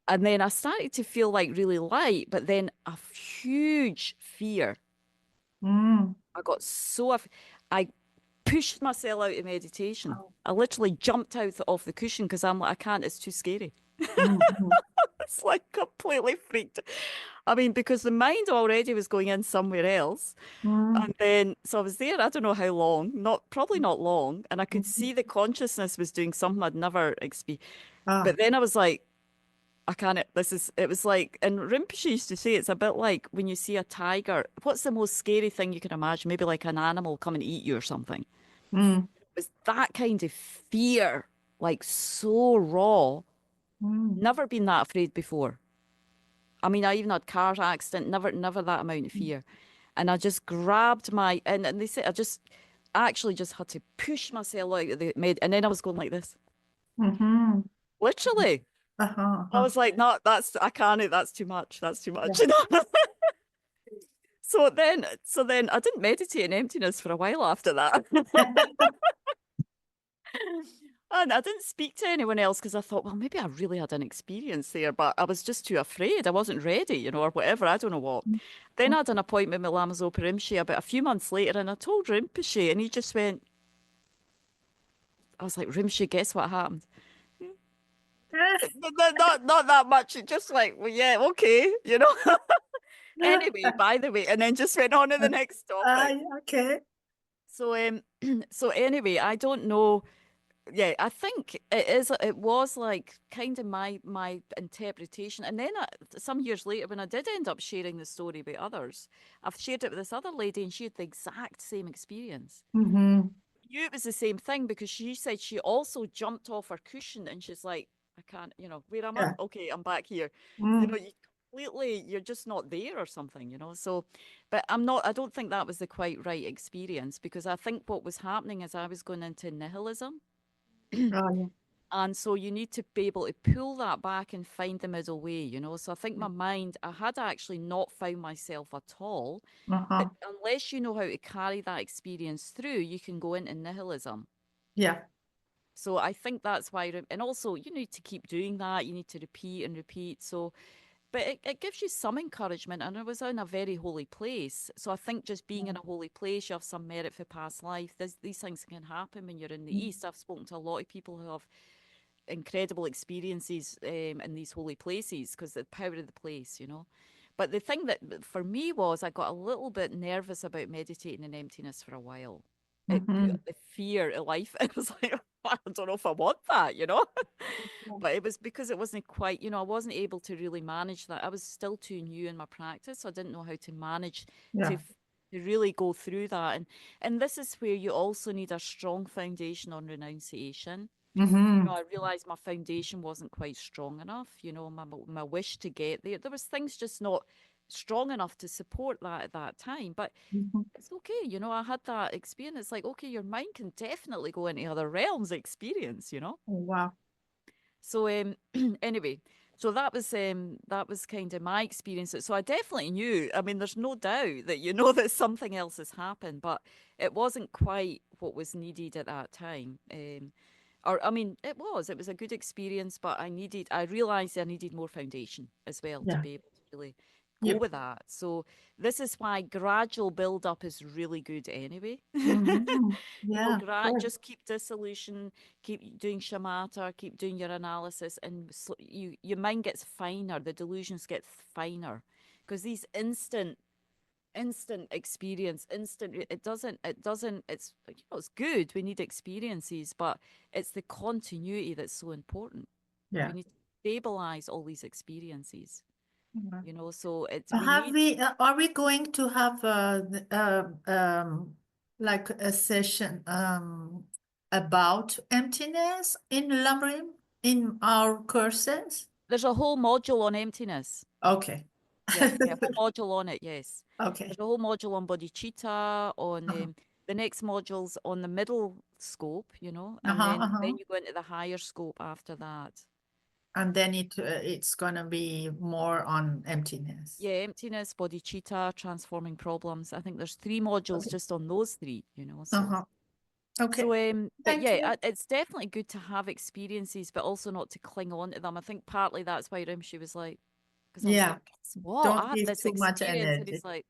And then I started to feel like really light, but then a huge fear. Mm. I got I pushed myself out of meditation. Oh. I literally jumped out off the cushion because I'm like, I can't, it's too scary. Mhm. It's like completely freaked. I mean, because the mind already was going in somewhere else. Mm. And then, so I was there, I don't know how long, probably not long. And I could see the consciousness was doing something I'd never experienced. Ah. But then I was like, I can't, it was like, and Rinpoche used to say, it's a bit like when you see a tiger. What's the most scary thing you can imagine? Maybe like an animal come and eat you or something. Mm. It was that kind of fear, like so raw. Mm. Never been that afraid before. I mean, I even had car accident, never that amount of fear. And I just grabbed and they said, I actually just had to push myself out of the and then I was going like this, Mhm. literally. Uh-huh. I Uh-huh. was like, no, I can't, that's too much, Yeah. you know? So then I didn't meditate in emptiness for a while after that. And I didn't speak to anyone else because I thought, well, maybe I really had an experience there, but I was just too afraid. I wasn't ready, you know, or whatever. I don't know what. Then I had an appointment with Lama Zopa Rinpoche about a few months later, and I told Rinpoche, and he just went, I was like, Rinpoche, guess what happened? Not that much. It just like, well, yeah, okay, you know. Anyway, by the way, and then just went on to the next topic. Okay. So so anyway, I don't know. Yeah, I think it was like kind of my interpretation. And then some years later, when I did end up sharing the story with others, I've shared it with this other lady, and she had the exact same experience. Mm-hmm. Knew it was the same thing because she said she also jumped off her cushion, and she's like, I can't, you know, where am I? Yeah. Okay, I'm back here. You know, Mm. you're just not there or something, you know. So, but I don't think that was the quite right experience because I think what was happening is I was going into nihilism. Oh, yeah. And so you need to be able to pull that back and find the middle way, you know. So I think my mind, I had actually not found myself at all. Uh-huh. But unless you know how to carry that experience through, you can go into nihilism. Yeah. So I think that's why, and also you need to keep doing that. You need to repeat and repeat. So, but it gives you some encouragement. And I was in a very holy place. So I think just being in a holy place, you have some merit for past life. These things can happen when you're in the East. I've spoken to a lot of people who have incredible experiences in these holy places because the power of the place, you know. But the thing that for me was I got a little bit nervous about meditating in emptiness for a while. Mm-hmm. The fear of life, it was like, I don't know if I want that, you know. But it was because it wasn't quite, you know, I wasn't able to really manage that. I was still too new in my practice, so I didn't know how to manage Yeah. to really go through that. And this is where you also need a strong foundation on renunciation. You Mm-hmm. know, I realized my foundation wasn't quite strong enough. You know, my wish to get there. There was things just not strong enough to support that at that time. But Mm-hmm. it's okay. You know, I had that experience. It's like, okay, your mind can definitely go into other realms of experience, you know? Oh, wow. So anyway, so that was kind of my experience. So I definitely knew. I mean, there's no doubt that you know that something else has happened, but it wasn't quite what was needed at that time. Or I mean, it was a good experience, but I realized I needed more foundation as well to Yeah. be able to really go Yep. with that. So this is why gradual build up is really good anyway. Mm-hmm. You know, Yeah. Good. just keep dissolution, keep doing shamatha, keep doing your analysis, and your mind gets finer, the delusions get finer, because these instant experience, it's, you know, it's good, we need experiences, but it's the continuity that's so important. Yeah. We need to stabilize all these experiences, Mhm. you know, so we Have need. are we going to have like a session about emptiness in Lamrim in our courses? There's a whole module on emptiness. Okay. Yeah, a whole module on it, yes. Okay. There's a whole module on bodhicitta, on Uh-huh. the next module's on the middle scope, you know, and Uh-huh. then Uh-huh. you go into the higher scope after that. And then it's gonna be more on emptiness. Yeah, emptiness, bodhicitta, transforming problems. I think there's 3 modules Okay. just on those 3, you know. So Uh-huh. Okay. but Thank yeah, you. it's definitely good to have experiences, but also not to cling on to them. I think partly that's why Rimshi was like, because I was Yeah. like, guess what? I Don't had give this too much experience, and energy. he's like,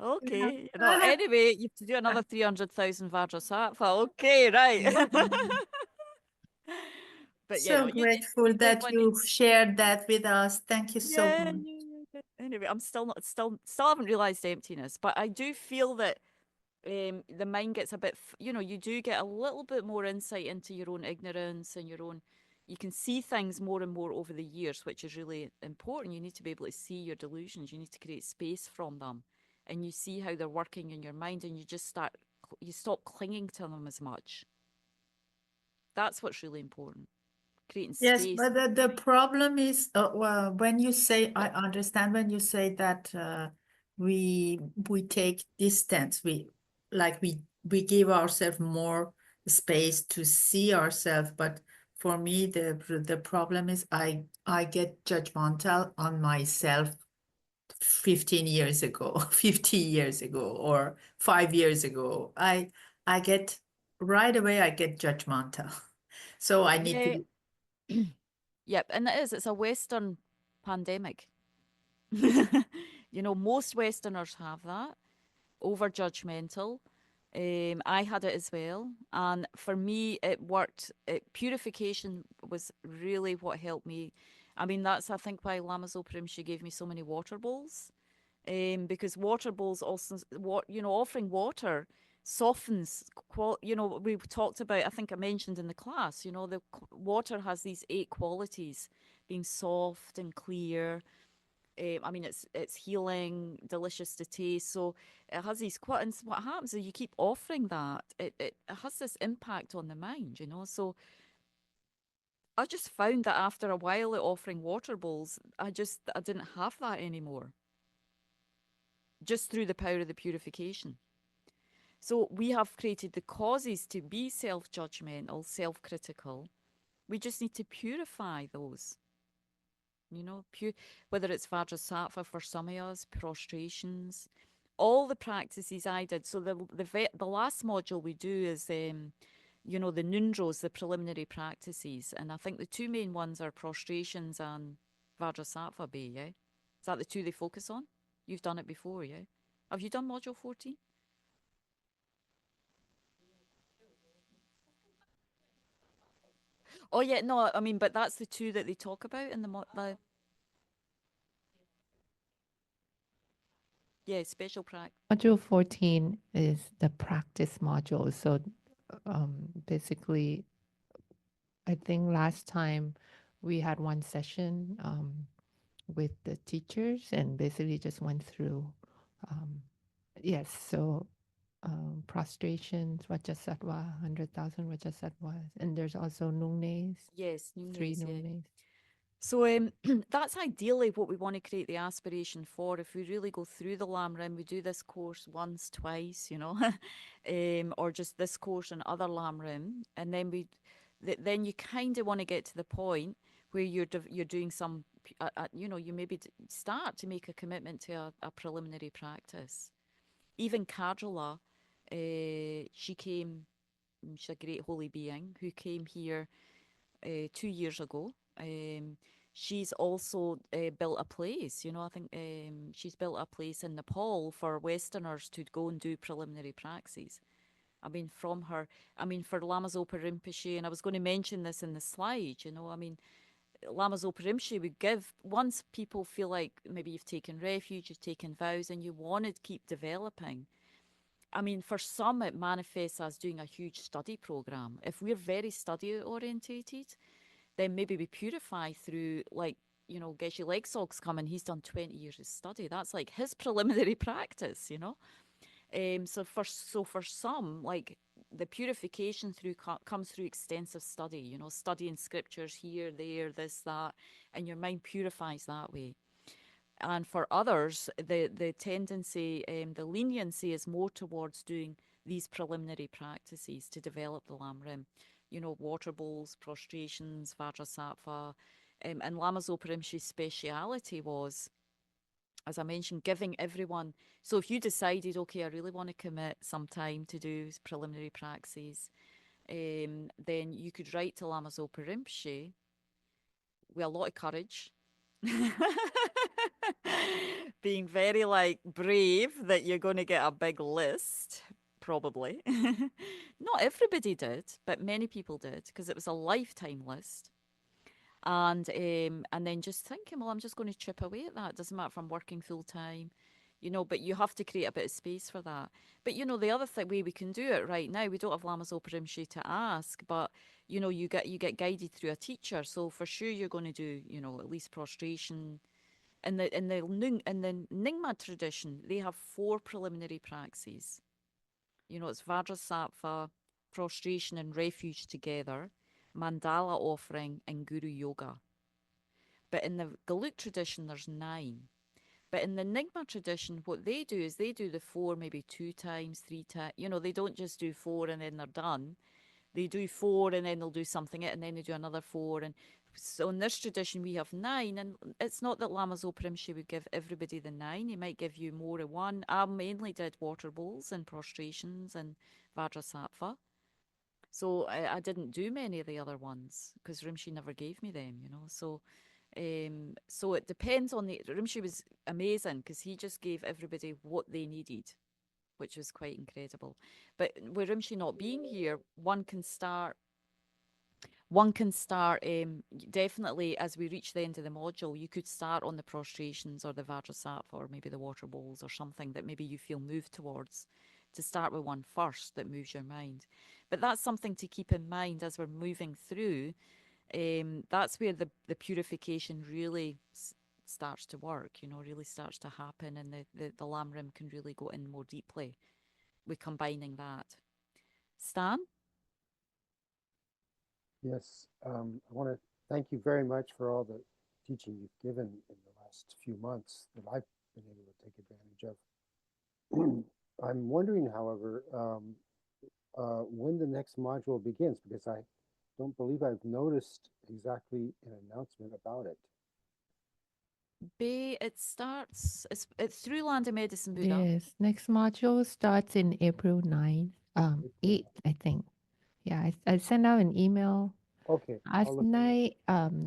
Yeah. okay, you know. Anyway, you have to do another 300,000 Vajrasattva. Okay, right. But you So know, grateful you don't that want you shared that with us. Thank you so yeah, much. yeah. Anyway, I'm still haven't realized emptiness, but I do feel that the mind gets a bit, you know, you do get a little bit more insight into your own ignorance and your own, you can see things more and more over the years, which is really important. You need to be able to see your delusions. You need to create space from them, and you see how they're working in your mind, and you just you stop clinging to them as much. That's what's really important. Creating Yes, space. but the problem is, well, when you say, I understand when you say that we take distance, we give ourselves more space to see ourselves. But for me, the problem is I get judgmental on myself 15 years ago, 50 years ago, or 5 years ago. I get right away, I get judgmental. So I need Yeah. to. Yep, and it's a Western pandemic. You know, most Westerners have that, over judgmental. I had it as well. And for me, it worked. Purification was really what helped me. I mean, that's, I think, why Lama Zopa Rinpoche gave me so many water bowls. Because water bowls also, you know, offering water softens, you know, we talked about, I think I mentioned in the class, you know, the water has these 8 qualities, being soft and clear. I mean, it's healing, delicious to taste. So it has these and what happens is you keep offering that. It has this impact on the mind, you know. So I just found that after a while of offering water bowls, I didn't have that anymore. Just through the power of the purification. So we have created the causes to be self-judgmental, self-critical. We just need to purify those. You know, whether it's Vajrasattva for some of us, prostrations, all the practices I did. So the last module we do is, you know, the Nundros, the preliminary practices. And I think the 2 main ones are prostrations and Vajrasattva Bay, yeah? Is that the 2 they focus on? You've done it before, yeah? Have you done module 14? Oh yeah, no, I mean, but that's the 2 that they talk about in the yeah, special practice. Module 14 is the practice module. So basically, I think last time we had one session with the teachers and basically just went through. Yes, so prostrations, Vajasattva, 100,000 Vajasattvas, and there's also Nungnes, Yes, 3 Nunes, yeah. Nungnes. So that's ideally what we want to create the aspiration for. If we really go through the Lam Rim, we do this course once, twice, you know, or just this course and other Lam Rim, and then then you kind of want to get to the point where you're doing some, you know, you maybe start to make a commitment to a preliminary practice. Even Kajala, she came. She's a great holy being who came here 2 years ago. She's also built a place, you know, I think she's built a place in Nepal for Westerners to go and do preliminary praxis. I mean, from her, I mean, for Lama Zopa Rinpoche, and I was going to mention this in the slide, you know, I mean, Lama Zopa Rinpoche would give, once people feel like maybe you've taken refuge, you've taken vows, and you want to keep developing. I mean, for some, it manifests as doing a huge study program. If we're very study orientated, then maybe we purify through, like, you know, Geshe Legsog's coming, he's done 20 years of study. That's like his preliminary practice, you know. So for some, like, the purification comes through extensive study, you know, studying scriptures here, there, this, that, and your mind purifies that way. And for others, the tendency, the leniency is more towards doing these preliminary practices to develop the Lam Rim. You know, water bowls, prostrations, Vajrasattva, and Lama Zopa Rinpoche's speciality was, as I mentioned, giving everyone. So if you decided, okay, I really want to commit some time to do preliminary praxis, then you could write to Lama Zopa Rinpoche with a lot of courage, being very like brave that you're going to get a big list, probably. Not everybody did, but many people did, because it was a lifetime list. And then just thinking, well, I'm just going to chip away at that. It doesn't matter if I'm working full time, but you have to create a bit of space for that. But the other way we can do it right now, we don't have Lama Zopa Rinpoche to ask, but you get guided through a teacher. So for sure you're going to do, at least prostration. In the Nyingma tradition, they have 4 preliminary praxis. It's Vajrasattva, prostration and refuge together, mandala offering, and guru yoga. But in the Geluk tradition, there's 9. But in the Nyingma tradition, what they do is they do the 4 maybe 2 times, 3 times. They don't just do 4 and then they're done. They do 4 and then they'll do something, and then they do another 4. And so in this tradition, we have 9. And it's not that Lama Zopa Rinpoche would give everybody the 9. He might give you more of one. I mainly did water bowls and prostrations and Vajrasattva. So I didn't do many of the other ones because Rinpoche never gave me them, So it depends on Rinpoche was amazing because he just gave everybody what they needed, which was quite incredible. But with Rinpoche not being here, one can start definitely as we reach the end of the module, you could start on the prostrations or the Vajrasattva or maybe the water bowls or something that maybe you feel moved towards, to start with one first that moves your mind. But that's something to keep in mind as we're moving through. That's where the purification really starts to work, really starts to happen, and the Lam Rim can really go in more deeply with combining that. Stan? Yes, I want to thank you very much for all the teaching you've given in the last few months that I've been able to take advantage of. I'm wondering, however, when the next module begins, because I don't believe I've noticed exactly an announcement about it. It starts, it's through Land of Medicine Buddha. Yes, next module starts in April 9th, April 8th, I think. Yeah, I sent out an email Okay, I'll last look for it. night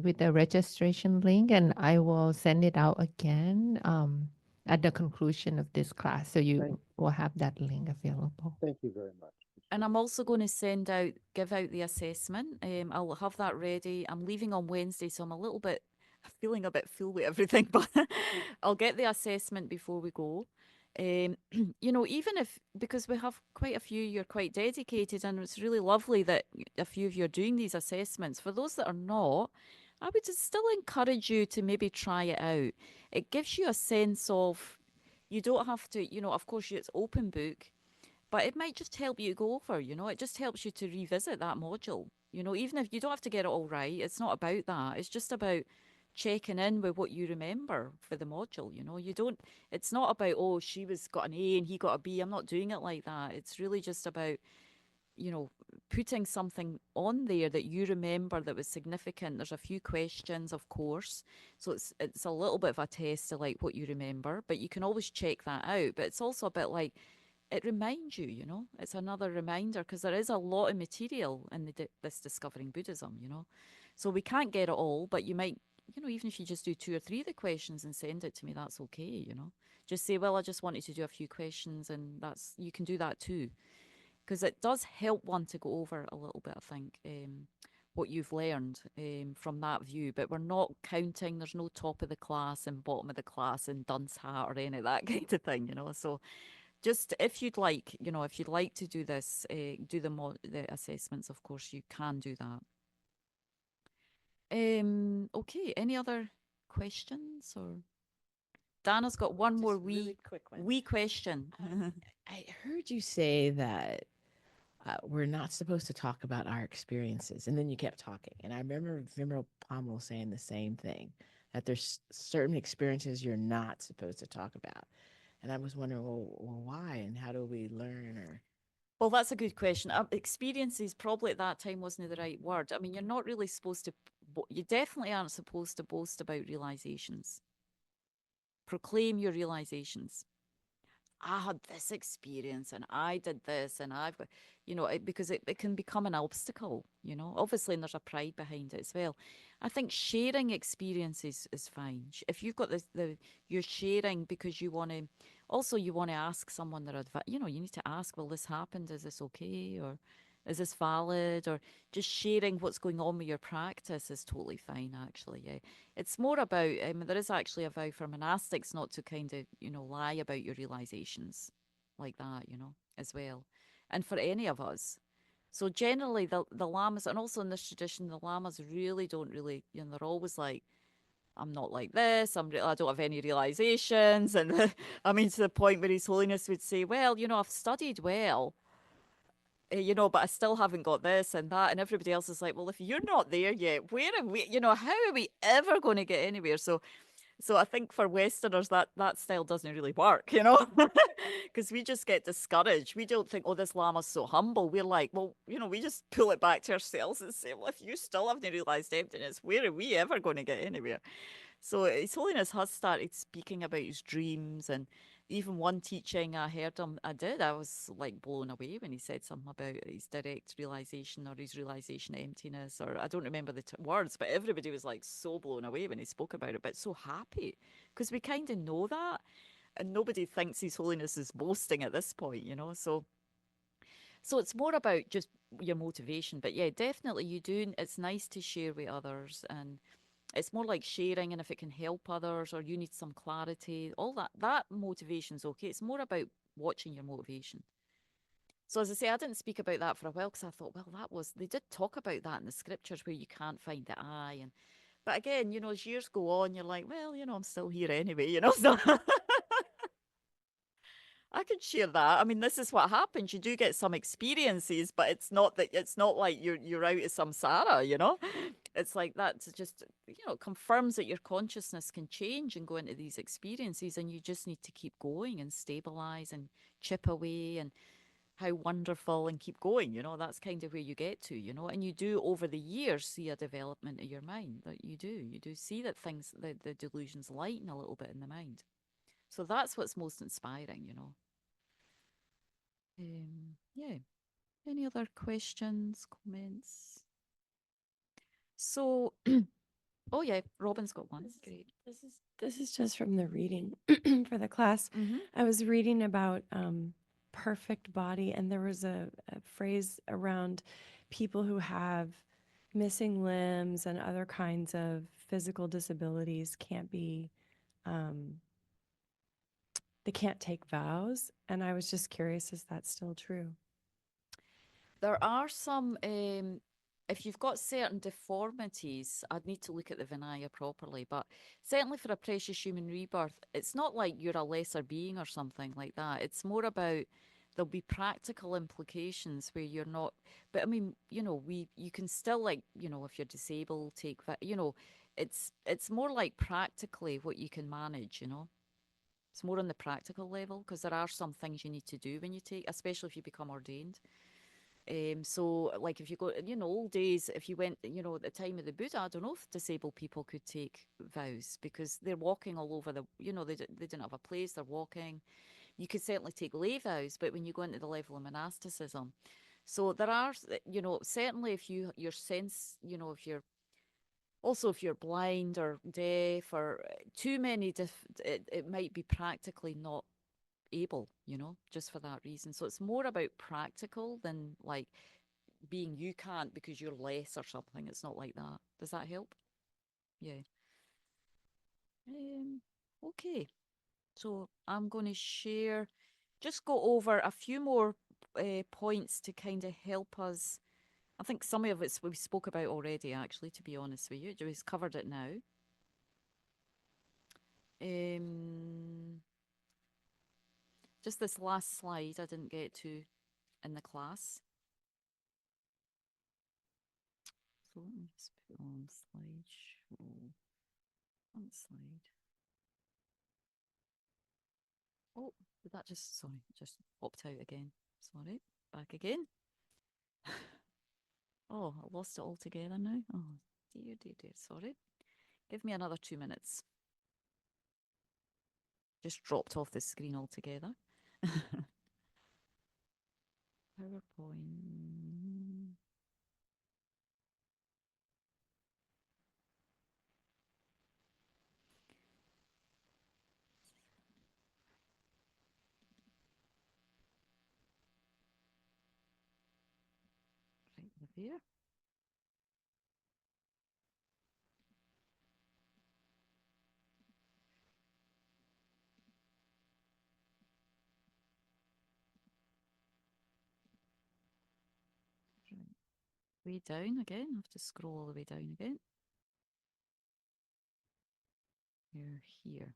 with the registration link, and I will send it out again at the conclusion of this class. So you will have that link available. Thank you very much. And I'm also going to give out the assessment. I'll have that ready. I'm leaving on Wednesday, so I'm feeling a bit full with everything, but I'll get the assessment before we go. Even because we have quite a few, you're quite dedicated, and it's really lovely that a few of you are doing these assessments. For those that are not, I would still encourage you to maybe try it out. It gives you a sense of, you don't have to, of course, it's open book, but it might just help you go over, it just helps you to revisit that module. Even if you don't have to get it all right, it's not about that. It's just about checking in with what you remember for the module. It's not about, oh, she got an A and he got a B. I'm not doing it like that. It's really just about, putting something on there that you remember that was significant. There's a few questions, of course. So it's a little bit of a test to like what you remember, but you can always check that out. But it's also a bit like, it reminds you, it's another reminder, because there is a lot of material in this Discovering Buddhism, So we can't get it all, but you might, even if you just do 2 or 3 of the questions and send it to me, that's okay, Just say, well, I just wanted to do a few questions, and you can do that too. Because it does help one to go over a little bit, I think, what you've learned from that view. But we're not counting, there's no top of the class and bottom of the class and dunce hat or any of that kind of thing, So just if you'd like to do this, do the assessments, of course, you can do that. Okay, any other questions? Or Dana's got one more really quick one. wee question. I heard you say that we're not supposed to talk about our experiences, and then you kept talking. And I remember Vimal Pommel saying the same thing, that there's certain experiences you're not supposed to talk about. And I was wondering, well, why, and how do we learn? Or Well, that's a good question. Experiences probably at that time wasn't the right word. I mean, you're not really supposed to you definitely aren't supposed to boast about realizations. Proclaim your realizations. I had this experience and I did this and I've got, because it can become an obstacle, obviously, and there's a pride behind it as well. I think sharing experiences is fine. If you've got you're sharing because you want to ask someone their advice, you need to ask, well, this happened, is this okay? Or is this valid? Or just sharing what's going on with your practice is totally fine, actually. Yeah. It's more about, there is actually a vow for monastics not to kind of, lie about your realizations like that, as well. And for any of us. So generally the lamas, and also in this tradition, the lamas don't really, they're always like, I'm not like this, I don't have any realizations. And I mean, to the point where His Holiness would say, well, I've studied well, but I still haven't got this and that. And everybody else is like, well, if you're not there yet, where are we, how are we ever going to get anywhere? So I think for Westerners, that style doesn't really work, because we just get discouraged. We don't think, oh, this Lama's so humble. We're like, well, we just pull it back to ourselves and say, well, if you still haven't realized emptiness, where are we ever going to get anywhere? So His Holiness has started speaking about his dreams, and even one teaching I heard him, I was like blown away when he said something about his direct realization or his realization emptiness, or I don't remember the words, but everybody was like so blown away when he spoke about it, but so happy because we kind of know that, and nobody thinks His Holiness is boasting at this point, So it's more about just your motivation, but yeah, definitely it's nice to share with others, and it's more like sharing, and if it can help others or you need some clarity, all that motivation's okay. It's more about watching your motivation. So as I say, I didn't speak about that for a while because I thought, well, they did talk about that in the scriptures where you can't find the I. But again, as years go on, you're like, well, I'm still here anyway, so I could share that. I mean, this is what happens. You do get some experiences, but it's not like you're out of samsara, It's like that's just, it confirms that your consciousness can change and go into these experiences, and you just need to keep going and stabilize and chip away and how wonderful and keep going, that's kind of where you get to, and you do over the years see a development of your mind. That you do see that the delusions lighten a little bit in the mind. So that's what's most inspiring, Yeah. Any other questions, comments? So, oh yeah, Robin's got one. Great. This is just from the reading for the class. Mm-hmm. I was reading about perfect body, and there was a phrase around people who have missing limbs and other kinds of physical disabilities they can't take vows. And I was just curious, is that still true? There are some, if you've got certain deformities, I'd need to look at the Vinaya properly, but certainly for a precious human rebirth, it's not like you're a lesser being or something like that. It's more about there'll be practical implications where you're not, but I mean, you can still, like, if you're disabled, it's more like practically what you can manage, It's more on the practical level because there are some things you need to do when you especially if you become ordained. So like if you go, old days, if you went, at the time of the Buddha, I don't know if disabled people could take vows because they're walking all over they didn't have a place, they're walking. You could certainly take lay vows, but when you go into the level of monasticism, so there are, certainly if your sense, if you're blind or deaf or too many, it might be practically not able, just for that reason. So it's more about practical than like being you can't because you're less or something. It's not like that. Does that help? Yeah. Okay. So I'm going to just go over a few more points to kind of help us. I think some of it we spoke about already, actually, to be honest with you. We've covered it now. Just this last slide I didn't get to in the class. So let me just put on slideshow. On slide. Oh, did that just popped out again. Sorry, back again. Oh, I lost it altogether now. Oh dear. Sorry. Give me another 2 minutes. Just dropped off the screen altogether. PowerPoint. Right there. Right. Way down again. I have to scroll all the way down again. You're here.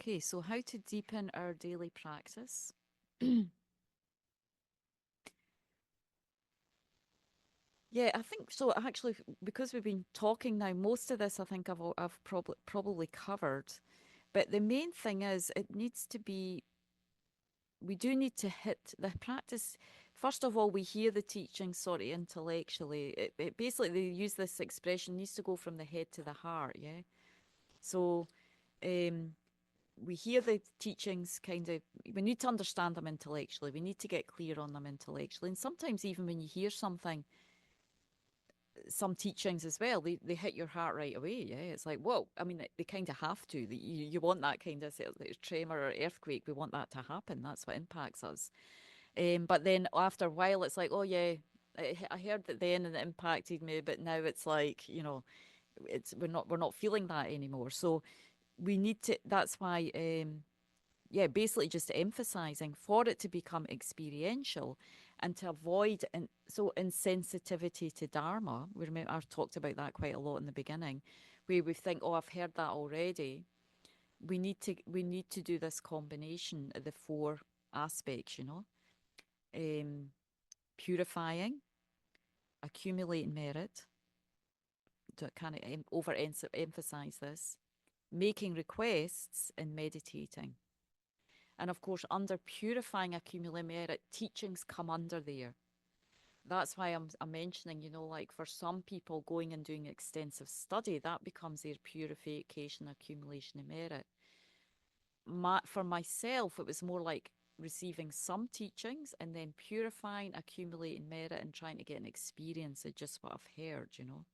Okay, so how to deepen our daily practice. Yeah, I think so. Actually, because we've been talking now, most of this I think I've probably covered. But the main thing is it needs to be, we do need to hit the practice. First of all, we hear the teaching, sorry, intellectually. It basically, they use this expression, needs to go from the head to the heart, yeah? So we hear the teachings kind of, we need to understand them intellectually. We need to get clear on them intellectually. And sometimes even when you hear something, some teachings as well, they hit your heart right away. Yeah, it's like, whoa. I mean, they kind of have to. You want that kind of tremor or earthquake. We want that to happen. That's what impacts us. But then after a while, it's like, oh yeah, I heard that then and it impacted me, but now it's like, you know, we're not feeling that anymore. So we need to. That's why. Yeah, basically just emphasizing for it to become experiential and to avoid insensitivity to Dharma. We remember I've talked about that quite a lot in the beginning, where we think, oh, I've heard that already. We need to do this combination of the four aspects, you know. Purifying, accumulating merit, to kind of emphasize this, making requests and meditating. And of course, under purifying accumulated merit, teachings come under there. That's why I'm mentioning, you know, like for some people going and doing extensive study, that becomes their purification, accumulation of merit. For myself, it was more like receiving some teachings and then purifying, accumulating merit and trying to get an experience of just what I've heard, you know,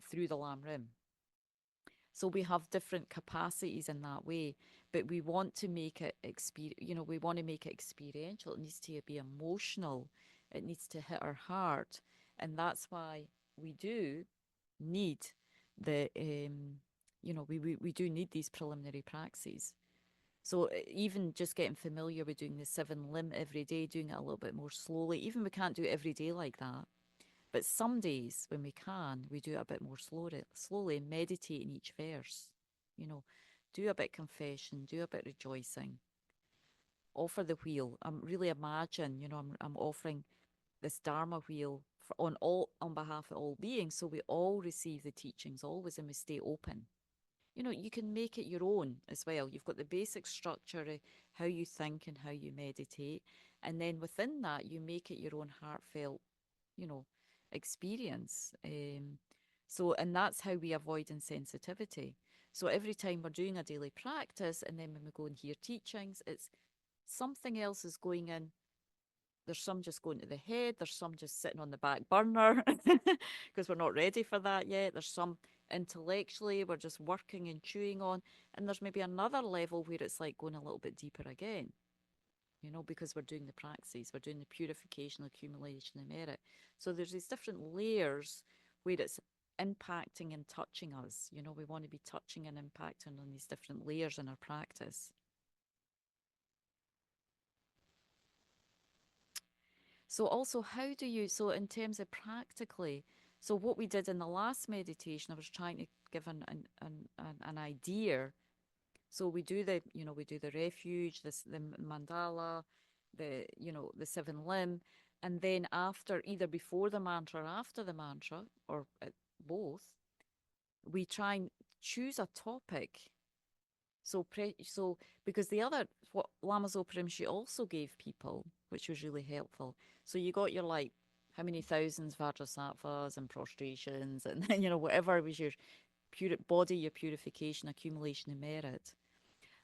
through the Lam Rim. So we have different capacities in that way, but we want to make it we want to make it experiential. It needs to be emotional. It needs to hit our heart. And that's why we do need the, we do need these preliminary praxis. So even just getting familiar with doing the 7 limb every day, doing it a little bit more slowly, even we can't do it every day like that. But some days when we can, we do it a bit more slowly, meditate in each verse. You know, do a bit confession, do a bit rejoicing. Offer the wheel. Really imagine, you know, I'm offering this Dharma wheel on behalf of all beings, so we all receive the teachings always, and we stay open. You know, you can make it your own as well. You've got the basic structure of how you think and how you meditate, and then within that, you make it your own heartfelt, you know, experience. And that's how we avoid insensitivity. So every time we're doing a daily practice, and then when we go and hear teachings, it's something else is going in. There's some just going to the head. There's some just sitting on the back burner because we're not ready for that yet. There's some intellectually we're just working and chewing on. And there's maybe another level where it's like going a little bit deeper again, you know, because we're doing the praxis, we're doing the purification, accumulation of merit. So there's these different layers where it's impacting and touching us. You know, we want to be touching and impacting on these different layers in our practice. So also, so in terms of practically, so what we did in the last meditation, I was trying to give an idea. So we do the refuge, the mandala, the 7 limb, and then after, either before the mantra or after the mantra, or both, we try and choose a topic So because the other, what Lama Zopa Rinpoche also gave people, which was really helpful. So you got your like, how many thousands vajrasattvas and prostrations and, whatever was your body, your purification, accumulation of merit.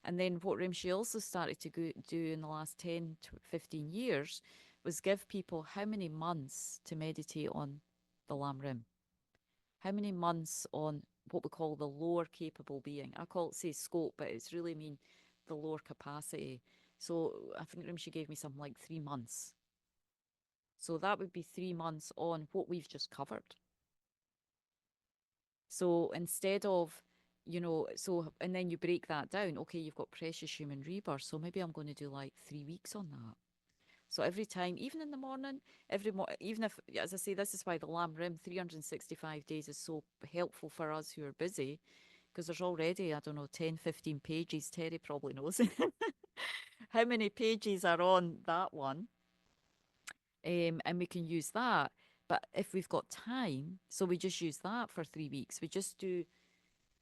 And then what Rinpoche also started to do in the last 10 to 15 years was give people how many months to meditate on the Lam Rim. How many months on what we call the lower capable being. I call it, say, scope, but it's really mean the lower capacity. So I think Rinpoche gave me something like 3 months. So that would be 3 months on what we've just covered. So instead of, and then you break that down. Okay, you've got precious human rebirth. So maybe I'm going to do like 3 weeks on that. So every time, even in the morning, even if, as I say, this is why the Lam Rim 365 days is so helpful for us who are busy, because there's already, I don't know, 10, 15 pages. Terry probably knows how many pages are on that one. And we can use that. But if we've got time, so we just use that for 3 weeks. We just do,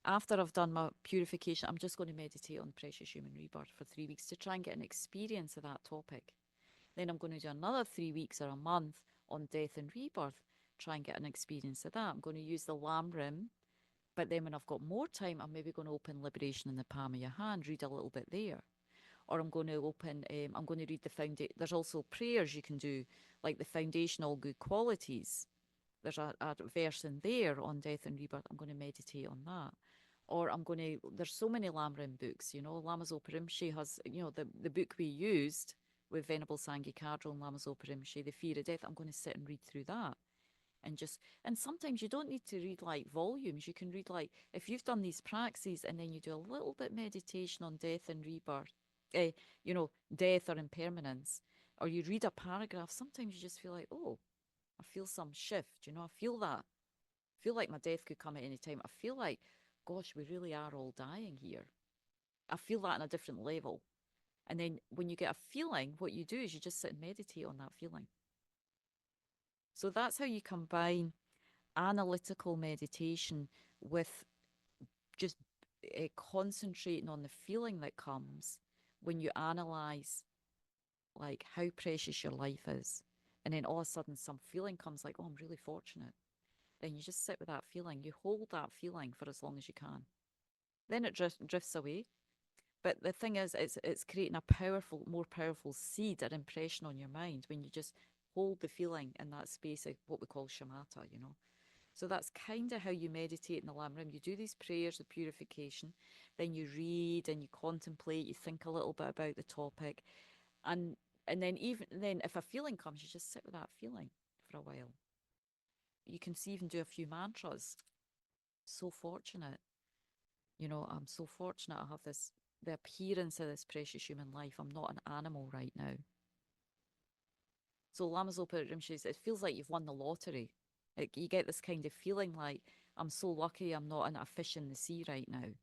after I've done my purification, I'm just going to meditate on precious human rebirth for 3 weeks to try and get an experience of that topic. Then I'm going to do another 3 weeks or a month on death and rebirth, try and get an experience of that. I'm going to use the Lam Rim, but then when I've got more time, I'm maybe going to open Liberation in the Palm of Your Hand, read a little bit there. Or I'm going to open, I'm going to read the foundation. There's also prayers you can do, like the foundational good qualities. There's a verse in there on death and rebirth. I'm going to meditate on that. Or there's so many Lam Rim books, Lama Zopa Rinpoche has, the book we used with Venerable Sangye Kadril and Lama Zopa Rinpoche, The Fear of Death. I'm going to sit and read through that. And sometimes you don't need to read like volumes. You can read like, if you've done these praxis and then you do a little bit meditation on death and rebirth, death or impermanence, or you read a paragraph, sometimes you just feel like, oh, I feel some shift, I feel that. I feel like my death could come at any time. I feel like, gosh, we really are all dying here. I feel that on a different level. And then when you get a feeling, what you do is you just sit and meditate on that feeling. So that's how you combine analytical meditation with just concentrating on the feeling that comes when you analyze like how precious your life is. And then all of a sudden some feeling comes like, oh, I'm really fortunate. Then you just sit with that feeling. You hold that feeling for as long as you can. Then it drifts away. But the thing is, it's creating a more powerful seed, an impression on your mind when you just hold the feeling in that space of what we call shamatha, So that's kind of how you meditate in the Lam Rim. You do these prayers of purification, then you read and you contemplate, you think a little bit about the topic. And then if a feeling comes, you just sit with that feeling for a while. You can even do a few mantras. So fortunate. I'm so fortunate I have the appearance of this precious human life. I'm not an animal right now. So Lama Zopa Rinpoche says, it feels like you've won the lottery. You get this kind of feeling like, I'm so lucky I'm not a fish in the sea right now.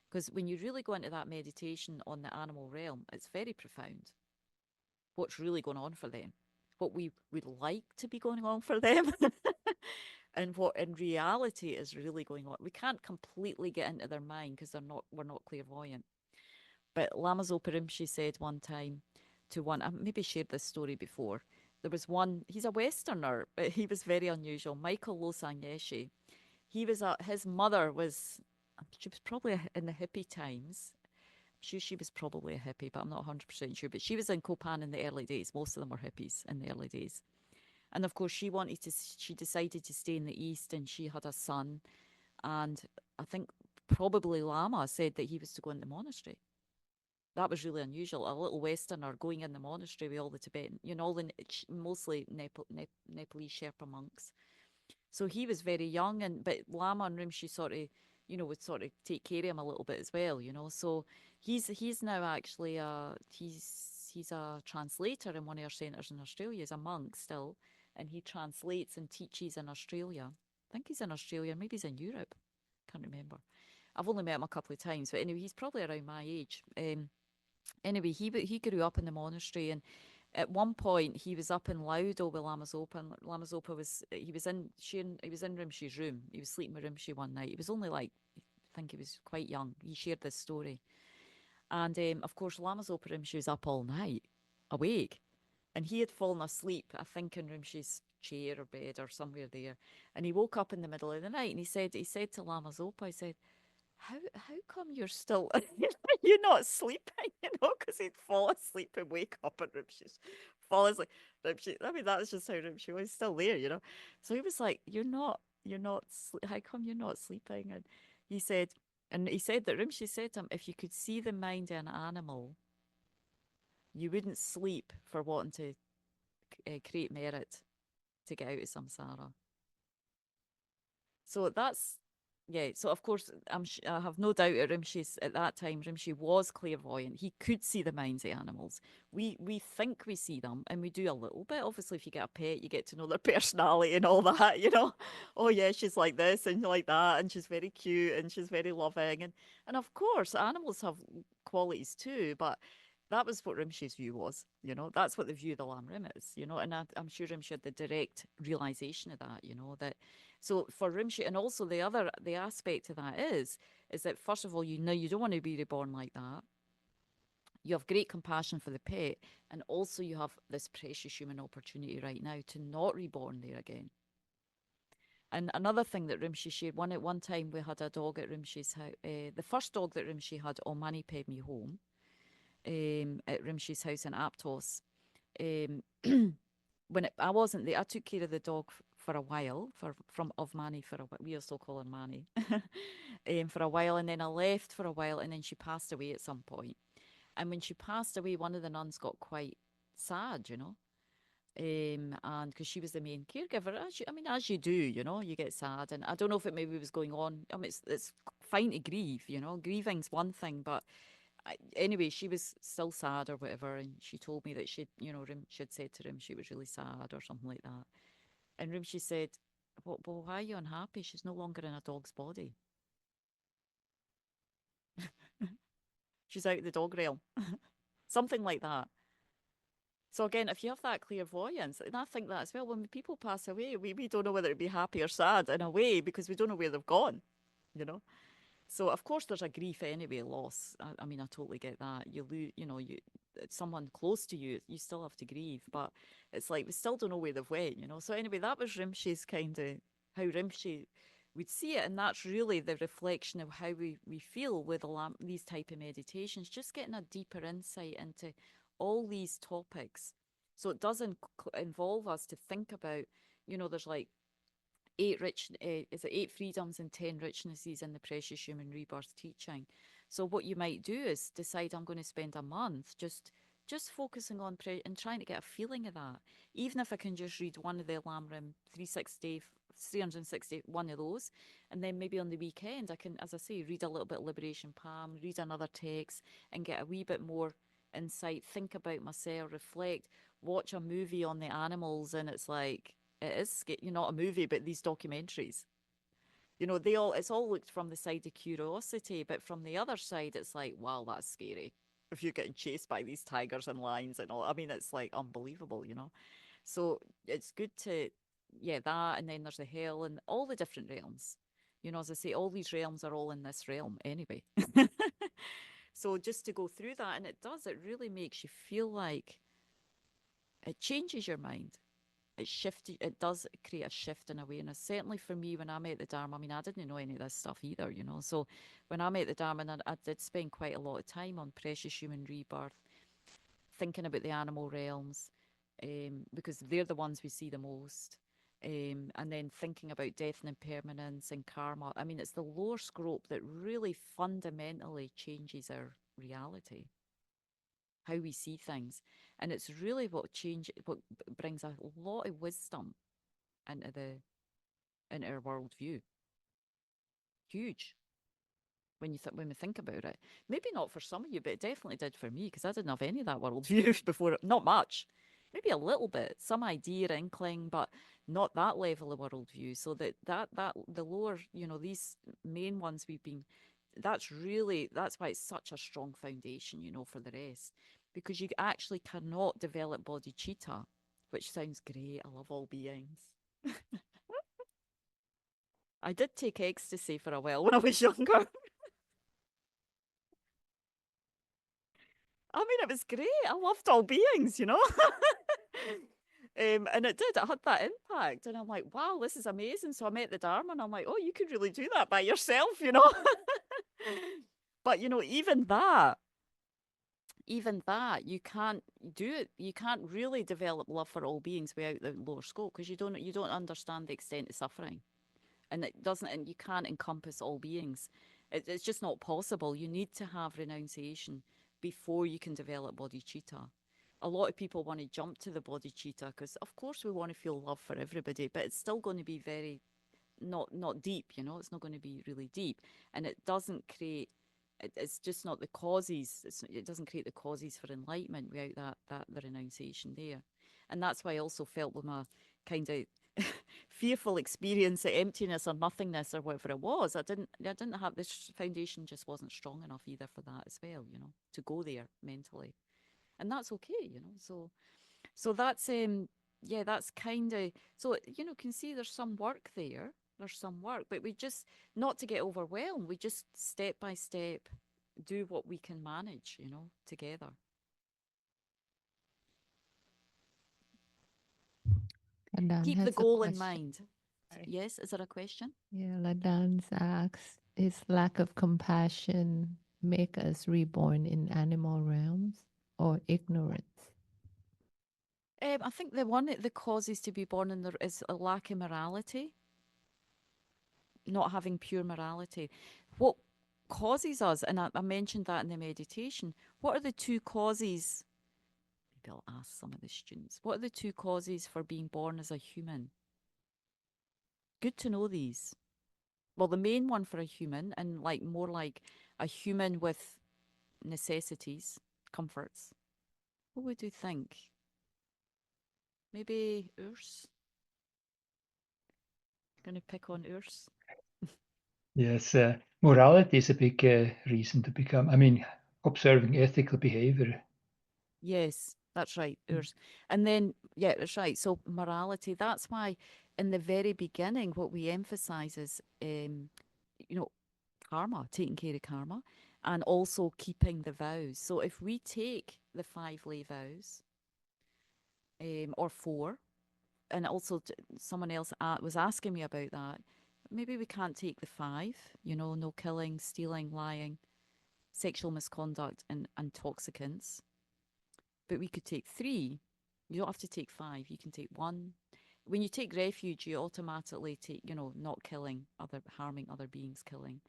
Because when you really go into that meditation on the animal realm, it's very profound. What's really going on for them. What we would like to be going on for them. And what in reality is really going on. We can't completely get into their mind because we're not clairvoyant. But Lama Zopa Rinpoche said one time to one, I maybe shared this story before. There was one, he's a Westerner, but he was very unusual. Michael Losang Yeshe. His mother she was probably in the hippie times. I'm sure she was probably a hippie, but I'm not 100% sure. But she was in Copan in the early days. Most of them were hippies in the early days. And of course, she decided to stay in the East, and she had a son. And I think probably Lama said that he was to go in the monastery. That was really unusual. A little Westerner going in the monastery with all the Tibetan, all the mostly Nepalese Sherpa monks. So he was very young, but Lama and Rinpoche sort of, would sort of take care of him a little bit as well, So he's now actually he's a translator in one of our centres in Australia. He's a monk still, and he translates and teaches in Australia. I think he's in Australia, maybe he's in Europe. Can't remember. I've only met him a couple of times, but anyway, he's probably around my age. Anyway, he grew up in the monastery, and at one point he was up in Laudo with Lama Zopa, and Lama Zopa was in Rinpoche's room. He was sleeping with Rinpoche one night. He was only like think he was quite young. He shared this story. And of course, Lama Zopa Rinpoche was up all night, awake. And he had fallen asleep, I think, in Rinpoche's chair or bed or somewhere there. And he woke up in the middle of the night and he said to Lama Zopa, he said, how come you're still, you're not sleeping, because he'd fall asleep and wake up and Rinpoche's fall asleep. Rinpoche, I mean, that's just how Rinpoche was, still there. So he was like, how come you're not sleeping? And he said that Rinpoche said to him, if you could see the mind of an animal, you wouldn't sleep for wanting to create merit to get out of samsara. So that's, yeah. So of course, I have no doubt at that time, Rinpoche was clairvoyant. He could see the minds of animals. We think we see them, and we do a little bit. Obviously, if you get a pet, you get to know their personality and all that. Oh yeah, she's like this and like that, and she's very cute and she's very loving, and of course, animals have qualities too, but. That was what Rinpoche's view was, that's what the view of the Lam Rim is, and I'm sure Rinpoche had the direct realization of that, that. So for Rinpoche, and also the aspect of that is that first of all, you don't want to be reborn like that. You have great compassion for the pet, and also you have this precious human opportunity right now to not reborn there again. And another thing that Rinpoche shared, at one time we had a dog at Rinpoche's house. The first dog that Rinpoche had, Omani paid me home. At Rinpoche's house in Aptos. When I wasn't there, I took care of the dog for a while, of Manny for a while. We also call her Manny, for a while, and then I left for a while, and then she passed away at some point. And when she passed away, one of the nuns got quite sad, and because she was the main caregiver, as you do, you get sad, and I don't know if it maybe was going on. It's fine to grieve, grieving's one thing, but. Anyway, she was still sad or whatever, and she told me that she'd said to Rim she was really sad or something like that. And Rinpoche said, well, why are you unhappy? She's no longer in a dog's body. She's out of the dog realm. Something like that. So again, if you have that clairvoyance, and I think that as well, when people pass away, we don't know whether to be happy or sad in a way, because we don't know where they've gone, So of course there's a grief anyway, loss. I mean, I totally get that. You lose, someone close to you, you still have to grieve, but it's like we still don't know where they've went, So anyway, that was Rinpoche's kind of how Rinpoche would see it, and that's really the reflection of how we feel with these type of meditations, just getting a deeper insight into all these topics. So it doesn't involve us to think about, there's like 8 freedoms and 10 richnesses in the Precious Human Rebirth teaching. So what you might do is decide, I'm going to spend a month just focusing on and trying to get a feeling of that. Even if I can just read one of the Lam Rim 360, one of those, and then maybe on the weekend I can, as I say, read a little bit of Liberation Palm, read another text, and get a wee bit more insight, think about myself, reflect, watch a movie on the animals, and it's like, it is, not a movie, but these documentaries. It's all looked from the side of curiosity, but from the other side, it's like, wow, that's scary. If you're getting chased by these tigers and lions and all, it's like unbelievable, So it's good to, that, and then there's the hell and all the different realms. As I say, all these realms are all in this realm anyway. So just to go through that, and it really makes you feel like it changes your mind. It does create a shift in awareness. Certainly for me, when I met the Dharma, I didn't know any of this stuff either, So when I met the Dharma, and I did spend quite a lot of time on Precious Human Rebirth, thinking about the animal realms, because they're the ones we see the most. And then thinking about death and impermanence and karma. It's the lower scope that really fundamentally changes our reality, how we see things, and it's really what brings a lot of wisdom into our worldview. Huge when we think about it. Maybe not for some of you, but it definitely did for me, because I didn't have any of that worldview before. Not much, maybe a little bit, some idea, inkling, but not that level of worldview. So that the lower, these main ones that's why it's such a strong foundation, for the rest, because you actually cannot develop bodhicitta, which sounds great. I love all beings. I did take ecstasy for a while when I was younger. I mean, it was great. I loved all beings, you know. And it did. It had that impact. And I'm like, wow, this is amazing. So I met the Dharma and I'm like, oh, you could really do that by yourself, you know. But, you know, even that, you can't do it. You can't really develop love for all beings without the lower scope, because you don't understand the extent of suffering. And you can't encompass all beings. It's just not possible. You need to have renunciation before you can develop bodhicitta. A lot of people want to jump to the bodhicitta because, of course, we want to feel love for everybody, but it's still going to be very not deep. You know, it's not going to be really deep, and it doesn't create. It's just not the causes. It doesn't create the causes for enlightenment without the renunciation there, and that's why I also felt with my kind of fearful experience of emptiness or nothingness or whatever it was. I didn't have this foundation, just wasn't strong enough either for that as well, you know, to go there mentally. And that's okay, you know. So that's yeah, that's kind of, so you know, can see there's some work there. There's some work, but we just, not to get overwhelmed, we just step by step do what we can manage, you know, together. Ladan Keep the has a goal in question. mind. Sorry. Yes, is there a question? Yeah, Ladan's asks, is lack of compassion make us reborn in animal realms or ignorance? I think the causes to be born in there is a lack of morality, not having pure morality. What causes us, and I mentioned that in the meditation, what are the two causes? Maybe I'll ask some of the students. What are the two causes for being born as a human? Good to know these. Well, the main one for a human, and like more like a human with necessities, comforts. What would you think? Maybe Urs? Gonna pick on Urs? Yes, morality is a big reason to become, I mean, observing ethical behavior. Yes, that's right, Urs. And then, yeah, that's right. So morality, that's why in the very beginning, what we emphasize is, you know, karma, taking care of karma, and also keeping the vows. So if we take the 5 lay vows, or 4, and also someone else was asking me about that, maybe we can't take the 5, you know, no killing, stealing, lying, sexual misconduct, and intoxicants. But we could take 3. You don't have to take 5. You can take 1. When you take refuge, you automatically take, you know, not killing, harming other beings, killing.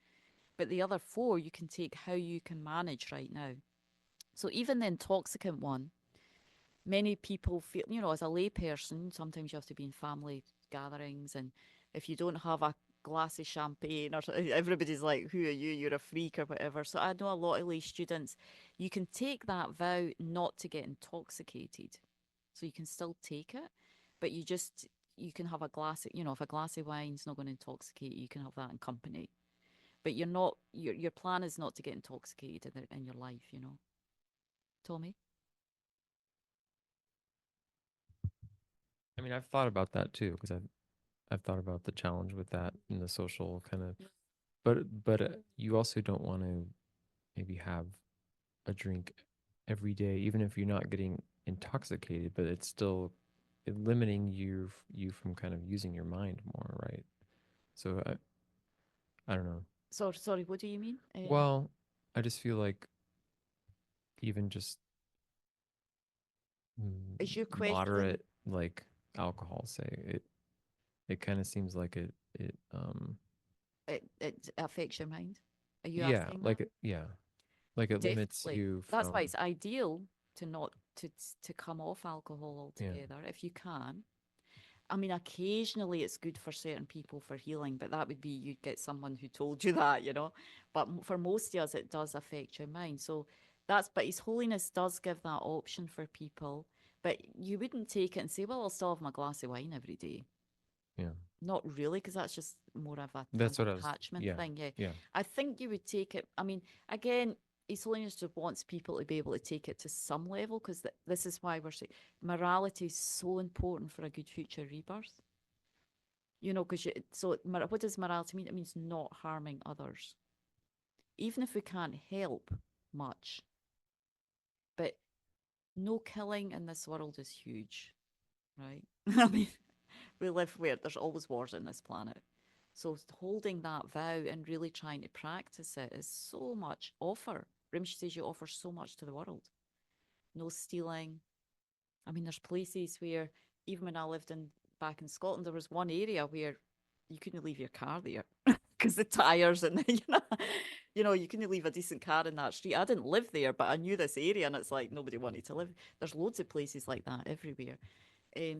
But the other 4, you can take how you can manage right now. So even the intoxicant one, many people feel, you know, as a lay person, sometimes you have to be in family gatherings, and if you don't have a glass of champagne, or everybody's like, who are you? You're a freak or whatever. So I know a lot of lay students, you can take that vow not to get intoxicated. So you can still take it, but you can have a glass, you know, if a glass of wine's not going to intoxicate you, can have that in company. But you're not, your plan is not to get intoxicated in your life, you know. Tommy? I mean, I've thought about that too, because I've thought about the challenge with that in the social kind of, but you also don't want to maybe have a drink every day, even if you're not getting intoxicated, but it's still limiting you from kind of using your mind more, right? So I don't know. So, sorry, what do you mean? Well, I just feel like even just Is your question moderate like alcohol, say it kind of seems like it it affects your mind? Are you yeah, asking like that? like it limits Definitely. you That's why from it's ideal to not to come off alcohol yeah. altogether if you can. I mean, occasionally it's good for certain people for healing, but that would be you'd get someone who told you that, you know. But for most of us, it does affect your mind. So but His Holiness does give that option for people. But you wouldn't take it and say, well, I'll still have my glass of wine every day. Yeah. Not really, because that's just more of a That's an what I was attachment yeah. thing. Yeah. Yeah. I think you would take it. I mean, again, His Holiness just wants people to be able to take it to some level, because this is why we're saying morality is so important for a good future rebirth. You know, because what does morality mean? It means not harming others, even if we can't help much. But no killing in this world is huge, right? I mean, we live where there's always wars on this planet. So holding that vow and really trying to practice it is so much offer. Rinpoche says you offer so much to the world. No stealing. I mean, there's places where, even when I lived back in Scotland, there was one area where you couldn't leave your car there because the tires and you couldn't leave a decent car in that street. I didn't live there, but I knew this area, and it's like nobody wanted to live. There's loads of places like that everywhere.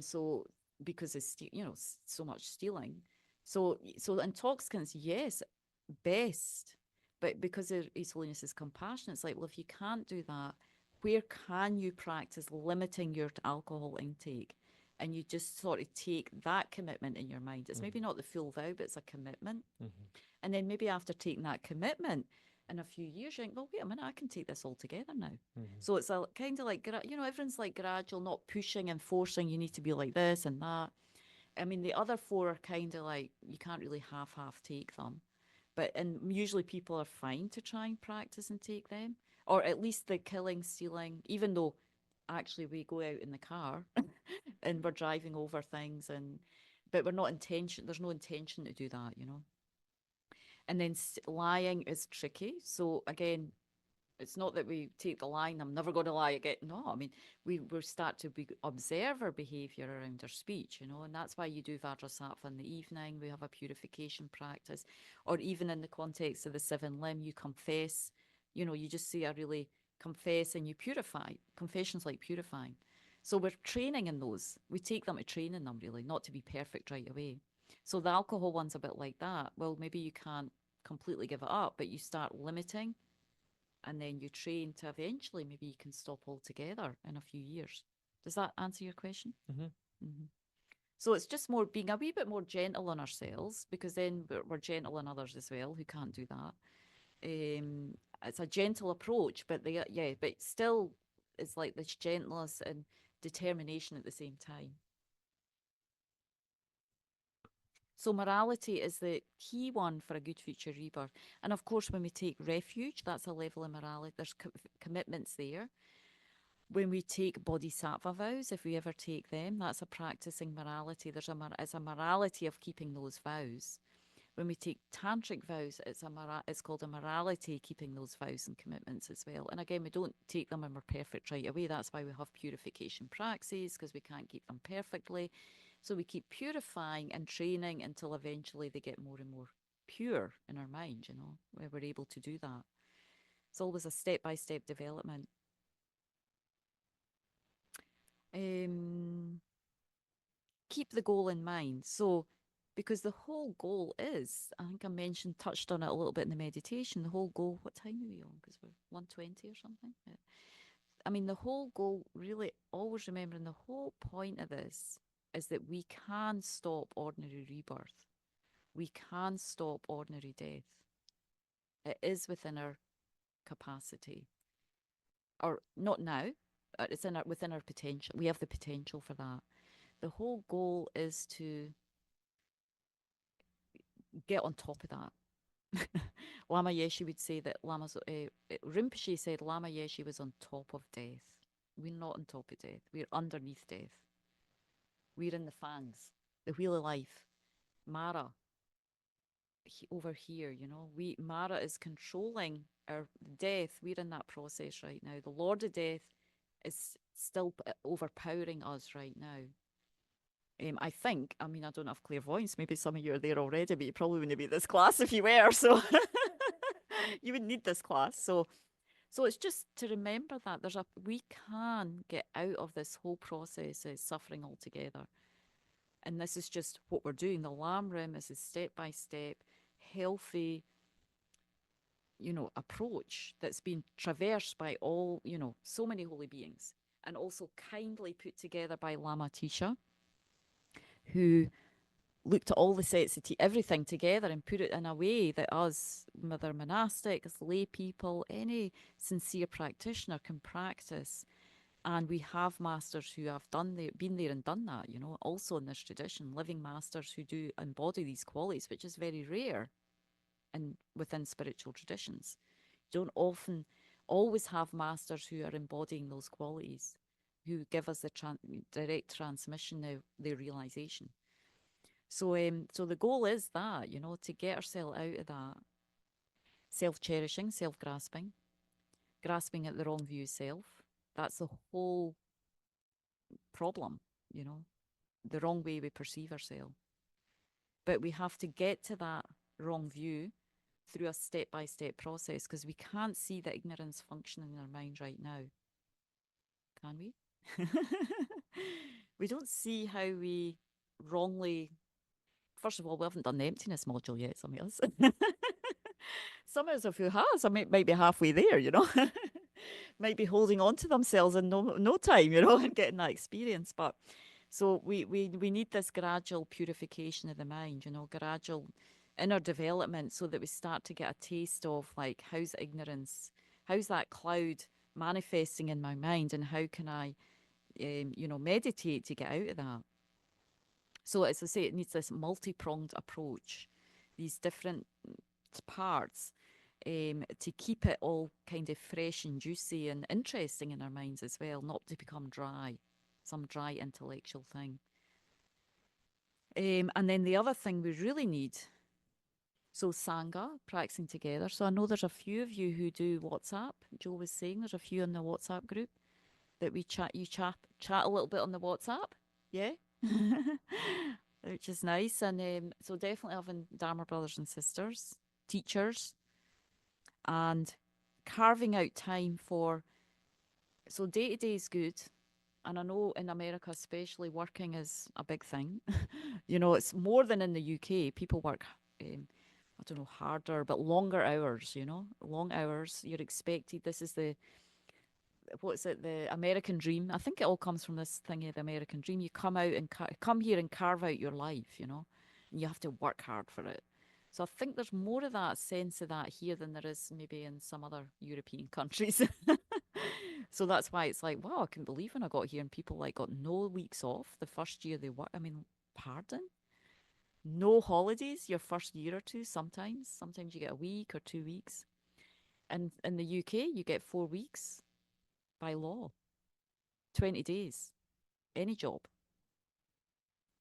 So because it's so much stealing. So intoxicants, yes, best, but because His Holiness is compassion, it's like, well, if you can't do that, where can you practice limiting your alcohol intake? And you just sort of take that commitment in your mind. It's maybe not the full vow, but it's a commitment. And then maybe after taking that commitment, in a few years, you think, well, wait a minute, I can take this all together now. So it's a kind of like, everyone's like gradual, not pushing and forcing, you need to be like this and that. I mean, the other four are kind of like, you can't really half take them. And usually people are fine to try and practice and take them. Or at least the killing, stealing, even though actually we go out in the car and we're driving over things, but we're not there's no intention to do that, And then lying is tricky. So again, it's not that we take the line, I'm never going to lie again. No, I mean, we start to observe our behavior around our speech, and that's why you do Vajrasattva in the evening. We have a purification practice, or even in the context of the seven limb, you confess, you just say, I really confess, and you purify. Confession's like purifying. So we're training in those. We take them to train in them, really, not to be perfect right away. So the alcohol one's a bit like that. Well, maybe you can't completely give it up, but you start limiting. And then you train to eventually, maybe you can stop altogether in a few years. Does that answer your question? So it's just more being a wee bit more gentle on ourselves, because then we're gentle on others as well who can't do that. It's a gentle approach, but but still it's like this gentleness and determination at the same time. So morality is the key one for a good future rebirth. And of course, when we take refuge, that's a level of morality. There's commitments there. When we take bodhisattva vows, if we ever take them, that's a practicing morality. It's a morality of keeping those vows. When we take tantric vows, it's called a morality, keeping those vows and commitments as well. And again, we don't take them when we're perfect right away. That's why we have purification praxis, because we can't keep them perfectly. So we keep purifying and training until eventually they get more and more pure in our mind, where we're able to do that. It's always a step-by-step development. Keep the goal in mind. So, because the whole goal is, I think I touched on it a little bit in the meditation, the whole goal, what time are we on? Because we're 1:20 or something. Yeah. I mean, the whole goal, really, always remembering the whole point of this is that we can stop ordinary rebirth. We can stop ordinary death. It is within our capacity. Or not now, it's within our potential. We have the potential for that. The whole goal is to get on top of that. Lama Yeshe would say that Rinpoche said Lama Yeshe was on top of death. We're not on top of death. We're underneath death. We're in the fangs, the wheel of life. Mara, over here, Mara is controlling our death. We're in that process right now. The Lord of Death is still overpowering us right now. I think, I don't have clairvoyance. Maybe some of you are there already, but you probably wouldn't be at this class if you were. So you wouldn't need this class. So it's just to remember that we can get out of this whole process of suffering altogether. And this is just what we're doing. The Lam Rim is a step-by-step, healthy, approach that's been traversed by all, so many holy beings, and also kindly put together by Lama Tisha, who looked at all the sets of everything together and put it in a way that us, whether monastics, lay people, any sincere practitioner can practice. And we have masters who have been there and done that, also in this tradition, living masters who do embody these qualities, which is very rare within spiritual traditions. You don't often, always have masters who are embodying those qualities, who give us the direct transmission of their realization. So, so the goal is that, you know, to get ourselves out of that self-cherishing, self-grasping, grasping at the wrong view of self. That's the whole problem, you know, the wrong way we perceive ourselves. But we have to get to that wrong view through a step-by-step process, because we can't see the ignorance functioning in our mind right now. Can we? We don't see how we wrongly... First of all, we haven't done the emptiness module yet, some of us. Some of us, if who has, I might be halfway there, you know. Might be holding on to themselves in no time, you know, and getting that experience. But so we need this gradual purification of the mind, you know, gradual inner development, so that we start to get a taste of, like, how's ignorance, how's that cloud manifesting in my mind, and how can I, you know, meditate to get out of that. So as I say, it needs this multi-pronged approach, these different parts, to keep it all kind of fresh and juicy and interesting in our minds as well, not to become dry, some dry intellectual thing. And then the other thing we really need, so Sangha, practicing together. So I know there's a few of you who do WhatsApp. Joe was saying there's a few in the WhatsApp group that we chat a little bit on the WhatsApp. Yeah. Which is nice. And so definitely having Dharma brothers and sisters, teachers, and carving out time for, so day-to-day is good. And I know in America especially, working is a big thing. You know, it's more than in the UK. People work, I don't know, harder, but longer hours, you know, long hours. You're expected. This is the, what's it, the American dream. I think it all comes from this thing of the American dream. You come out and come here and carve out your life, you know, and you have to work hard for it. So I think there's more of that sense of that here than there is maybe in some other European countries. So that's why it's like, wow, I couldn't believe when I got here and people like got no weeks off the first year they work. I mean, pardon? No holidays your first year or two sometimes. Sometimes you get a week or 2 weeks. And in the UK, you get 4 weeks by law. 20 days. Any job.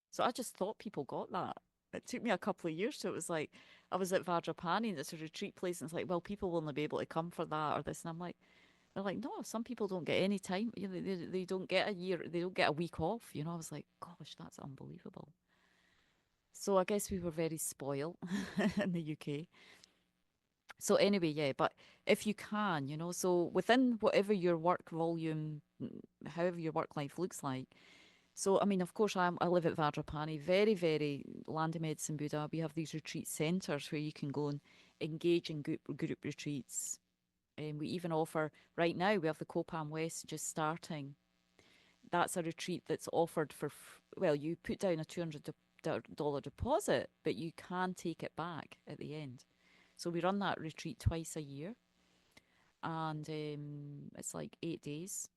So I just thought people got that. It took me a couple of years. So it was like, I was at Vajrapani and it's a retreat place. And it's like, well, people will only be able to come for that or this. And I'm like, they're like, no, some people don't get any time. You know, they don't get a year. They don't get a week off. You know, I was like, gosh, that's unbelievable. So I guess we were very spoiled in the UK. So anyway, yeah, but if you can, you know, so within whatever your work volume, however your work life looks like. So, I mean, of course, I live at Vajrapani, very, very land of medicine Buddha. We have these retreat centres where you can go and engage in group retreats. And we even offer, right now, we have the Kopam West just starting. That's a retreat that's offered for, well, you put down a $200 deposit, but you can take it back at the end. So we run that retreat twice a year. And it's like 8 days.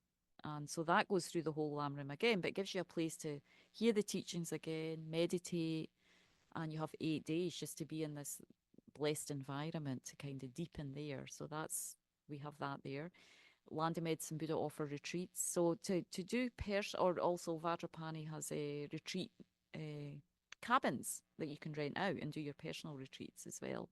And so that goes through the whole Lamrim again, but it gives you a place to hear the teachings again, meditate, and you have 8 days just to be in this blessed environment to kind of deepen there. So that's, we have that there. Land of Medicine Buddha offer retreats. So to do or also Vajrapani has a retreat cabins that you can rent out and do your personal retreats as well.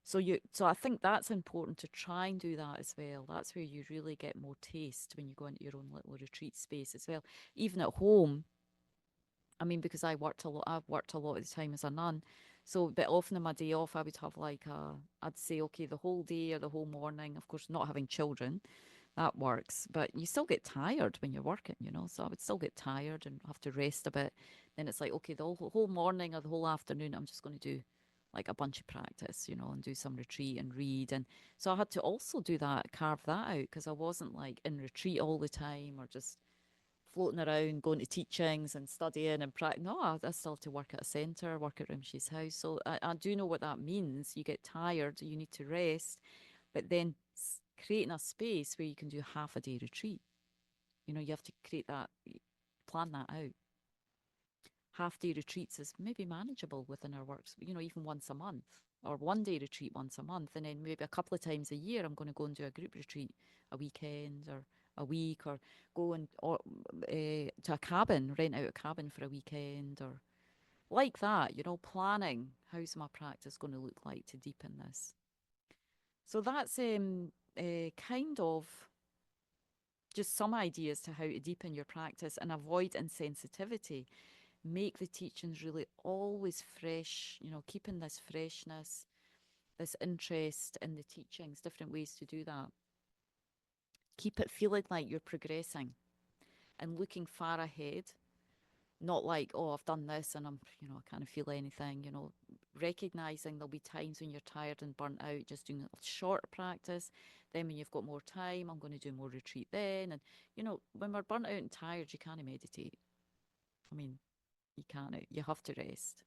So I think that's important to try and do that as well. That's where you really get more taste when you go into your own little retreat space as well. Even at home, I mean, because I've worked a lot of the time as a nun. So, but often on my day off, I would have like I'd say, okay, the whole day or the whole morning. Of course, not having children, that works. But you still get tired when you're working, you know. So I would still get tired and have to rest a bit. Then it's like, okay, the whole morning or the whole afternoon, I'm just going to do like a bunch of practice, you know, and do some retreat and read. And so I had to also do that, carve that out, because I wasn't like in retreat all the time or just floating around, going to teachings and studying and practice. No, I still have to work at a centre, work at Rinpoche's house. So I do know what that means. You get tired, you need to rest, but then creating a space where you can do half a day retreat. You know, you have to create that, plan that out. Half day retreats is maybe manageable within our works, you know, even once a month. or one day retreat once a month, and then maybe a couple of times a year I'm going to go and do a group retreat, a weekend or a week, or go and to a cabin, rent out a cabin for a weekend, or like that, you know, planning how's my practice going to look like to deepen this. So that's kind of just some ideas to how to deepen your practice and avoid insensitivity. Make the teachings really always fresh, you know, keeping this freshness, this interest in the teachings, different ways to do that. Keep it feeling like you're progressing and looking far ahead, not like, oh, I've done this and I'm, you know, I can't feel anything, you know, recognizing there'll be times when you're tired and burnt out, just doing a shorter practice. Then when you've got more time, I'm going to do more retreat then. And, you know, when we're burnt out and tired, you can't meditate. I mean, you can't, you have to rest.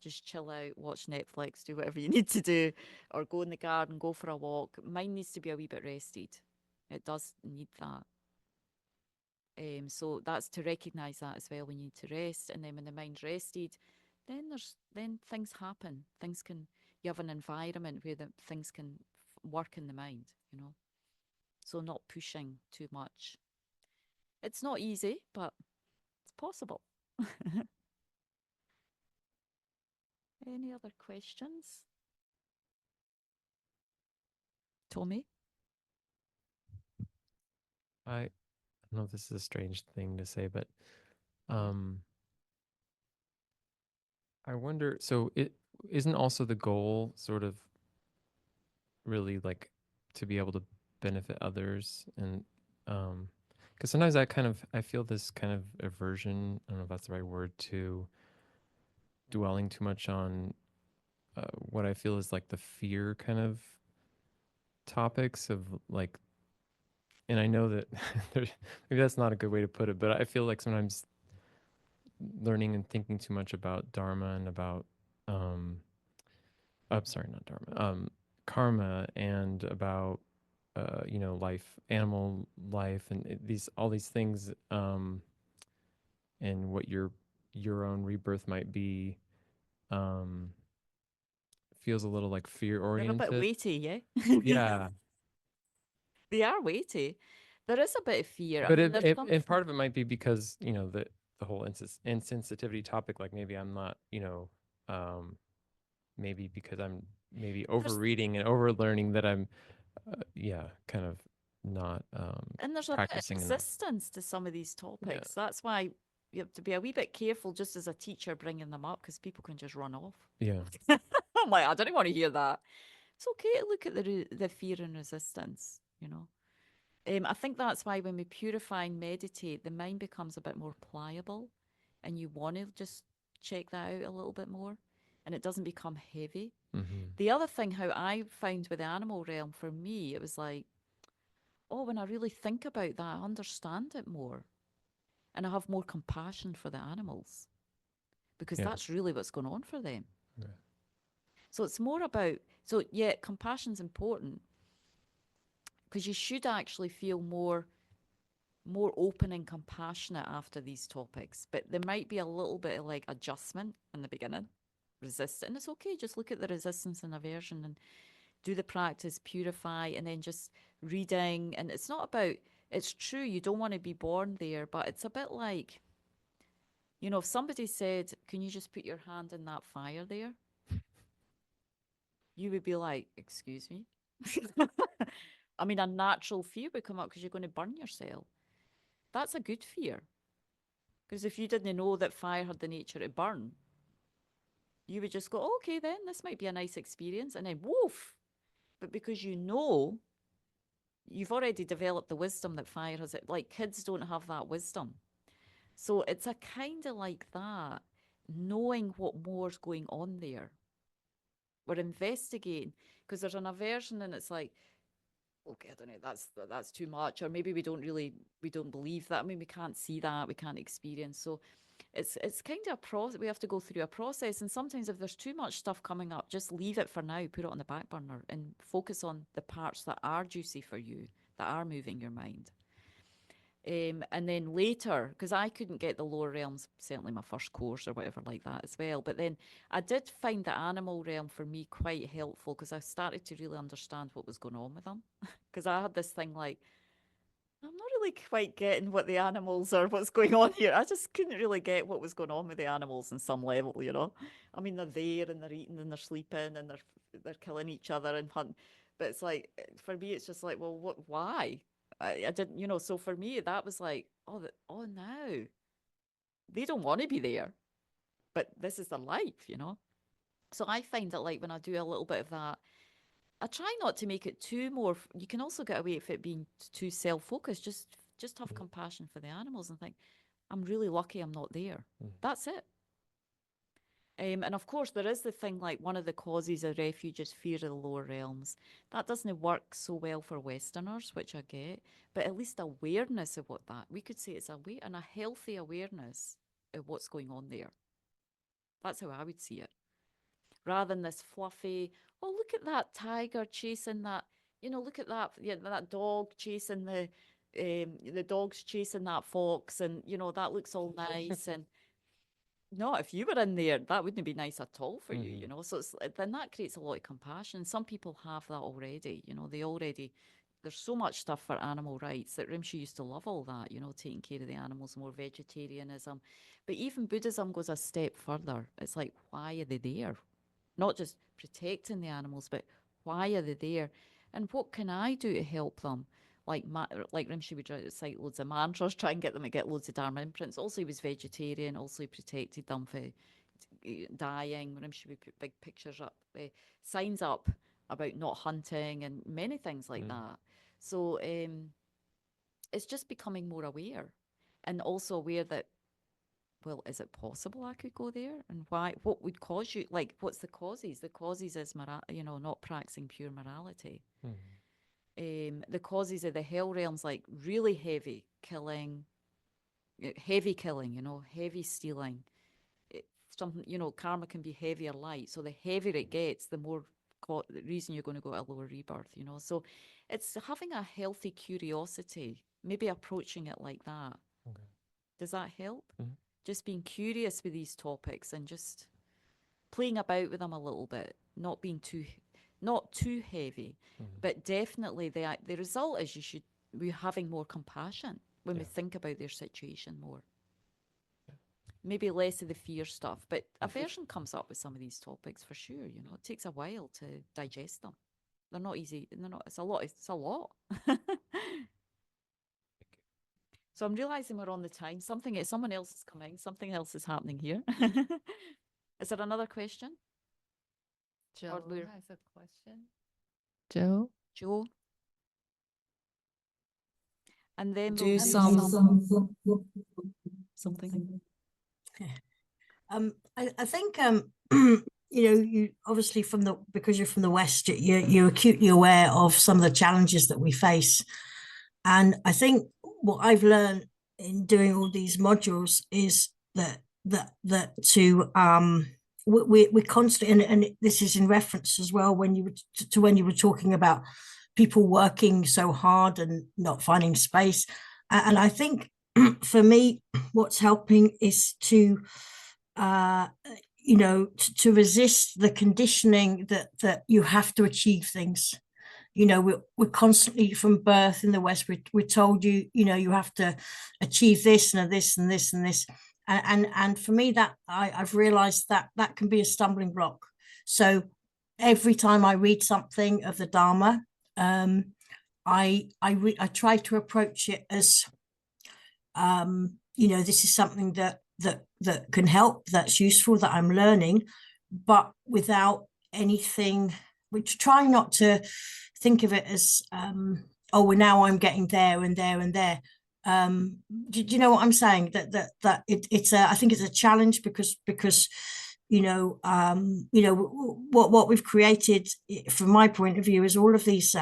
Just chill out, watch Netflix, do whatever you need to do, or go in the garden, go for a walk. Mine needs to be a wee bit rested. It does need that. So that's to recognise that as well. We need to rest, and then when the mind's rested, then things happen. You have an environment where things can work in the mind, you know. So not pushing too much. It's not easy, but it's possible. Any other questions? Tommy? I know this is a strange thing to say, but I wonder, so it isn't also the goal sort of really like to be able to benefit others, and because sometimes I feel this kind of aversion, I don't know if that's the right word, to dwelling too much on what I feel is like the fear kind of topics of like, and I know that maybe that's not a good way to put it, but I feel like sometimes learning and thinking too much about Dharma and about I'm sorry, not Dharma, karma, and about you know, life, animal life, and all these things, and what your own rebirth might be, feels a little like fear They're a bit oriented. weighty, yeah? Yeah, They are weighty. There is a bit of fear. I but mean, there's and part of it might be because, you know, the whole insensitivity topic. Like maybe I'm not, you know, maybe because I'm maybe overreading and overlearning that I'm, yeah, kind of not and there's a bit of practicing enough. resistance to some of these topics. That's why you have to be a wee bit careful just as a teacher bringing them up, because people can just run off. Yeah. I'm like, I don't want to hear that. It's okay to look at the fear and resistance, you know. I think that's why when we purify and meditate, the mind becomes a bit more pliable, and you want to just check that out a little bit more, and it doesn't become heavy. The other thing, how I found with the animal realm, for me, it was like, oh, when I really think about that, I understand it more, and I have more compassion for the animals, because that's really what's going on for them. Yeah. So it's more about, so yeah, compassion's important, because you should actually feel more open and compassionate after these topics. But there might be a little bit of like adjustment in the beginning, resistance. And it's okay, just look at the resistance and aversion and do the practice, purify, and then just reading. And it's not about, it's true, you don't want to be born there, but it's a bit like, you know, if somebody said, can you just put your hand in that fire there? You would be like, excuse me? I mean, a natural fear would come up because you're going to burn yourself. That's a good fear. Because if you didn't know that fire had the nature to burn, you would just go, oh, okay, then this might be a nice experience. And then, woof. But because you know, you've already developed the wisdom that fire has. Like kids don't have that wisdom. So it's a kind of like that, knowing what more's going on there. We're investigating, because there's an aversion and it's like, okay, I don't know, that's too much, or maybe we don't believe that. I mean, we can't see that, we can't experience. So it's kind of a process. We have to go through a process, and sometimes if there's too much stuff coming up, just leave it for now, put it on the back burner, and focus on the parts that are juicy for you, that are moving your mind. And then later, because I couldn't get the lower realms, certainly my first course or whatever like that as well. But then I did find the animal realm for me quite helpful, because I started to really understand what was going on with them. Because I had this thing like, I'm not really quite getting what the animals or what's going on here. I just couldn't really get what was going on with the animals on some level, you know. I mean, they're there and they're eating and they're sleeping and they're killing each other and hunting. But it's like, for me, it's just like, well, why? I didn't, you know. So for me, that was like, oh, no, they don't want to be there, but this is their life, you know. So I find that, like, when I do a little bit of that, I try not to make it too more. You can also get away with it being too self-focused. Just have compassion for the animals and think, I'm really lucky I'm not there. That's it. And of course, there is the thing, like, one of the causes of refuge is fear of the lower realms. That doesn't work so well for Westerners, which I get, but at least awareness of what that, we could say it's a healthy awareness of what's going on there. That's how I would see it. Rather than this fluffy, oh, look at that tiger chasing that, you know, look at that, yeah, that dog chasing the dog's chasing that fox, and, you know, that looks all nice. And no, if you were in there, that wouldn't be nice at all for you, you know. So then that creates a lot of compassion. Some people have that already, you know, there's so much stuff for animal rights that Rinpoche used to love all that, you know, taking care of the animals, more vegetarianism. But even Buddhism goes a step further. It's like, why are they there? Not just protecting the animals, but why are they there? And what can I do to help them? Like Rinpoche would recite loads of mantras, try and get them to get loads of Dharma imprints. Also, he was vegetarian. Also, he protected them for dying. Rinpoche would put big pictures up, signs up about not hunting and many things like that. So it's just becoming more aware, and also aware that, well, is it possible I could go there? And why? What would cause you? Like, what's the causes? The causes is, not practicing pure morality. The causes of the hell realms, like really heavy killing, heavy stealing. Something, karma can be heavy or light. So the heavier it gets, the more the reason you're going to go to a lower rebirth, So it's having a healthy curiosity, maybe approaching it like that. Okay. Does that help? Just being curious with these topics and just playing about with them a little bit, not too heavy, but definitely the result is we're having more compassion when we think about their situation more. Maybe less of the fear stuff, but aversion comes up with some of these topics for sure. It takes a while to digest them. They're not easy. It's a lot. So I'm realizing we're on the time. Someone else is coming. Something else is happening here. Is there another question? Joe has a question. Joe? And then do we'll something. I think you obviously because you're from the West, you're acutely aware of some of the challenges that we face, and I think what I've learned in doing all these modules is that we're constantly, and this is in reference as well when you were talking about people working so hard and not finding space, and I think for me what's helping is to resist the conditioning that you have to achieve things. We're constantly, from birth in the West, we're told you have to achieve this and this and this and this, and for me that I've realized that can be a stumbling block. So every time I read something of the Dharma, I try to approach it as this is something that can help, that's useful, that I'm learning, but without anything, which try not to think of it as now I'm getting there and there and there. Do you know what I'm saying? That it's I think it's a challenge because what we've created from my point of view is all of these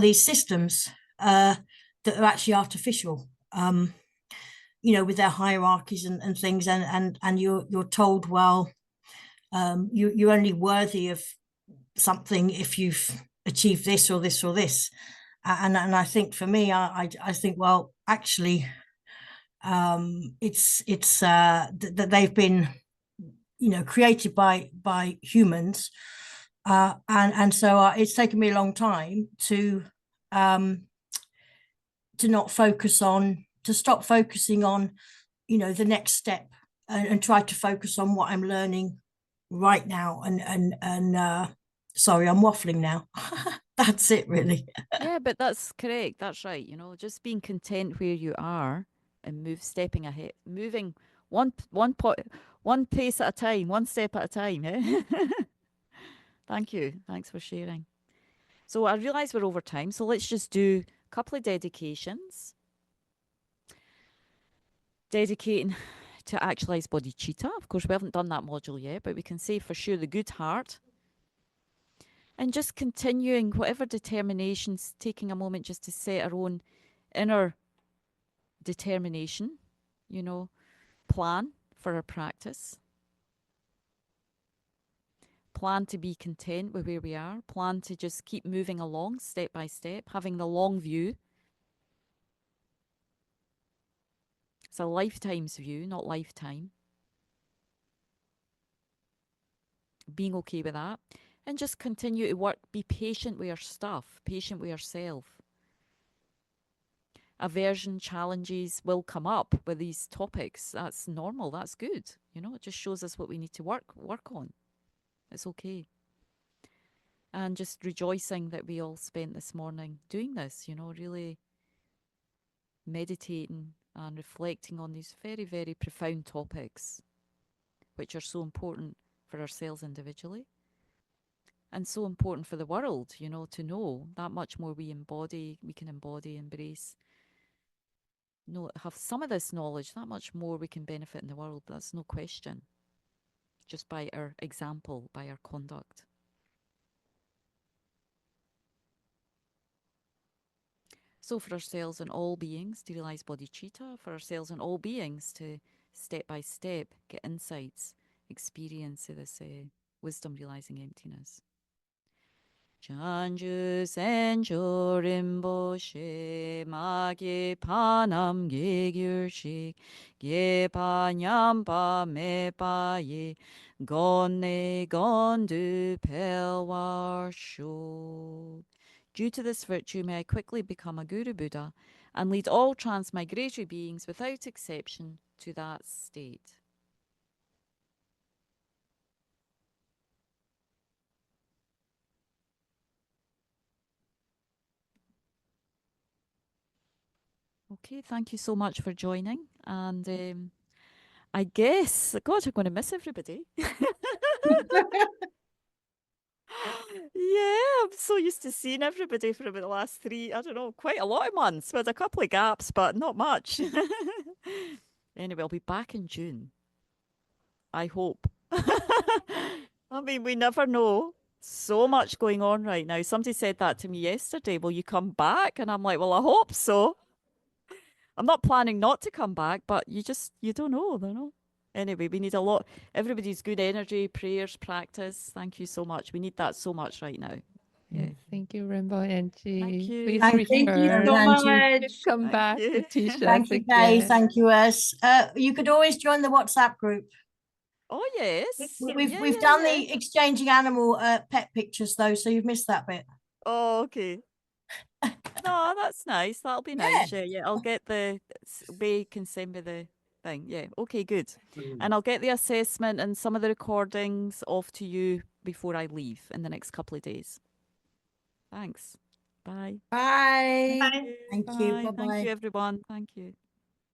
these systems that are actually artificial, with their hierarchies and things, and you're told, well, you're only worthy of something if you've achieved this or this or this, And I think for me, I think, well, actually, it's that they've been, you know, created by humans, and so it's taken me a long time to not focus on, to stop focusing on, you know, the next step, and try to focus on what I'm learning right now. And sorry, I'm waffling now. That's it, really. Yeah, but that's correct. That's right. You know, just being content where you are and stepping ahead, moving one pace at a time, one step at a time. Eh? Thank you. Thanks for sharing. So I realise we're over time, so let's just do a couple of dedications. Dedicating to actualize bodhicitta. Of course, we haven't done that module yet, but we can say for sure the good heart. And just continuing whatever determinations, taking a moment just to set our own inner determination, you know, plan for our practice. Plan to be content with where we are. Plan to just keep moving along step by step, having the long view. It's a lifetime's view, not lifetime. Being okay with that. And just continue to work, be patient with your stuff, patient with yourself. Aversion, challenges will come up with these topics. That's normal, that's good. You know, it just shows us what we need to work on. It's okay. And just rejoicing that we all spent this morning doing this, you know, really meditating and reflecting on these very, very profound topics, which are so important for ourselves individually and so important for the world, you know, to know that much more we can embody, embrace, have some of this knowledge, that much more we can benefit in the world. That's no question. Just by our example, by our conduct. So for ourselves and all beings to realize bodhicitta, for ourselves and all beings to step by step get insights, experience of this wisdom realizing emptiness. Chanju Senjo Rinpoche Magi Panam Gyurshik Gepa Nyampa Mepa Ye Gonne Gondu Pelwar Sho. Due to this virtue, may I quickly become a Guru Buddha and lead all transmigratory beings without exception to that state. Okay, thank you so much for joining. And I guess, God, I'm going to miss everybody. Yeah, I'm so used to seeing everybody for about the last quite a lot of months with a couple of gaps, but not much. Anyway, I'll be back in June. I hope. I mean, we never know. So much going on right now. Somebody said that to me yesterday. Will you come back? And I'm like, well, I hope so. I'm not planning not to come back, but you don't know, you know. Anyway, we need a lot. Everybody's good energy, prayers, practice. Thank you so much. We need that so much right now. Yeah. Thank you, Rainbow Angie. Thank you. Please Thank you return. so Angie. much. Come Thank back you. to teach us Thank you, Kay. again. Thank you, you could always join the WhatsApp group. Oh, yes. We've done the exchanging animal pet pictures though, so you've missed that bit. Oh, okay. No, that's nice. That'll be nice. Yeah. I'll get Bay can send me the thing. Yeah. Okay, good. And I'll get the assessment and some of the recordings off to you before I leave in the next couple of days. Thanks. Bye. Bye. Bye. Thank you. Bye. Bye-bye. Thank you, everyone. Thank you.